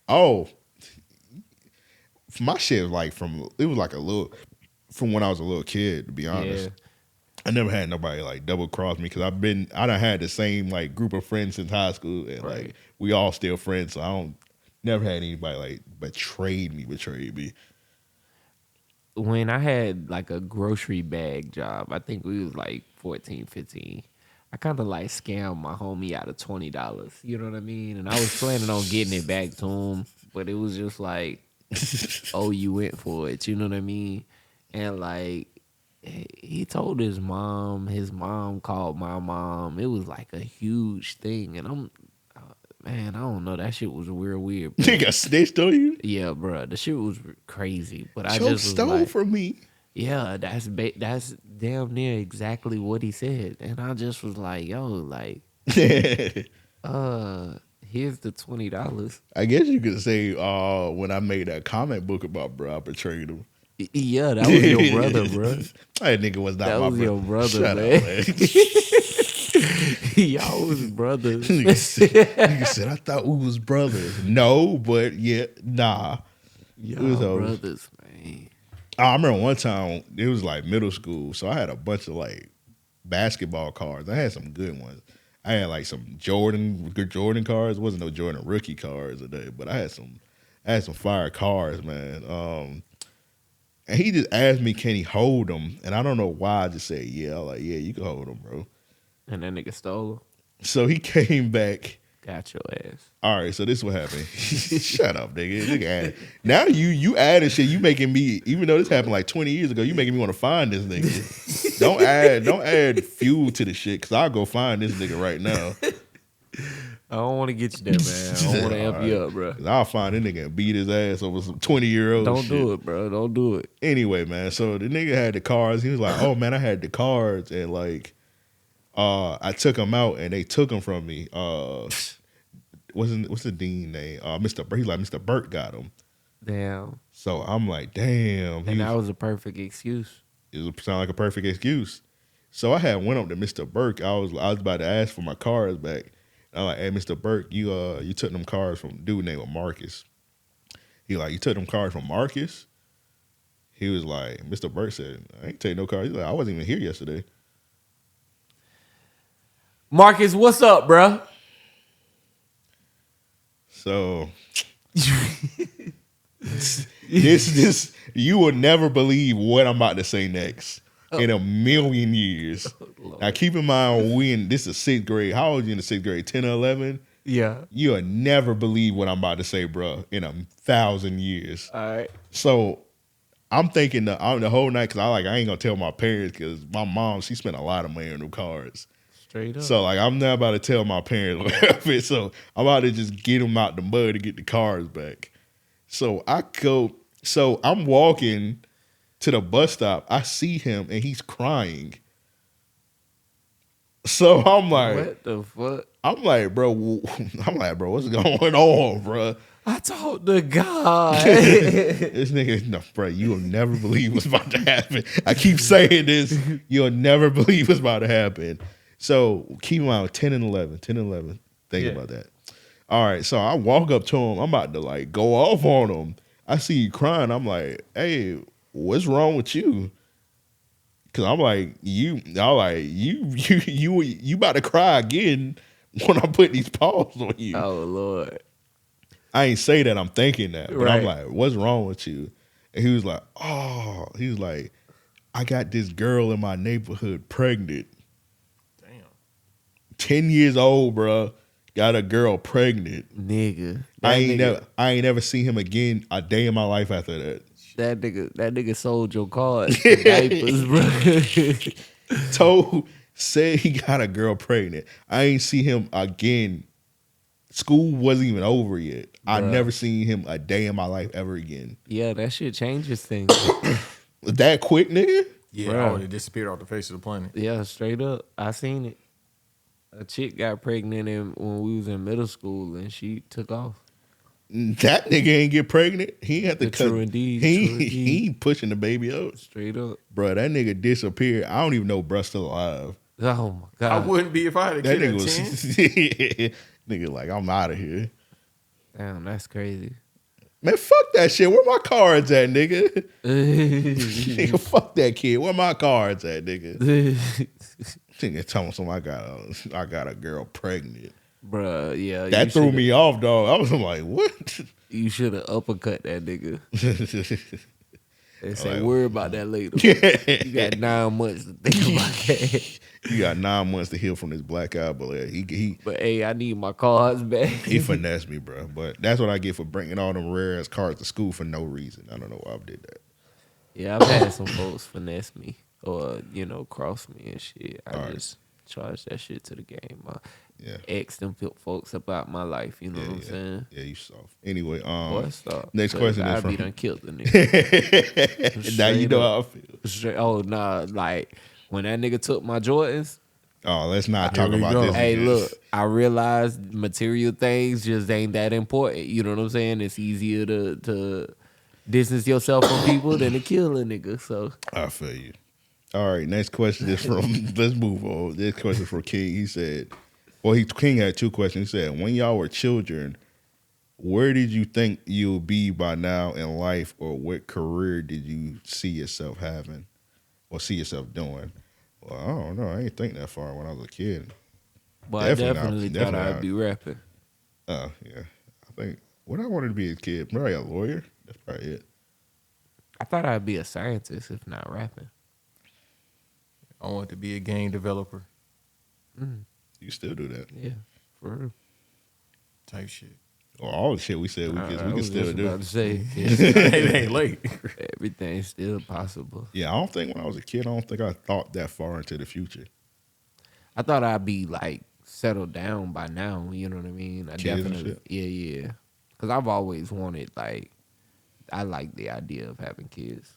Oh, my shit was like from when I was a little kid, to be honest. Yeah. I never had nobody like double cross me because I done had the same like group of friends since high school and Right. like we all still friends, so I never had anybody like betrayed me. When I had like a grocery bag job, I think we was like 14, 15. I kind of like scammed my homie out of $20. You know what I mean? And I was planning on getting it back to him, but it was just like, oh, you went for it. You know what I mean? And like, he told his mom called my mom. It was like a huge thing. And man, I don't know. That shit was real weird. Bro. Nigga snitched on you? Yeah, bro. The shit was crazy. But I Joe just was stole like, from me. yeah, that's damn near exactly what he said. And I just was like, yo, like, here's the $20. I guess you could say when I made that comic book about bro, I betrayed him. Yeah, that was your brother, bro. That nigga was not That my was brother. your brother, Shut man. up, man. Y'all was brothers. Nigga said, I thought we was brothers. No, but yeah, nah. Y'all was brothers, man. I remember one time, it was like middle school, so I had a bunch of like basketball cards. I had some good ones. I had like some good Jordan cards. It wasn't no Jordan rookie cards today, but I had some fire cards, man. And he just asked me, can he hold them? And I don't know why. I just said, yeah. I'm like, yeah, you can hold them, bro. And that nigga stole him. So he came back. Got your ass. All right, so this is what happened. Shut up, nigga. Now you added shit. You making me, even though this happened like 20 years ago, you making me want to find this nigga. Don't add fuel to the shit, because I'll go find this nigga right now. I don't want to get you there, man. I don't want to amp you up, bro. I'll find this nigga and beat his ass over some 20-year-old Don't shit. do it, bro. Don't do it. Anyway, man, so the nigga had the cards. He was like, oh, man, I had the cards, and like, I took them out, and they took them from me. What's the dean name? Mr. He's like, Mr. Burt got him. Damn. So I'm like, damn. And that was a perfect excuse. It was sound like a perfect excuse. So I had went up to Mr. Burke. I was about to ask for my cards back. And I'm like, hey, Mr. Burke, you took them cards from a dude named Marcus. He like, you took them cards from Marcus? He was like, Mr. Burke said, I ain't take no cards. He's like, I wasn't even here yesterday. Marcus, what's up, bro? So this you will never believe what I'm about to say next in a million years. Now keep in mind, this is 6th grade. How old are you in the 6th grade? 10 or 11? Yeah. You'll never believe what I'm about to say, bro, in 1,000 years. All right. So I'm thinking the whole night, because I ain't gonna tell my parents, because my mom, she spent a lot of money on them cards. Straight up. So like I'm not about to tell my parents what happened. So I'm about to just get them out the mud to get the cards back. So I'm walking to the bus stop. I see him and he's crying. So I'm like, what the fuck? I'm like, bro, what's going on, bro? I talked to God. This nigga, no, bro, you will never believe what's about to happen. I keep saying this. You'll never believe what's about to happen. So keep in mind, 10 and 11. Think about that. All right, so I walk up to him. I'm about to like go off on him. I see you crying. I'm like, hey, what's wrong with you? Cause I'm like, you about to cry again when I put these paws on you. Oh Lord. I ain't say that, I'm thinking that. But Right. I'm like, what's wrong with you? And he was like, I got this girl in my neighborhood pregnant. 10 years old, bro. Got a girl pregnant. Nigga. I ain't never seen him again a day in my life after that. That nigga sold your cards for diapers, bro. Said he got a girl pregnant. I ain't see him again. School wasn't even over yet. I never seen him a day in my life ever again. Yeah, that shit changes things. That quick, nigga? Yeah, Bro. it disappeared off the face of the planet. Yeah, straight up. I seen it. A chick got pregnant when we was in middle school and she took off. That nigga ain't get pregnant. He ain't have to cut. True indeed. He ain't pushing the baby out. Straight up. Bro, that nigga disappeared. I don't even know bruh still alive. Oh my God. I wouldn't be if I had a That kid nigga at 10. was nigga like, I'm out of here. Damn, that's crazy. Man, fuck that shit. Where my cards at, nigga? Nigga, fuck that kid. Where my cards at, nigga? Nigga telling something I got a girl pregnant. Bruh, yeah. That threw me off, dog. I was like, what? You should have uppercut that nigga. They say, Like, worry about that later. Yeah. You got 9 months to think about that. You got 9 months to heal from this black eye, but But hey, I need my cards back. he finessed me, bro. But that's what I get for bringing all them rare ass cards to school for no reason. I don't know why I did that. Yeah, I've had some folks finesse me or, cross me and shit. I just charge that shit to the game. Ask them folks about my life, you know what I'm saying? Yeah, you soft. Anyway, Stop. next question is I from... be done killed the nigga. Now you know how I feel. Oh, nah, like, when that nigga took my Jordans, oh, let's not talk about this. hey, look, I realized material things just ain't that important. You know what I'm saying? It's easier to distance yourself from people than to kill a nigga. So I feel you. All right, next question is from, let's move on. This question is from King. He said, King had 2 questions. He said, when y'all were children, where did you think you'll be by now in life, or what career did you see yourself having or see yourself doing? Well, I don't know. I ain't think that far when I was a kid. but I definitely thought I'd be rapping. Oh, yeah. I think what I wanted to be as a kid, probably a lawyer. That's probably it. I thought I'd be a scientist if not rapping. I want to be a game developer. You still do that. Yeah, for real. Type shit. Or all the shit we said we can still do. About to say, It ain't late. everything's still possible. Yeah, I don't think when I was a kid, I don't think I thought that far into the future. I thought I'd be like settled down by now. You know what I mean? I Kids and definitely, shit? yeah. Because I've always wanted like, I like the idea of having kids.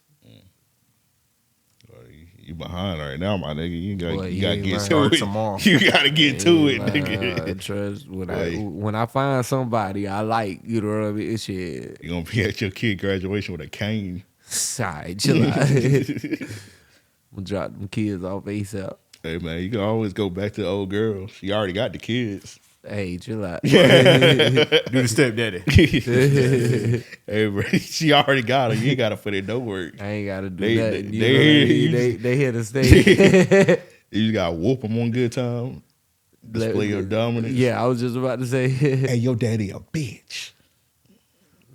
You behind right now, my nigga. You gotta Boy, get you to learn it tomorrow. You gotta get to it, Like, nigga. trust Boy. when I find somebody I like, you know what I mean? Shit, You gonna be at your kid graduation with a cane. side, chill out. I'm gonna drop them kids off ASAP. Hey man, you can always go back to the old girl. She already got the kids. Hey, chill out. Do the stepdaddy. Hey bro, she already got her. You ain't gotta put in no work. I ain't gotta do They- nothing. they- You know what I mean? They here to stay. You just gotta whoop them one good time. Display your dominance. Yeah, I was just about to say. Hey, your daddy a bitch.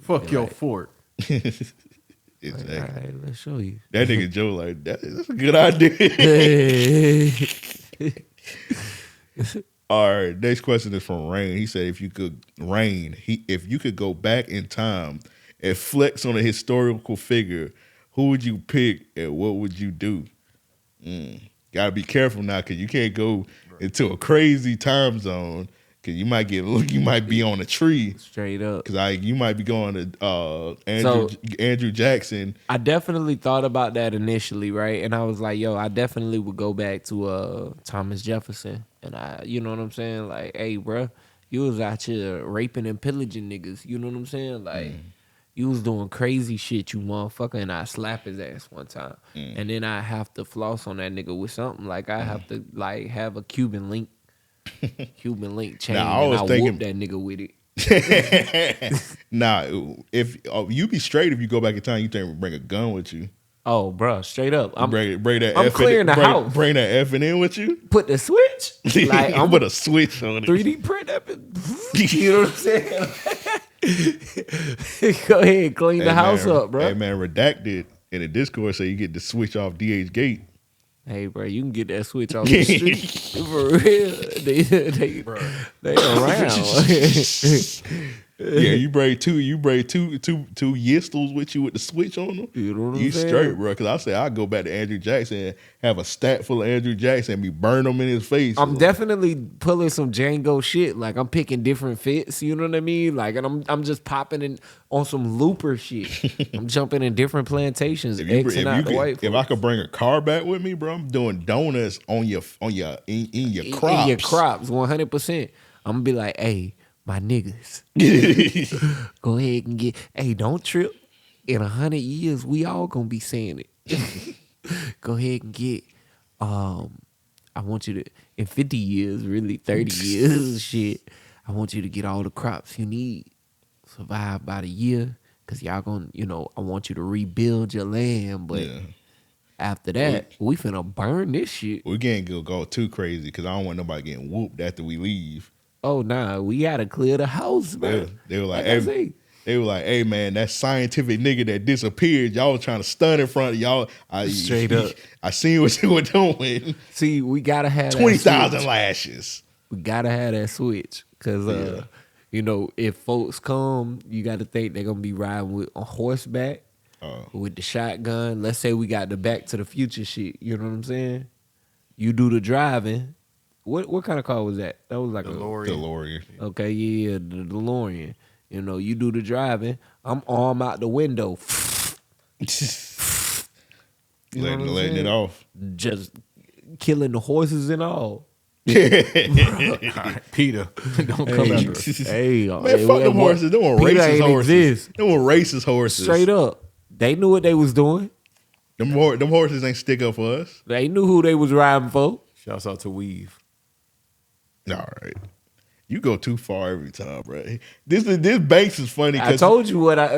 Fuck your fort. Exactly. All right, let's show you. That nigga Joe like that's a good idea. All right, next question is from Rain. He said, "If you could go back in time and flex on a historical figure, who would you pick and what would you do?" Gotta be careful now, cause you can't go into a crazy time zone, cause you might be on a tree. Straight up. Cause you might be going to Andrew Jackson. I definitely thought about that initially, right? And I was like, yo, I definitely would go back to Thomas Jefferson. And you know what I'm saying? Like, hey, bro, you was out here raping and pillaging niggas. You know what I'm saying? Like, you was doing crazy shit, you motherfucker, and I slap his ass one time. And then I have to floss on that nigga with something. Like, I have to, like, have a Cuban link chain, Nah, I and was I thinking- whoop that nigga with it. Nah, if you be straight if you go back in time, you think bring a gun with you. Oh, bro, straight up. Bring that. I'm clearing the house. Bring that effing in with you. Put the switch. Like, I'm Put a switch on it. 3D print that bitch. You know what I'm saying? Go ahead, clean the house up, bro. Hey man, redacted in the Discord say you get to switch off DH Gate. Hey, bro, you can get that switch off the street. For real. They around. Yeah, you bring two Yistles with you with the switch on them. You know what You I'm saying? straight, bro. Because I say I go back to Andrew Jackson and have a stack full of Andrew Jackson and be burn them in his face. I'm definitely pulling some Django shit. Like, I'm picking different fits, you know what I mean? Like, and I'm just popping in on some looper shit. I'm jumping in different plantations, Xing out the white if I could bring a car back with me, bro, I'm doing donuts in your crops. In your crops, 100%. I'm gonna be like, hey, my niggas, go ahead and get. Hey, don't trip. In 100 years, we all gonna be saying it. Go ahead and get. I want you to. In 50 years, really 30 years, shit. I want you to get all the crops you need. Survive about a year, cause y'all gonna. I want you to rebuild your land, but. Yeah. After that, we finna burn this shit. We can't go too crazy because I don't want nobody getting whooped after we leave. Oh nah, we gotta clear the house, man. They were like, I say. hey man, that scientific nigga that disappeared, y'all was trying to stun in front of y'all. Straight up. I seen what you were doing. See, we gotta have 20,000 lashes. We gotta have that switch, cause if folks come, you gotta think they're gonna be riding with a horseback, with the shotgun. Let's say we got the Back to the Future shit. You know what I'm saying? You do the driving. What kind of car was that? That was like DeLorean. Okay, yeah, the DeLorean. You do the driving. I'm arm out the window. You know what I'm letting saying? it off. Just killing the horses and all. Peter, don't come after us. Hey, Man, fuck them horses. They want Peter racist ain't horses. exist. They want racist horses. Straight up. They knew what they was doing. Them horses ain't stick up for us. They knew who they was riding for. Shouts out to Weave. All right. You go too far every time, bro. This Banks is funny. I told you what I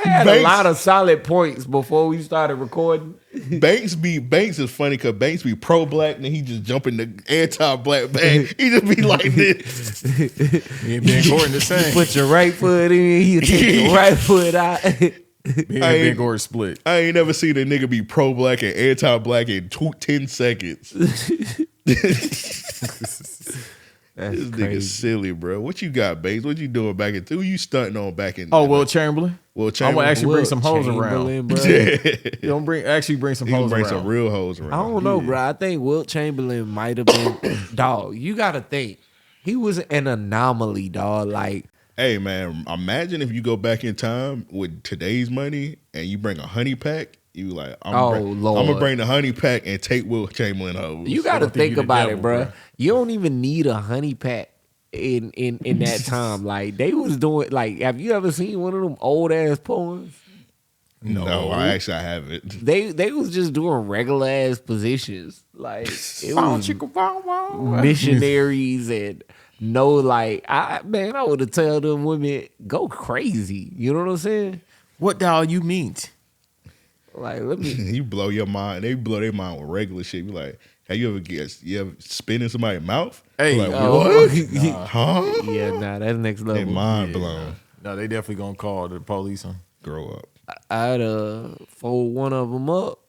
had Banks- a lot of solid points before we started recording. Banks is funny because Banks be pro-black and he just jump in the anti-black bag. He just be like this. He ain't been courting the same. Put your right foot in, you take your right foot out. Being big or split. I ain't never seen a nigga be pro-black and anti-black in 10 seconds. That's This crazy. nigga silly, bro. What you got, Bates? What you doing back in? Who you stunting on back in? Oh, Will Chamberlain. Will I'm Chamberlain. gonna actually bring some hoes Chamberlain, around. bro. You don't bring some He gonna hoes bring around. some real hoes around. I don't know, bro. I think Wilt Chamberlain might have been dog. You gotta think he was an anomaly, dog. Like, Hey man, imagine if you go back in time with today's money and you bring a honey pack. You like, I'm Lord. gonna bring the honey pack and take Will Chamberlain hoes. you gotta don't think think you the about devil, it, bro. bro. You don't even need a honey pack in that time. Like they was doing. Like, have you ever seen one of them old ass porns? No, I haven't. They was just doing regular ass positions. Like it was missionaries and no, like I would have tell them women go crazy. You know what I'm saying? What the hell you mean? Like let me. You blow your mind. They blow their mind with regular shit. You like, have you ever spit in somebody's mouth? Hey, like, oh. what? Huh? Yeah, nah, that's next They level. mind blown. No, they definitely gonna call the police on. Grow up. I'd fold one of them up.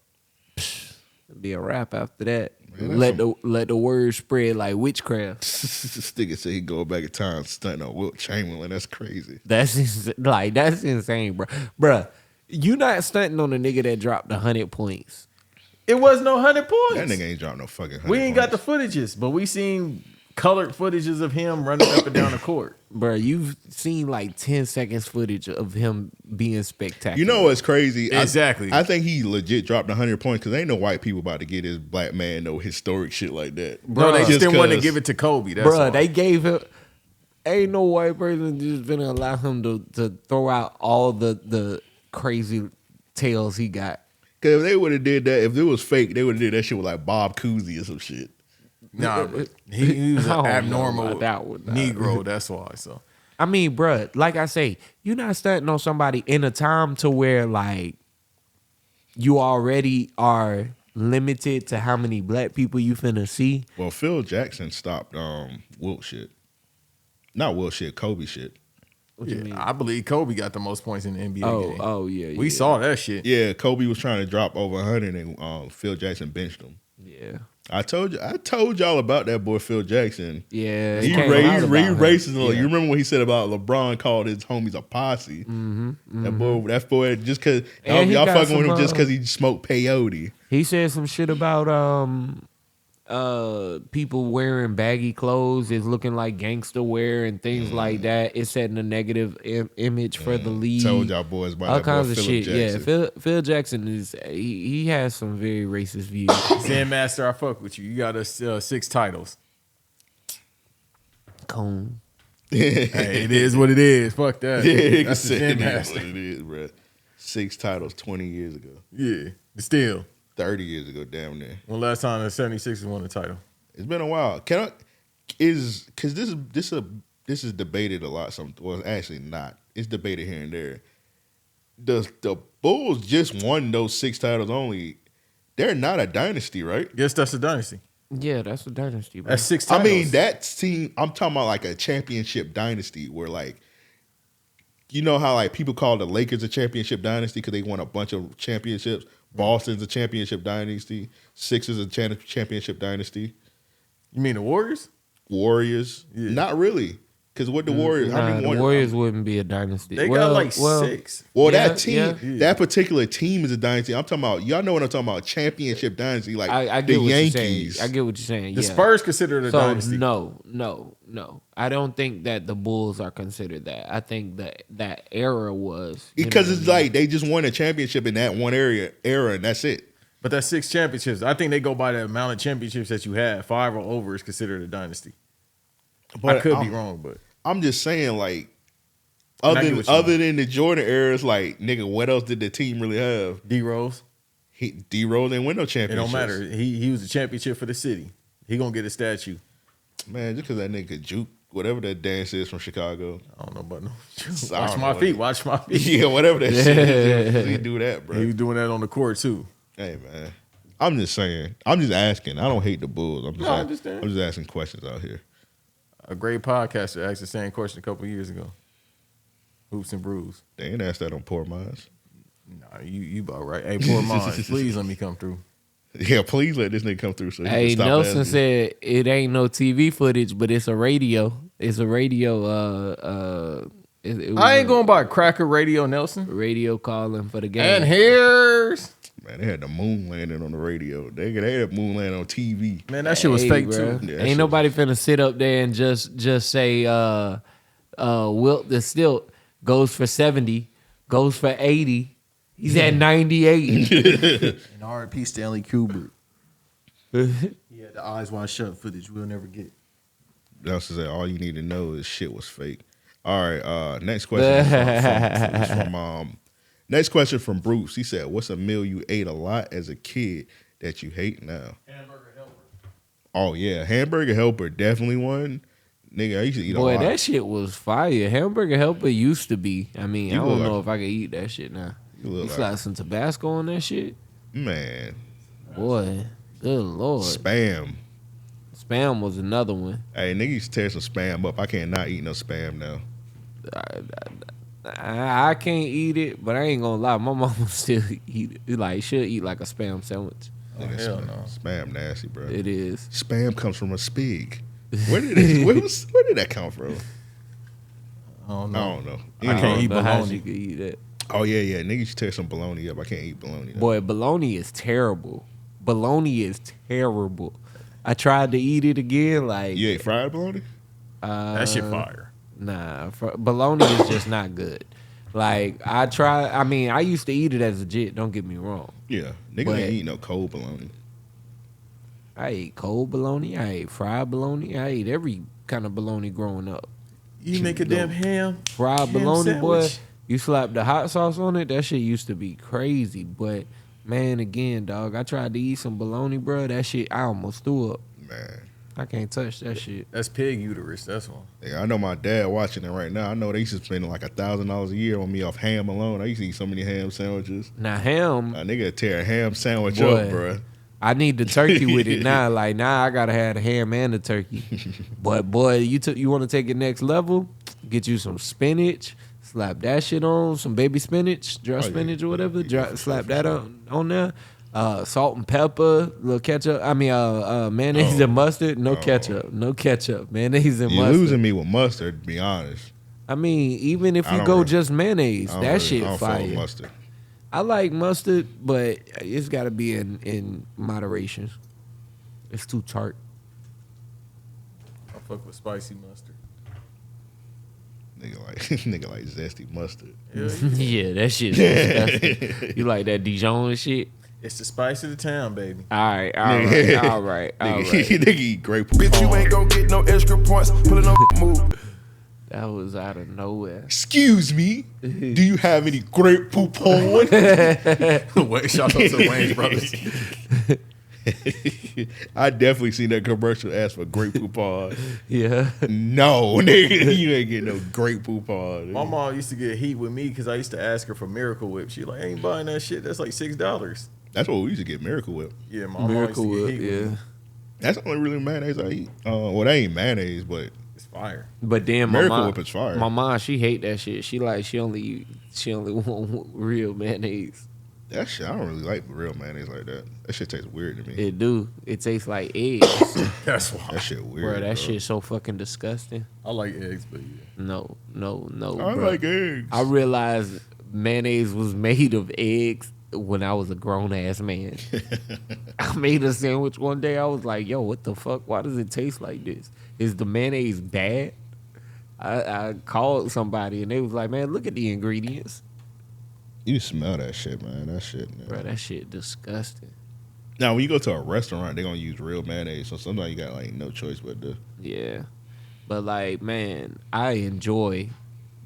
It'd be a wrap after that. Man, Let the word spread like witchcraft. This nigga said he go back in time stunting on Wilt Chamberlain. That's crazy. That's insane, bro. Bruh, you not stunting on a nigga that dropped 100 points. It was no 100 points. That nigga ain't dropped no fucking 100 we ain't got the points. footages, but we seen colored footages of him running up and down the court. Bruh, you've seen like 10 seconds footage of him being spectacular. You know what's crazy? Exactly. I think he legit dropped 100 points because ain't no white people about to get this black man no historic shit like that. No, they just didn't want to 'cause- give it to Kobe. That's Bruh, all. they gave him. Ain't no white person just gonna allow him to throw out all the crazy tales he got. Cause if they would have did that, if it was fake, they would have did that shit with like Bob Cousy or some shit. Nah, but he was I an don't know abnormal about that one, nah. Negro. That's why. So I mean, bruh, like I say, you're not stunting on somebody in a time to where like you already are limited to how many black people you finna see. Well, Phil Jackson stopped Wilt shit. Not Wilt shit, Kobe shit. What you mean? I believe Kobe got the most points in the NBA game. Oh yeah. We saw that shit. Yeah, Kobe was trying to drop over 100 and Phil Jackson benched him. Yeah. I told y'all about that boy Phil Jackson. Yeah. He it came out about him. racist. Yeah. You remember what he said about LeBron called his homies a posse? That boy, just because And he y'all got fucking with him some, just because he smoked peyote. He said some shit about people wearing baggy clothes is looking like gangster wear and things like that. It's setting a negative image for the league. Told y'all boys about all that kinds boy of Philip shit. Jackson. Yeah, Phil Jackson is he has some very racist views. Zen Master, I fuck with you. You got us 6 titles. Cone. Hey, it is what it is. Fuck that. Yeah, That's the said Zen it is Master. what it is, bro. 6 titles 20 years ago. Yeah, still. 30 years ago, damn near. When last time the 76ers won the title? It's been a while. Because this is debated a lot. Well, actually not. It's debated here and there. The Bulls just won those 6 titles only. They're not a dynasty, right? Guess that's a dynasty. Yeah, that's a dynasty, bro. That's 6 I titles. mean, that team, I'm talking about like a championship dynasty where like, you know how like people call the Lakers a championship dynasty because they won a bunch of championships? Boston's a championship dynasty. Sixers a championship dynasty. You mean the Warriors? Warriors, not really, because what the Warriors? the Warriors wouldn't be a dynasty. They got like 6. Well, Yeah, that team, yeah. that particular team is a dynasty. I'm talking about, y'all know what I'm talking about? Championship dynasty, like I the get what Yankees. you're saying. I get what you're saying. The yeah. Spurs considered a So dynasty. no. I don't think that the Bulls are considered that. I think that era was Because it's like they just won a championship in that one era, and that's it. But that's 6 championships. I think they go by the amount of championships that you have. 5 or over is considered a dynasty. But I could be wrong, but I'm just saying, like, I get what you other than the Jordan era, it's like, nigga, what else did the team really have? D Rose. D Rose ain't win no It championships. don't matter. He was a championship for the city. He gonna get a statue. Man, just because that nigga juke, whatever that dance is from Chicago. I don't know about no. I Watch don't my know. feet. Watch my feet. Yeah, whatever that shit is. He do that, bro. He was doing that on the court too. Hey, man. I'm just saying. I'm just asking. I don't hate the Bulls. I'm just, No, I understand. I'm just asking questions out here. A great podcaster asked the same question a couple years ago. Hoops and Brews. They ain't asked that on Poor Minds. Nah, you about right. Hey, poor mine. Please let me come through. Yeah, please let this nigga come through. So he Hey, can stop Nelson asking. said it ain't no TV footage, but it's a radio. It's a radio. It was I ain't going by Cracker Radio, Nelson. radio calling for the game. And here's Man, they had the moon landing on the radio. They had moon landing on TV. man, that shit was fake bruh. too. Yeah, that Ain't shit nobody finna sit up there and just say Wilt the Stilt goes for 70, goes for 80. He's at 98. And R.I.P. Stanley Kubrick. He had the eyes wide shut footage we'll never get. Nelson said all you need to know is shit was fake. All right, next question is from next question from Bruce. He said, "What's a meal you ate a lot as a kid that you hate now?" Hamburger helper. Oh yeah, hamburger helper definitely one. Nigga, I used to eat a Boy, lot. that shit was fire. Hamburger helper used to be. I mean, You I look don't know like- if I could eat that shit now. You You look slap like some Tabasco on that shit? man. Boy, good lord. Spam. Spam was another one. Hey, nigga used to tear some spam up. I can't not eat no spam now. I can't eat it, but I ain't gonna lie. My mama still eat it. Like, she'll eat like a spam sandwich. Nigga, hell spam, no. spam nasty, bro. It is. Spam comes from a spig. Where did that come from? I don't I know. don't know. I can't Anyway. eat But how bologna. she could eat that? Oh yeah. Niggas should tear some bologna up. I can't eat bologna. Though. Boy, bologna is terrible. Bologna is terrible. I tried to eat it again. Like, You ate fried bologna? That shit fire. Nah, bologna is just not good. Like, I mean, I used to eat it as a jit. Don't get me wrong. Yeah. Niggas But- ain't eat no cold bologna. I ate cold bologna. I ate fried bologna. I ate every kind of bologna growing up. You make a damn ham. Fried Ham bologna, boy. sandwich. You slap the hot sauce on it. That shit used to be crazy. But man, again, dog, I tried to eat some bologna, bro. That shit, I almost threw up. Man. I can't touch that shit. That's pig uterus. That's one. Yeah, I know my dad watching it right now. I know they used to spend like $1,000 a year on me off ham alone. I used to eat so many ham sandwiches. Now ham, A nigga tear a ham sandwich Boy. up, bruh. I need the turkey with it now. Like now, I gotta have the ham and the turkey. But boy, you want to take it next level? Get you some spinach, slap that shit on some baby spinach, dry yeah. spinach or whatever. Yeah, Slap that on there. Salt and pepper, little ketchup. I mean, mayonnaise and mustard. No ketchup. No ketchup. Mayonnaise and You're mustard. losing me with mustard, to be honest. I mean, even if I you don't go really- just mayonnaise, I don't that really- shit I don't fuck with fire. mustard. I like mustard, but it's got to be in moderation. It's too tart. I fuck with spicy mustard. Nigga like zesty mustard. Yeah, Yeah, that shit's disgusting. You like that Dijon shit? it's the spice of the town, baby. All right. Nigga eat grape Bitch, you ain't gon' get no extra points. Pulling no move. That was out of nowhere. Excuse me, do you have any grape poop on? Wait, shout out to Wayne's brothers. I definitely seen that commercial ask for grape poop on. Yeah. No, nigga, you ain't getting no grape poop on. My mom used to get heat with me because I used to ask her for Miracle Whip. She like, I ain't buying that shit. That's like $6. That's what we used to get, Miracle Whip. Yeah, my mom Miracle used to Whip, get heat with yeah. me. That's the only really mayonnaise I eat. Well, that ain't mayonnaise, but It's fire. But then Miracle my mom, Whip is fire. My mom, she hate that shit. She only want real mayonnaise. that shit, I don't really like real mayonnaise like that. That shit tastes weird to me. It do. It tastes like eggs. That's why. That shit weird. Bro, that bro. shit so fucking disgusting. I like eggs, but yeah. No, I bro. like eggs. I realized mayonnaise was made of eggs when I was a grown ass man. I made a sandwich one day. I was like, yo, what the fuck? Why does it taste like this? Is the mayonnaise bad? I called somebody and they was like, man, look at the ingredients. You smell that shit, man. That shit, man. Bro, that shit disgusting. Now, when you go to a restaurant, they're gonna use real mayonnaise, so sometimes you got like no choice but to. Yeah. But man, I enjoy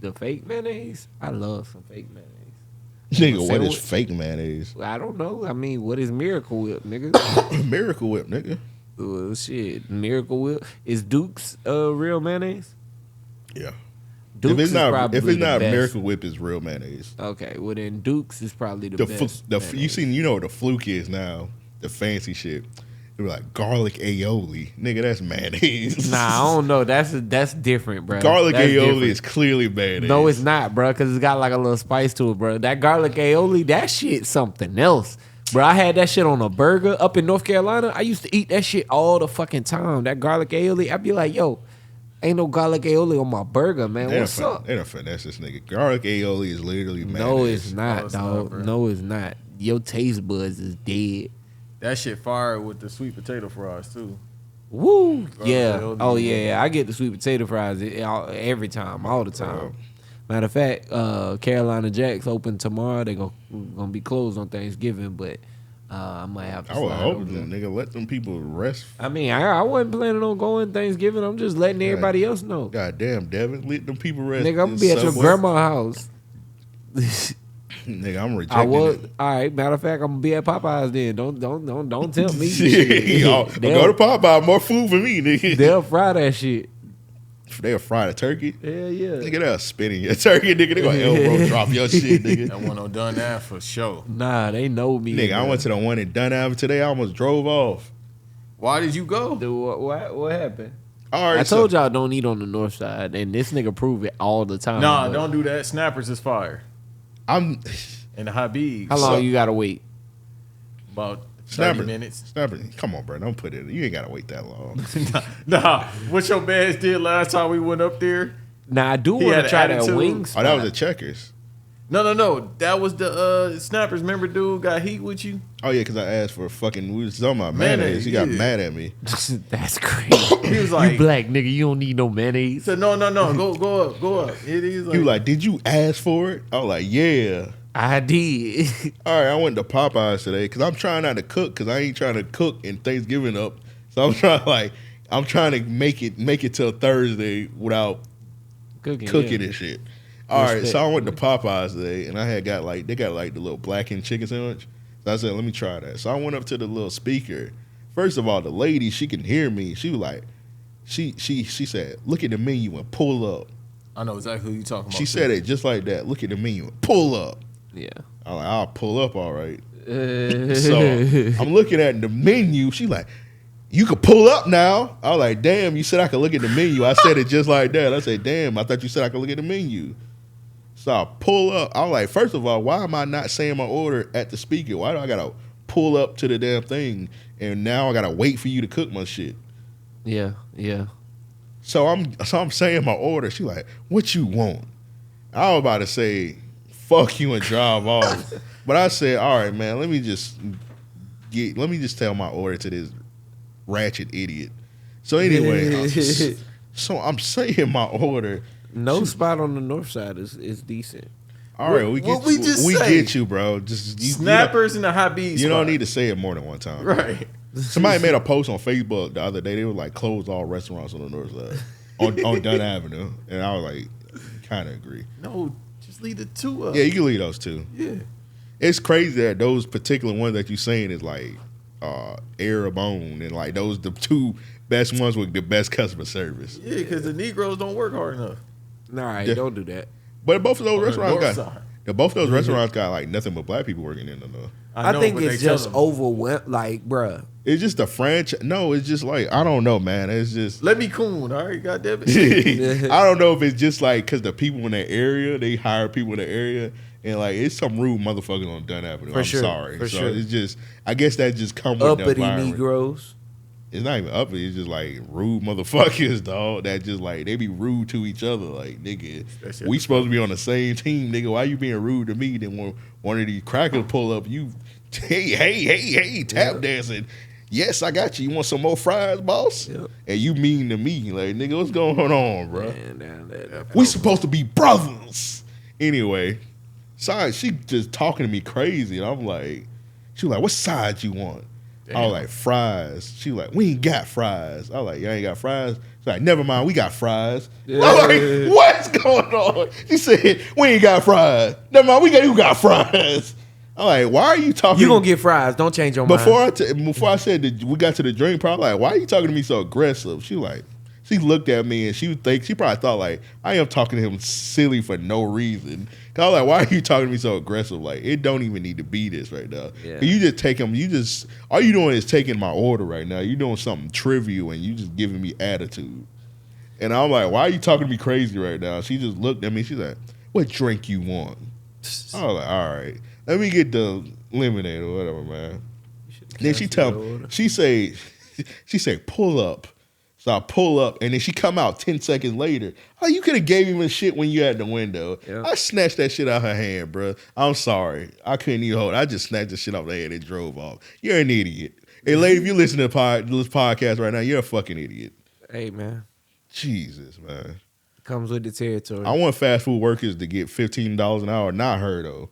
the fake mayonnaise. I love some fake mayonnaise. Nigga, what Sandwich? is fake mayonnaise? I don't know. I mean, what is Miracle Whip, nigga? Miracle Whip, nigga. Well, shit, Miracle Whip is Duke's real mayonnaise. Yeah. Duke's if it's is not, probably if it's the not best. Miracle Whip, is real mayonnaise. Okay, well then Duke's is probably the The best. you mayonnaise. seen, you know what the fluke is now, the fancy shit. They were like garlic aioli, nigga. That's mayonnaise. Nah, I don't know. That's different, bro. Garlic That's aioli different. is clearly mayonnaise. No, it's not, bro, because it's got like a little spice to it, bro. That garlic aioli, that shit something else. Bro, I had that shit on a burger up in North Carolina. I used to eat that shit all the fucking time. That garlic aioli, I'd be like, yo, ain't no garlic aioli on my burger, man. What's up? They don't finesse this nigga. Garlic aioli is literally mayonnaise. No, it's not, it's dog. not, No, it's not. Your taste buds is dead. That shit fire with the sweet potato fries too. Woo! Garlic Yeah. aioli. Oh, yeah. I get the sweet potato fries every time, all the time. Matter of fact, Carolina Jacks open tomorrow. They gonna be closed on Thanksgiving, but I might have to. I would slide hope over there. nigga let them people rest. I mean, I wasn't planning on going Thanksgiving. I'm just letting everybody else know. God damn, Devin, let them people rest. Nigga, I'm gonna be at your Subway. grandma's house. Nigga, I'm rejecting I was it. all right. Matter of fact, I'm gonna be at Popeyes then. Don't tempt me. Y'all, go to Popeye, more food for me, nigga. They'll fry that shit. They'll fry the turkey. Hell yeah. Nigga, they'll spin in your turkey, nigga. They gonna elbow drop your shit, nigga. That one on done that for sure. Nah, they know me. Nigga, I went to the one in Dunavon today. I almost drove off. Why did you go? Dude, what happened? All right, I told y'all don't eat on the north side, and this nigga prove it all the time. Nah, but don't do that. Snappers is fire. I'm And the Habib's. How long you gotta wait? About 30 Snapper. minutes. Snapper. Come on, bro. Don't put it. You ain't gotta wait that long. Nah, what your man's did last time we went up there? Now I do He want had to try an that attitude. wings. Oh, that was the Checkers. No. That was the Snappers. Remember dude got heat with you? Oh yeah, because I asked for fucking. We was talking about mayonnaise. He got yeah. mad at me. That's crazy. He was like, You black nigga, you don't need no he mayonnaise. said, no. Go up. He's He was like, "Did you ask for it?" I was like, "Yeah." I did. All right, I went to Popeyes today because I'm trying not to cook because I ain't trying to cook and Thanksgiving up. So I'm trying to make it till Thursday without cooking yeah. and shit. All right, Respect. so I went to Popeyes today and they got the little blackened chicken sandwich. So I said, let me try that. So I went up to the little speaker. First of all, the lady, she can hear me. She was like, she said, look at the menu and pull up. I know exactly who you talking about. She said it just like that. Look at the menu and pull up. Yeah. I'm like, I'll pull up, all right. So I'm looking at the menu. She like, you can pull up now. I was like, damn, you said I could look at the menu. I said it just like that. I said, damn, I thought you said I could look at the menu. So I pull up. I was like, first of all, why am I not saying my order at the speaker? Why do I gotta pull up to the damn thing and now I gotta wait for you to cook my shit? Yeah. So I'm saying my order. She like, what you want? I was about to say, fuck you and drive off. But I said, all right, man, let me just tell my order to this ratchet idiot. So anyway, so I'm saying my order. No spot on the north side is decent. All right, we what we just say? get you, bro. Just Snappers and the Habib's. You don't spot. need to say it more than one time. Right. Somebody made a post on Facebook the other day. They were like, close all restaurants on the north side on Dunn Avenue, and I was like, kind of agree. No, just leave the two up. Yeah, you can leave those two. Yeah. It's crazy that those particular ones that you're saying is like Arabone and like those the two best ones with the best customer service. Yeah, because the Negroes don't work hard enough. Nah, Yeah. don't do that. But both of those On the restaurants north got side. both of those restaurants got like nothing but black people working in them though. I know, think but it's they tell just them. overwhelmed. Like, bruh. It's just a franchise. No, it's just like I don't know, man. It's just Let me coon, all right, goddamn it. I don't know if it's just like because the people in that area they hire people in the area and like it's some rude motherfuckers on Dunn Avenue. For I'm sure, sorry. for so sure. it's just I guess that just come with the Uppity environment. Negroes. It's not even uppity. It's just like rude motherfuckers, dog. That just like they be rude to each other. Like nigga, That shit we supposed to be on the same team, nigga. Why you being rude to me? Then when one of these crackers pull up, you hey, tap dancing. Yes, I got you. You want some more fries, boss? Yep. And you mean to me, like nigga, what's going on, bro? Man, down there. We supposed to be brothers. Anyway, sorry, she just talking to me crazy, and I'm like, she was like, what side you want? I was like, fries. She was like, we ain't got fries. I was like, y'all ain't got fries? She's like, never mind, we got fries. I was like, what's going on? She said, we ain't got fries. Never mind, you got fries. I'm like, why are you talking? You gonna get fries? Don't change your mind. Before I said that we got to the drink part, like, why are you talking to me so aggressive? She looked at me and she probably thought like I am talking to him silly for no reason. Cause I was like, why are you talking to me so aggressive? Like, it don't even need to be this right now. Yeah. You just take them. All you doing is taking my order right now. You doing something trivial and you just giving me attitude. And I'm like, why are you talking to me crazy right now? She just looked at me. She's like, what drink you want? I was like, all right, let me get the lemonade or whatever, man. Then she say, pull up. So I pull up, and then she come out 10 seconds later. Oh, you could have gave him a shit when you at the window. Yeah. I snatched that shit out her hand, bro. I'm sorry. I couldn't even hold it. I just snatched the shit off her hand and drove off. You're an idiot. Hey, lady, if you listen to this podcast right now, you're a fucking idiot. Hey, man. Jesus, man. Comes with the territory. I want fast food workers to get $15 an hour, not her, though.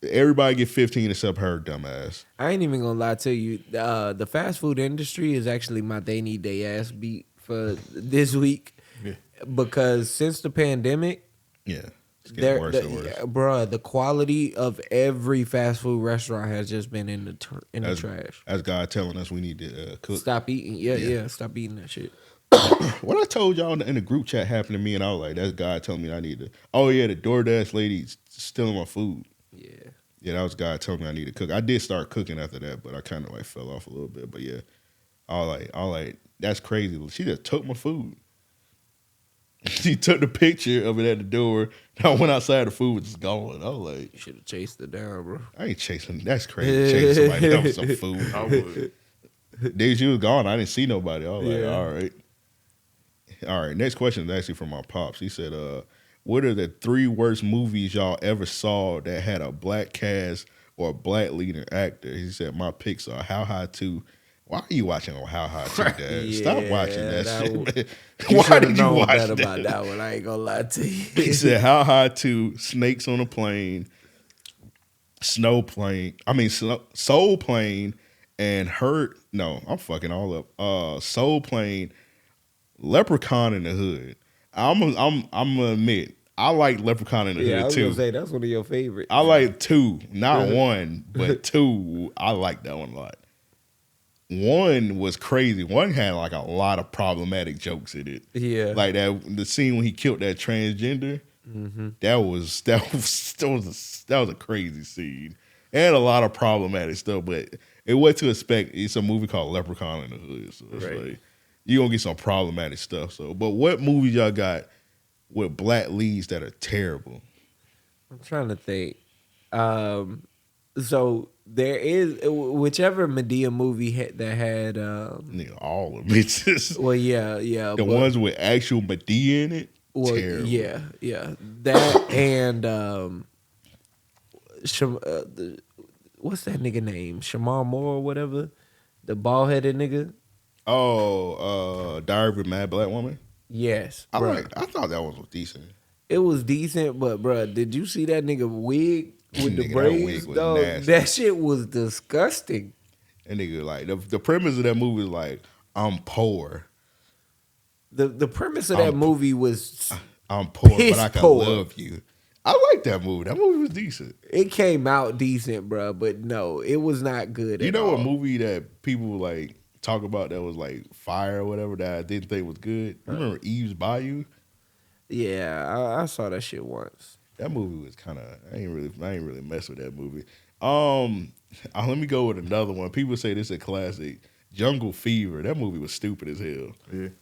Everybody get 15 except her dumbass. I ain't even gonna lie to you. The fast food industry is actually my they need they ass beat for this week. Yeah. Because since the pandemic, yeah, it's getting worse and worse. Bruh, the quality of every fast food restaurant has just been in the trash. That's God telling us we need to cook. Stop eating. Yeah, stop eating that shit. What I told y'all in the group chat happened to me, and I was like, that's God telling me I need to. Oh, yeah, the DoorDash lady's stealing my food. Yeah, that was God telling me I need to cook. I did start cooking after that, but I kind of like fell off a little bit. But yeah, I was like, that's crazy. She just took my food. She took the picture of it at the door. And I went outside, the food was just gone. I was like, you should have chased it down, bro. I ain't chasing. That's crazy. Chasing somebody down for some food. I would. Then she was gone. I didn't see nobody. I was like, all right. Next question is actually from my pops. He said, what are the 3 worst movies y'all ever saw that had a black cast or a black leading actor? He said, my picks are How High 2. Why are you watching on How High 2, Dad? Yeah, stop watching that shit. Why did you watch that? About that one? I ain't gonna lie to you. He said, How High 2, Snakes on a Plane, Soul Plane, and I'm fucking all up. Soul Plane, Leprechaun in the Hood. I'm gonna admit, I like Leprechaun in the Hood too. I was gonna say that's one of your favorites. I like 2, not 1, but 2. I like that one a lot. 1 was crazy. 1 had like a lot of problematic jokes in it. Yeah, like the scene when he killed that transgender. Mm-hmm. That was a crazy scene. It had a lot of problematic stuff, but it what to expect. It's a movie called Leprechaun in the Hood, so it's like you gonna get some problematic stuff. So, but what movies y'all got with black leads that are terrible? I'm trying to think. So there is whichever Madea movie that had all of bitches. Well, yeah. The ones with actual Madea in it. Well, terrible. Yeah. That and what's that nigga name? Shamar Moore or whatever, the bald headed nigga. Oh, Diary of a Mad Black Woman. Yes, I thought that one was decent. It was decent, but bruh, did you see that nigga wig with the braids? That shit was disgusting. And nigga, like the premise of that movie is like, I'm poor. The premise of that movie was I'm poor, but I can love you. I like that movie. That movie was decent. It came out decent, bruh, but no, it was not good. You know a movie that people like talk about that was like fire or whatever that I didn't think was good? You remember Eve's Bayou? Yeah, I saw that shit once. That movie was kind of I ain't really mess with that movie. Let me go with another one. People say this is a classic. Jungle Fever. That movie was stupid as hell.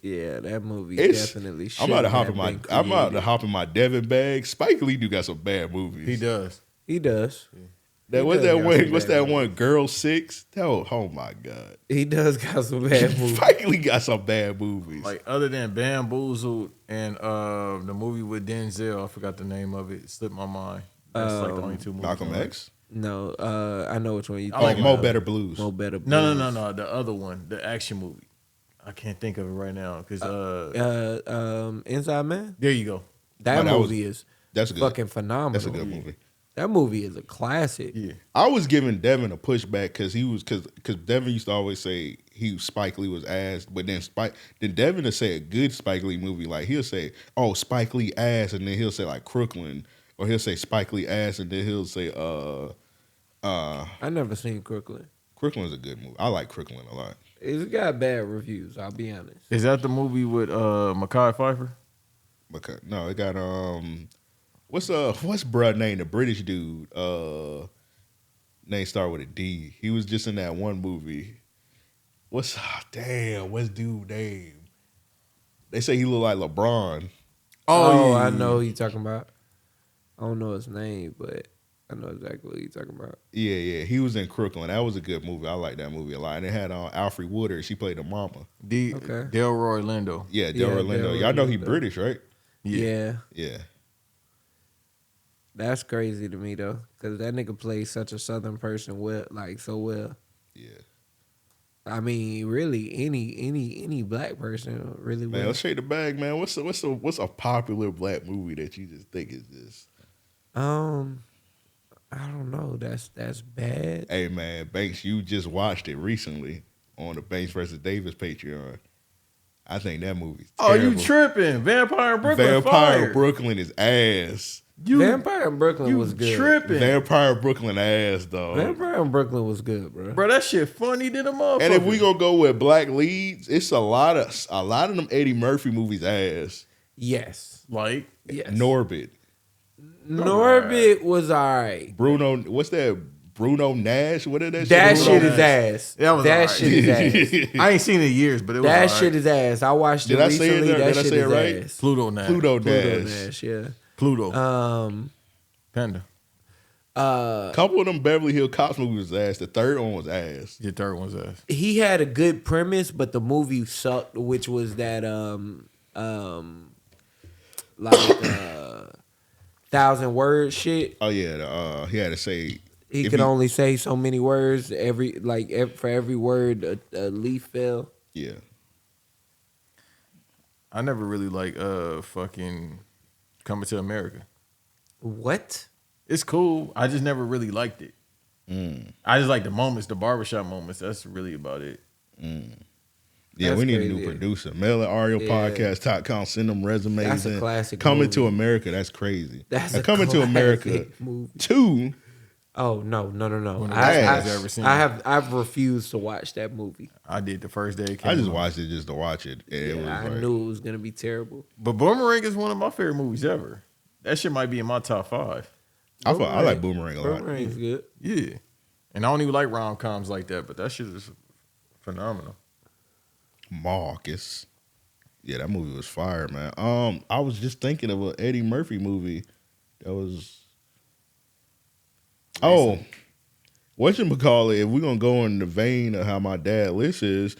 Yeah, that movie definitely. I'm about to hop in my Devin bag. Spike Lee do got some bad movies. He does. Yeah. What's that one? Girl 6? Oh my God. He does got some bad movies. Spike Lee got some bad movies. Like other than Bamboozled and the movie with Denzel, I forgot the name of it. It slipped my mind. That's like the only 2 movies. Malcolm X? No, I know which one you. I like Mo Better Blues. Mo Better Blues. No. The other one, the action movie. I can't think of it right now because Inside Man. There you go. That's good. Fucking phenomenal. That's a good movie. That movie is a classic. Yeah, I was giving Devin a pushback because Devin used to always say Spike Lee was ass, but then Devin will say a good Spike Lee movie, like he'll say, "Oh, Spike Lee ass," and then he'll say like Crooklyn, or he'll say Spike Lee ass, and then he'll say I never seen Crooklyn. Crooklyn's a good movie. I like Crooklyn a lot. It's got bad reviews. I'll be honest. Is that the movie with Mekhi Phifer? No, it got what's bruh name? The British dude. Name start with a D. He was just in that one movie. What's dude name? They say he look like LeBron. Oh, I know who you talking about. I don't know his name, but I know exactly what you talking about. Yeah. He was in Crooklyn. That was a good movie. I like that movie a lot. And it had Alfred Woodard. She played the mama. Delroy Lindo. Yeah, Delroy Lindo. Y'all know he British, right? Yeah. Yeah. That's crazy to me though, because that nigga plays such a Southern person so well. Yeah. I mean, really, any black person really. Man, let's shake the bag, man. What's a popular black movie that you just think is this? I don't know. That's bad. Hey man, Banks, you just watched it recently on the Banks versus Davis Patreon. I think that movie's terrible. Oh, you tripping? Vampire in Brooklyn. Vampire in Brooklyn is ass. Vampire in Brooklyn was good. You tripping? Vampire in Brooklyn ass, dog. Vampire in Brooklyn was good, bro. Bro, that shit funny than a motherfucker. And if we gonna go with black leads, it's a lot of them Eddie Murphy movies ass. Yes. Like yes. Norbit was alright. Bruno, what's that? Bruno Nash? What is that shit? That shit is ass. That shit is ass. I ain't seen it in years, but it was that shit is ass. I watched it recently. Did I say it right? Ass. Pluto Nash. Pluto Nash. Yeah. Pluto. Panda. Couple of them Beverly Hills Cops movies was ass. The third one was ass. Your third one's ass. He had a good premise, but the movie sucked, which was that 1,000 word shit. Oh yeah, he had to say he could only say so many words. For every word, a leaf fell. Yeah. I never really fucking Coming to America. What? It's cool. I just never really liked it. I just like the moments, the barbershop moments. That's really about it. Yeah, we need a new producer. Mail at ariopodcast.com. Send them resumes. That's a classic Coming movie. to America. That's crazy. That's a Coming to America movie. 2. Oh no! I've refused to watch that movie. I did the first day it came I just out. watched it just to watch it. And I knew it was gonna be terrible. But Boomerang is one of my favorite movies ever. That shit might be in my top 5. I like Boomerang a lot. Boomerang's good. Yeah. And I don't even like rom-coms like that, but that shit is phenomenal. Marcus. Yeah, that movie was fire, man. I was just thinking of an Eddie Murphy movie that was. Oh, whatchamacallit, if we're gonna go in the vein of how my dad list is,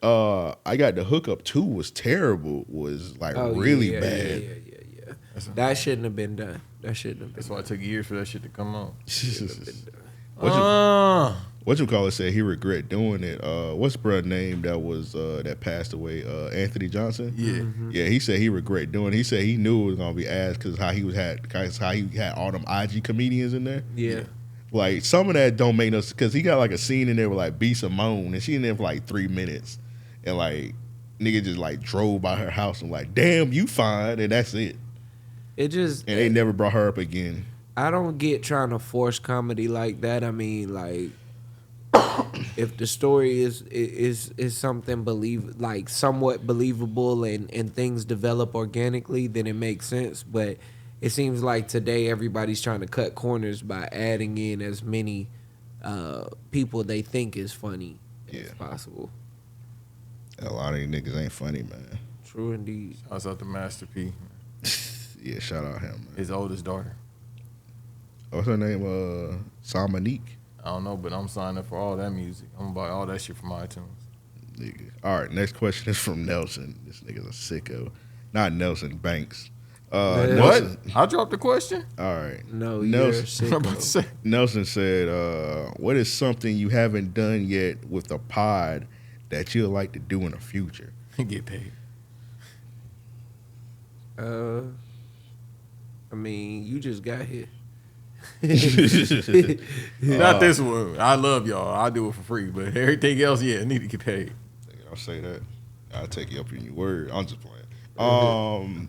I got the Hookup 2 was terrible, was really bad. Yeah. That shouldn't have been done. That's why it took years for that shit to come out. Whatchamacallit said he regret doing it. What's bruh name that was that passed away? Anthony Johnson. Yeah, yeah. He said he regret doing it. He said he knew it was gonna be ass because how he had all them IG comedians in there. Yeah. Like some of that don't make no sense because he got like a scene in there with like B Simone and she in there for like 3 minutes and like nigga just like drove by her house and like damn you fine and that's it. It just and they never brought her up again. I don't get trying to force comedy like that. I mean, like, if the story is something somewhat believable and things develop organically, then it makes sense. But it seems like today everybody's trying to cut corners by adding in as many people they think is funny as possible. A lot of these niggas ain't funny, man. True indeed. Shouts out to Master P. Yeah, shout out him, man. His oldest daughter. What's her name? Samanique. I don't know, but I'm signing up for all that music. I'm gonna buy all that shit from iTunes. Nigga. All right, next question is from Nelson. This nigga's a sicko. Not Nelson, Banks. Nelson. What? I dropped the question? All right. No, Nelson, you're a sicko. Nelson said, what is something you haven't done yet with the pod that you'd like to do in the future? Get paid. I mean, you just got here. Not this one. I love y'all. I do it for free. But everything else, I need to get paid. I'll say that. I'll take you up in your word. I'm just playing.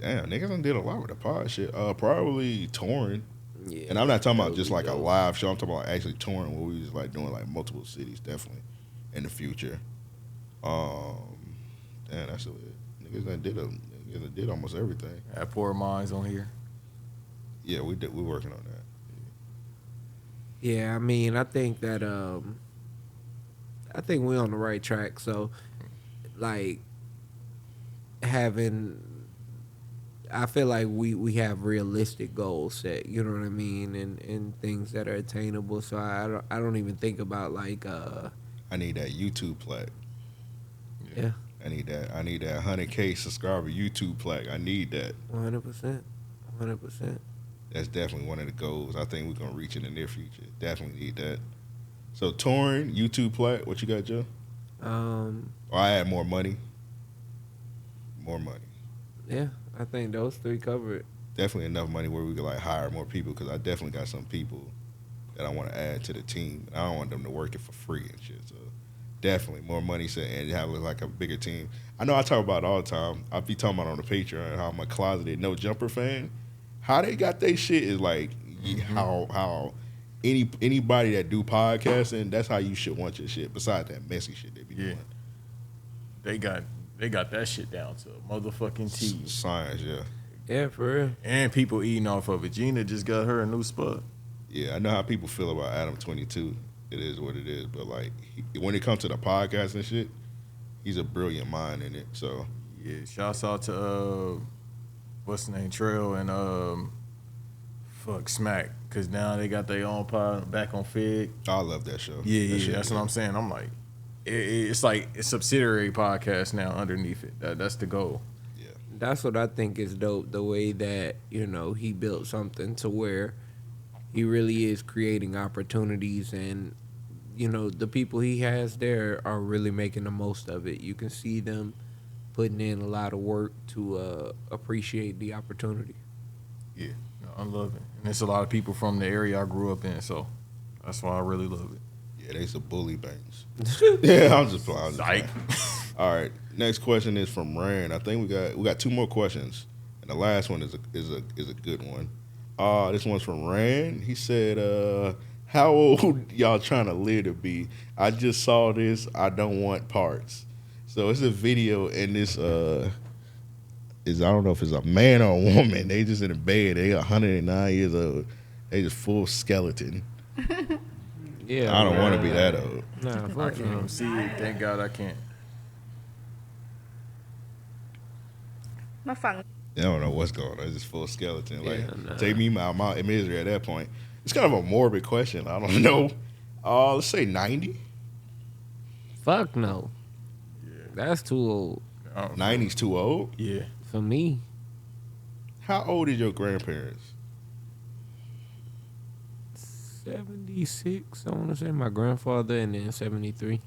Damn, niggas done did a lot with the pod shit. Probably touring. Yeah, and I'm not talking about just like a live show. I'm talking about actually touring where we just like doing like multiple cities, definitely, in the future. Damn, that's it. Niggas done did almost everything. Had Poor Minds on here. Yeah, we're working on that. Yeah, I mean, I think that I think we're on the right track. So, like, I feel like we have realistic goals set. You know what I mean, and things that are attainable. So I don't even think about like I need that YouTube plaque. yeah. I need that 100K subscriber YouTube plaque. I need that. 100%. That's definitely one of the goals. I think we're gonna reach in the near future. Definitely need that. So touring, YouTube plaque. What you got, Joe? Or I add more money. More money. Yeah, I think those three cover it. Definitely enough money where we could like hire more people because I definitely got some people that I want to add to the team. I don't want them to work it for free and shit. So definitely more money and have like a bigger team. I know I talk about it all the time. I be talking about on the Patreon how I'm a closeted no jumper fan. How they got their shit is like how anybody that do podcasting, that's how you should want your shit. Besides that messy shit they be doing. They got that shit down to a motherfucking T. Science, yeah. Yeah, for real. And people eating off of it. Gina just got her a new spot. Yeah, I know how people feel about Adam 22. It is what it is, but like when it comes to the podcast and shit, he's a brilliant mind in it. So yeah, shouts out to what's the name, Trail and Smack, because now they got their own pod back on Fig. I love that show. Yeah, that's what I'm saying. I'm like, it's like a subsidiary podcast now underneath it. That's the goal. Yeah, that's what I think is dope. The way that he built something to where he really is creating opportunities, and the people he has there are really making the most of it. You can see them putting in a lot of work to appreciate the opportunity. Yeah, I love it. And there's a lot of people from the area I grew up in, so that's why I really love it. Yeah, they some bully banks. Yeah, I'm just playing. All right, next question is from Rand. I think we got two more questions, and the last one is a good one. This one's from Rand. He said, "How old y'all trying to live to be? I just saw this. I don't want parts." So it's a video, and this I don't know if it's a man or a woman. They just in a bed. They 109 years old. They just full skeleton. Yeah, I don't want to be that old. Nah, I fuck can't even see it. Thank God I can't. I don't know what's going on. It's just full skeleton. Like, nah. take me out my misery at that point. It's kind of a morbid question. I don't know. Let's say 90. Fuck no. Yeah. That's too old 90's too old? Yeah. for me. How old is your grandparents? 76, I want to say. My grandfather, and then 73.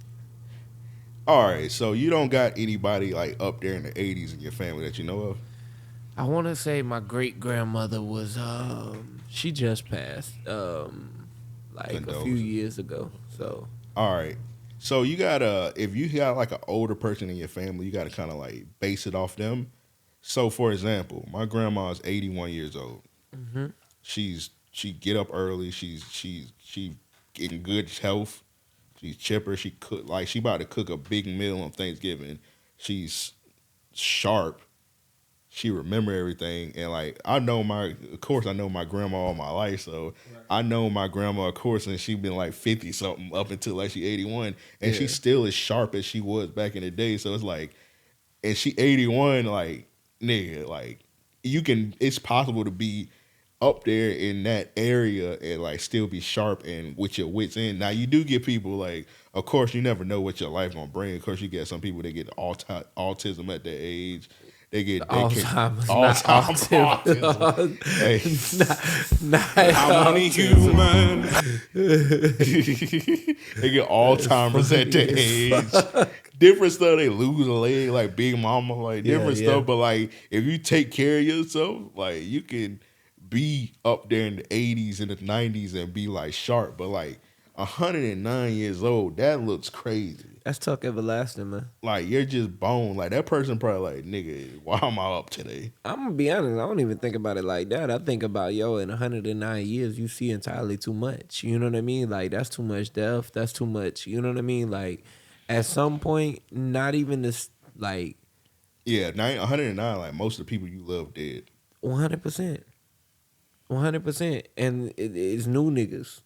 All right, so you don't got anybody like up there in the 80s in your family that you know of? I want to say my great grandmother was she just passed like a few years ago. So all right, so you gotta, if you got like an older person in your family, you gotta kind of like base it off them. So for example, my grandma is 81 years old. mm-hmm. She get up early. She in good health. She's chipper. She cook like she about to cook a big meal on Thanksgiving. She's sharp. She remember everything, and like I know my grandma all my life, so right. I know my grandma, of course, and she been like 50 something up until like she 81, and she still as sharp as she was back in the day. So it's like, and she 81, like nigga, like it's possible to be up there in that area and like still be sharp and with your wits in. Now you do get people like, of course, you never know what your life gonna bring. Of course, you get some people that get autism at their age. They get Alzheimer's. Autism. Hey. I'm only human. They get Alzheimer's at their age. Different stuff. They lose a leg, like Big Mama, like different stuff. But like, if you take care of yourself, like you can be up there in the 80s and the 90s and be like sharp. But like 109 years old, that looks crazy. That's Tuck Everlasting, man. Like, you're just bone. Like, that person probably like, nigga, why am I up today? I'm going to be honest. I don't even think about it like that. I think about, in 109 years, you see entirely too much. You know what I mean? Like, that's too much death. That's too much. You know what I mean? Like, at some point, not even this, like... Yeah, 109, like, most of the people you love dead. 100%. 100%. And it's new niggas.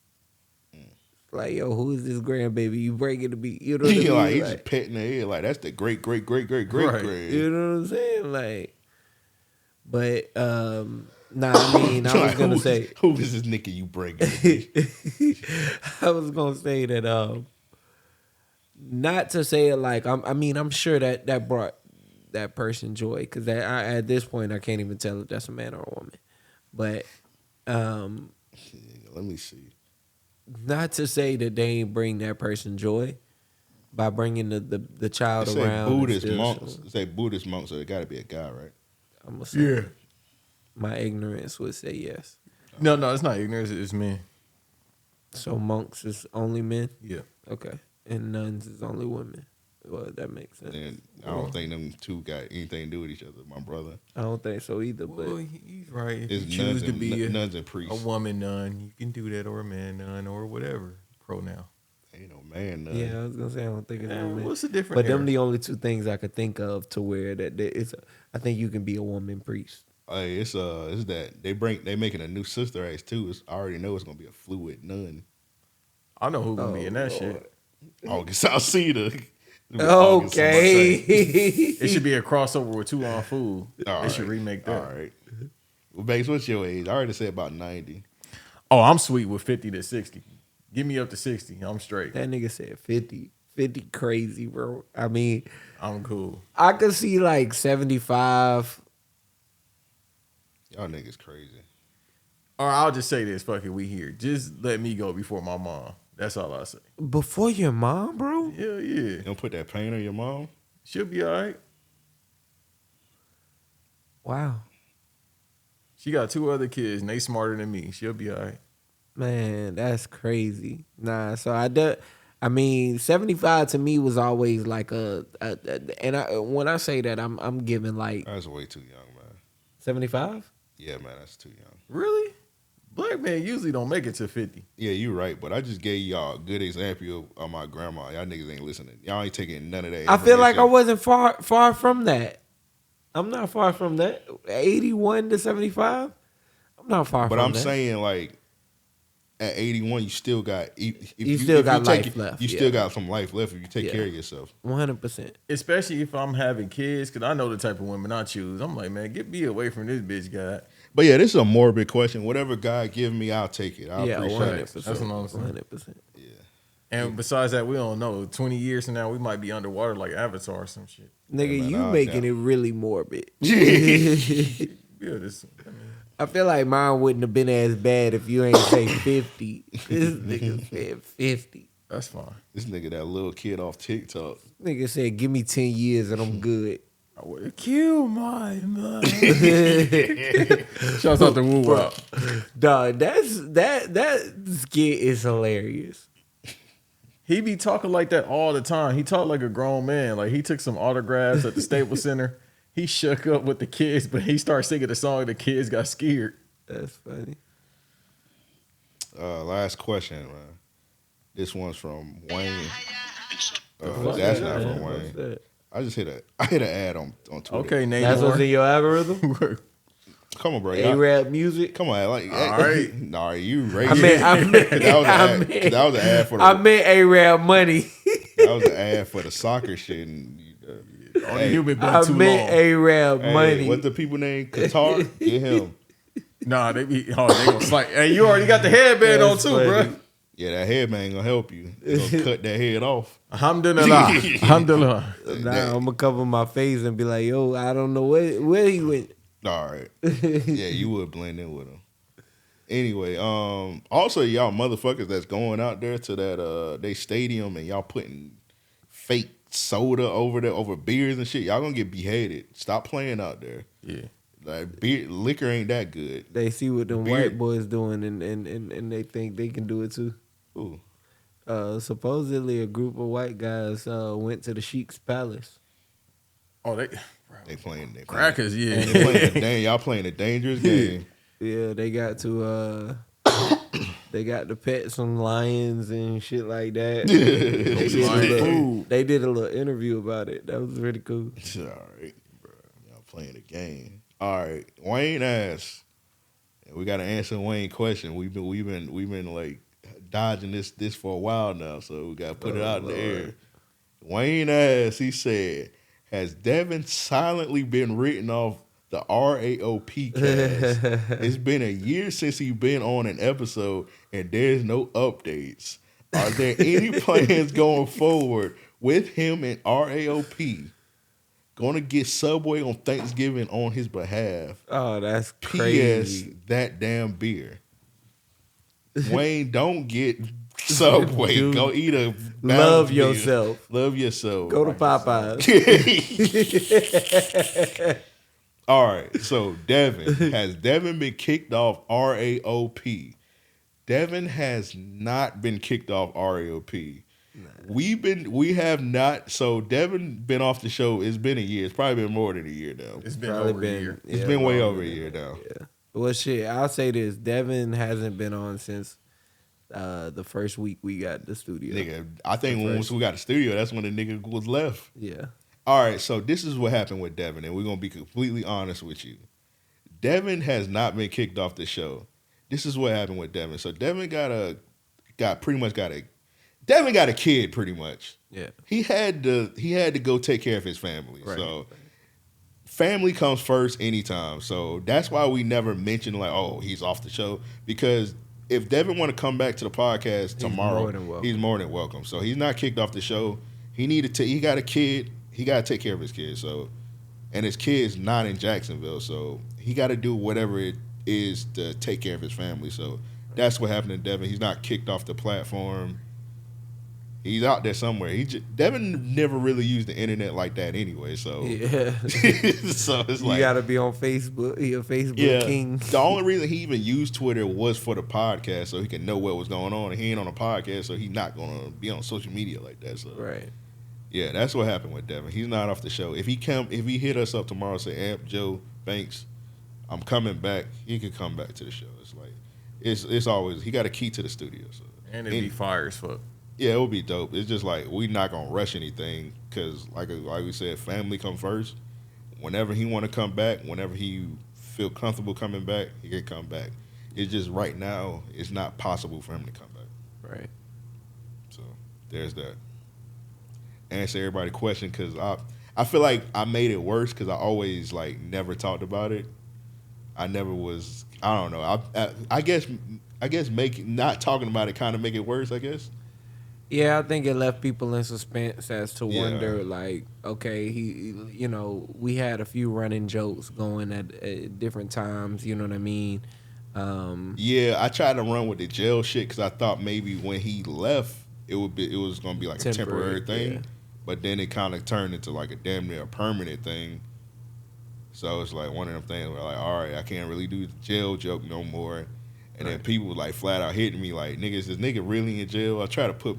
Like, yo, who is this grandbaby you bringing to me? You know what I mean? Like, he's just petting the head like that's the great. Right. You know what I'm saying? Like, but nah, I mean, I was gonna say, who is this nigga you bringing? I was gonna say that not to say it like I'm sure that brought that person joy, because at this point I can't even tell if that's a man or a woman, but let me see. not to say that they ain't bring that person joy by bringing the child It say around. Buddhist monks. It say Buddhist monks, so it got to be a guy, right? I'm gonna say, my ignorance would say yes. No, it's not ignorance. It's men. So monks is only men. Yeah. Okay, and nuns is only women. Well, that makes sense. And I don't think them two got anything to do with each other. My brother. I don't think so either. But Well, he's right. If It's you choose to be nuns and priests. a woman nun, you can do that, or a man nun, or whatever pronoun. Ain't no man nun. yeah, I was gonna say I don't think it's no man. What's the difference? But them the only two things I could think of to where that it's. I think you can be a woman priest. Hey, it's that they making a new sister act too. I already know it's gonna be a fluid nun. I know who gonna be in that shit. August Alsina. Okay. It should be a crossover with Too Long Fool. They should remake that. All right. Well, Banks, what's your age? I already said about 90. Oh, I'm sweet with 50 to 60. Give me up to 60. I'm straight. That nigga said 50. 50 crazy, bro. I mean, I'm cool. I could see like 75. Y'all niggas crazy. Or I'll just say this, fuck it, we here. Just let me go before my mom. That's all I say. Before your mom, bro? Hell yeah. You don't put that pain on your mom? She'll be all right. Wow. She got 2 other kids, and they smarter than me. She'll be all right. Man, that's crazy. Nah, so I mean, 75 to me was always like when I say that, I'm giving like That's way too young, man. 75? Yeah, man, that's too young. Really? Black men usually don't make it to 50. Yeah, you're right, but I just gave y'all a good example of my grandma. Y'all niggas ain't listening. Y'all ain't taking none of that. I feel like I information. wasn't far from that. I'm not far from that. 81 to 75? I'm not far But from I'm that. saying, like, at 81, you still got You still got life left, You yeah. still got some life left if you take Yeah. care of yourself. 100%. Especially if I'm having kids, because I know the type of women I choose. I'm like, man, get me away from this bitch guy. But yeah, this is a morbid question. Whatever God give me, I'll take it. I Yeah, appreciate 100%. it. That's what I'm saying. 100%. Yeah. And besides that, we don't know. 20 years from now, we might be underwater like Avatar or some shit. Nigga, man, you I'll making doubt. it really morbid. Yeah, this. I mean, I feel like mine wouldn't have been as bad if you ain't say 50. This nigga said 50. that's fine. This nigga, that little kid off TikTok. Nigga said, give me 10 years and I'm good. I would kill my mind. Shouts out to Woo Wop. Dog, that skit is hilarious. He be talking like that all the time. He talked like a grown man. Like he took some autographs at the Staples Center. He shook up with the kids, but he started singing the song. The kids got scared. That's funny. Last question, man. This one's from Wayne. That's not from What's Wayne. that? I just hit an ad on Twitter. Okay, name That's what's in your algorithm? Come on, bro. A-rap music? Come on, like, All right. Nah, you I racist. meant that was an ad for the. I meant A-Rap money. That was an ad for the soccer shit. And, Only human been I too meant long. A-Rap money. What the people name? Qatar? Get him. Nah, they gonna slide. Hey, you already got the headband on That's too, funny. bro. Yeah, that headband gonna help you. They gonna cut that head off. Alhamdulillah. Alhamdulillah. Nah, I'm gonna cover my face and be like, yo, I don't know where he went. All right. Yeah, you would blend in with him. Anyway, also y'all motherfuckers that's going out there to that they stadium and y'all putting fake soda over there over beers and shit. Y'all gonna get beheaded. Stop playing out there. Yeah. Like liquor ain't that good. They see what them Beer. white boys doing and they think they can do it too. Ooh. Supposedly a group of white guys went to the Sheik's palace. Oh, They playing crackers, yeah. Y'all playing a dangerous game. Yeah, they got to pet some lions and shit like that. They did a little interview about it. That was really cool. All right, bro. Y'all playing a game. All right. Wayne asks, We got to answer Wayne question. We've been like dodging this for a while now, so we got to put it out in the air. Wayne asked, he said, has Devin silently been written off the RAOP cast? It's been a year since he's been on an episode, and there's no updates. Are there any plans going forward with him and RAOP? Going to get Subway on Thanksgiving on his behalf. Oh, that's crazy. P.S. That damn beer. Wayne, don't get Subway. Dude, go eat a love meal. yourself. Love yourself. Go to Popeyes. All right. So Devin, has Devin been kicked off RAOP? Devin has not been kicked off RAOP. We have not. So Devin been off the show. It's been a year. It's probably been more than a year now. It's been over a year. It's been way over a year now. Yeah. Well, shit. I'll say this: Devin hasn't been on since the first week we got the studio. Nigga, I think once we got the studio, that's when the nigga was left. Yeah. All right. So this is what happened with Devin, and we're gonna be completely honest with you. Devin has not been kicked off the show. This is what happened with Devin. So Devin got a kid pretty much. Yeah. He had to go take care of his family. Right. So family comes first anytime. So that's why we never mention like, oh, he's off the show. Because if Devin want to come back to the podcast tomorrow, he's more than welcome. So he's not kicked off the show. He got a kid. He got to take care of his kid. So, and his kid's not in Jacksonville. So he got to do whatever it is to take care of his family. So that's what happened to Devin. He's not kicked off the platform. He's out there somewhere. Devin never really used the internet like that anyway. So yeah, so it's like you gotta be on Facebook. You're a Facebook king. The only reason he even used Twitter was for the podcast, so he could know what was going on. And he ain't on a podcast, so he's not gonna be on social media like that. So right, yeah, that's what happened with Devin. He's not off the show. If he hit us up tomorrow, and say, Amp Joe Banks, I'm coming back. He could come back to the show. It's like it's always he got a key to the studio. So and it'd be fire as fuck. Yeah, it would be dope. It's just like we not gonna rush anything because, like we said, family come first. Whenever he want to come back, whenever he feel comfortable coming back, he can come back. It's just right now, it's not possible for him to come back. right. So there's that. Answer everybody's question because I feel like I made it worse because I always like never talked about it. I never was. I don't know. I guess not talking about it kind of make it worse. I guess. Yeah, I think it left people in suspense as to wonder, like, okay, we had a few running jokes going at different times, you know what I mean? Yeah, I tried to run with the jail shit because I thought maybe when he left, it was gonna be like a temporary thing, yeah. But then it kind of turned into like a damn near permanent thing. So it's like one of them things where like, all right, I can't really do the jail joke no more. And then people were like flat out hitting me like, nigga, is this nigga really in jail? I try to put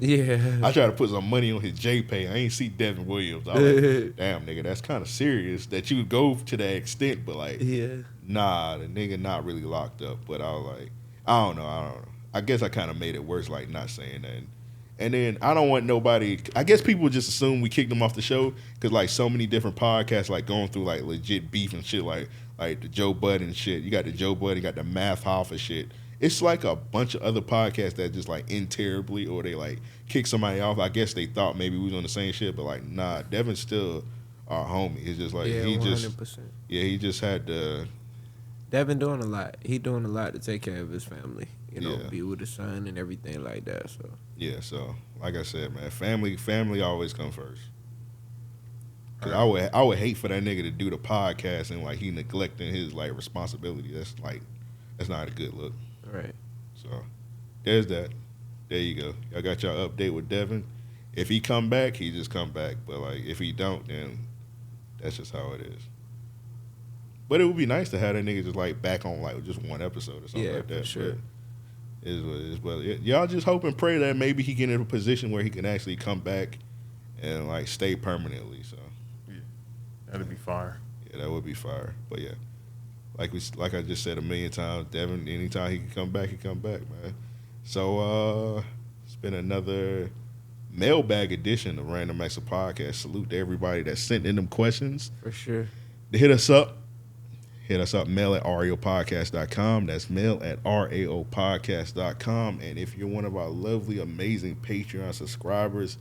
some money on his JPay. I ain't see Devin Williams. I was like, damn, nigga, that's kind of serious that you would go to that extent. But like, nah, the nigga not really locked up. But I was like, I don't know. I guess I kind of made it worse like not saying that. And then I don't want nobody. I guess people just assume we kicked him off the show because like so many different podcasts like going through like legit beef and shit like the Joe Budden shit. You got the Joe Budden, you got the Math Hoffa shit. It's like a bunch of other podcasts that just like end terribly or they like kick somebody off. I guess they thought maybe we was on the same shit, but like nah, Devin's still our homie. It's just like he 100%. He just had to. Devin doing a lot. He doing a lot to take care of his family. Be with his son and everything like that. So yeah, so like I said, man, family always come first. Cause I would hate for that nigga to do the podcast and like he neglecting his like responsibility. That's not a good look. Right. So there's that. There you go. Y'all got y'all update with Devin. If he come back, he just come back. But like if he don't, then that's just how it is. But it would be nice to have that nigga just like back on like just one episode or something like that. For sure. But it is what it is. But y'all just hope and pray that maybe he get in a position where he can actually come back and like stay permanently. So yeah, that'd be fire. Yeah, that would be fire. But yeah. Like I just said a million times, Devin, anytime he can come back, man. So it's been another mailbag edition of Random Acts of Podcast. Salute to everybody that sent in them questions. For sure. Hit us up hit us up, mail at raopodcast.com. That's mail at raopodcast.com. And if you're one of our lovely, amazing Patreon subscribers,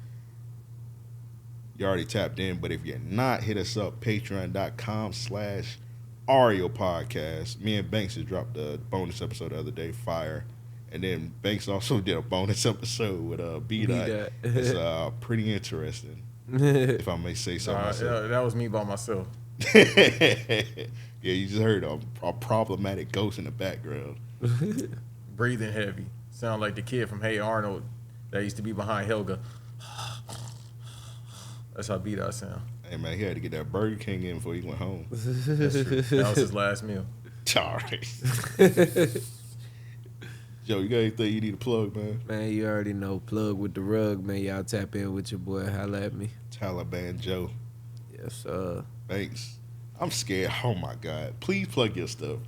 you already tapped in. But if you're not, hit us up, patreon.com/RAOPodcast. Me and Banks just dropped a bonus episode the other day, fire. And then Banks also did a bonus episode with B-Dot. It's pretty interesting, if I may say so myself. Yeah, that was me by myself. Yeah, you just heard a problematic ghost in the background. Breathing heavy. Sound like the kid from Hey Arnold that used to be behind Helga. That's how B-Dot sound. Hey, man, he had to get that Burger King in before he went home. That's true. That was his last meal. All right. Joe, you got anything you need to plug, man? Man, you already know. Plug with the rug, man. Y'all tap in with your boy. Holla at me. Taliban Joe. Yes, Thanks. I'm scared. Oh, my God. Please plug your stuff.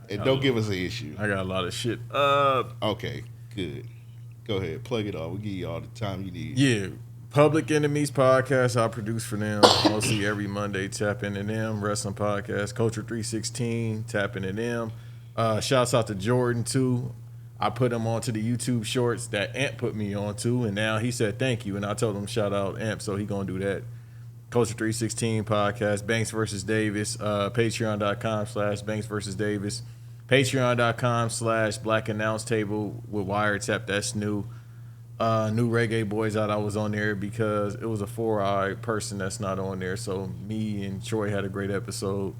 And don't give us an issue. I got a lot of shit. Okay, good. Go ahead. Plug it all. We'll give you all the time you need. Yeah. Public Enemies podcast, I produce for them mostly every Monday. Tap into them. Wrestling podcast, Culture 316. Tap into them. Shouts out to Jordan too. I put him onto the YouTube shorts that Amp put me onto, and now he said thank you, and I told him shout out Amp, so he gonna do that. Culture 316 podcast, Banks versus Davis. Patreon.com/Banks versus Davis. Patreon.com/Black Announce Table with Wiretap. That's new. New Reggae Boys out. I was on there because it was a 4-eye person that's not on there. So me and Troy had a great episode.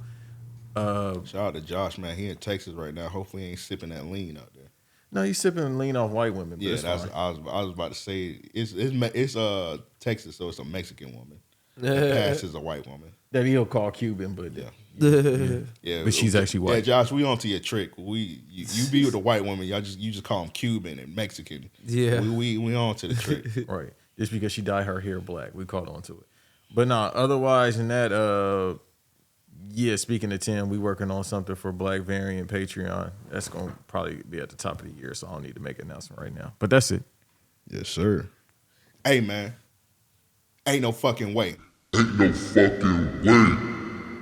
Shout out to Josh, man. He in Texas right now. Hopefully he ain't sipping that lean out there. No, he's sipping lean off white women. But Yeah, it's that's fine. I was about to say it's Texas, so it's a Mexican woman. The past is a white woman. That he'll call Cuban, but Yeah. Yeah, but she's actually white. Yeah, Josh, we on to your trick. You be with a white woman, you just call them Cuban and Mexican. Yeah. We on to the trick. Right. Just because she dyed her hair black, we caught on to it. But nah, otherwise than that, yeah, speaking of Tim, we working on something for Black Variant Patreon. That's gonna probably be at the top of the year, so I don't need to make an announcement right now. But that's it. Yes, sir. Hey, man. Ain't no fucking way. Ain't no fucking way.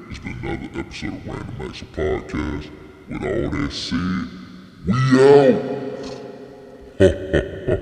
It's been another episode of Random Acts Podcast. With all that said, we out.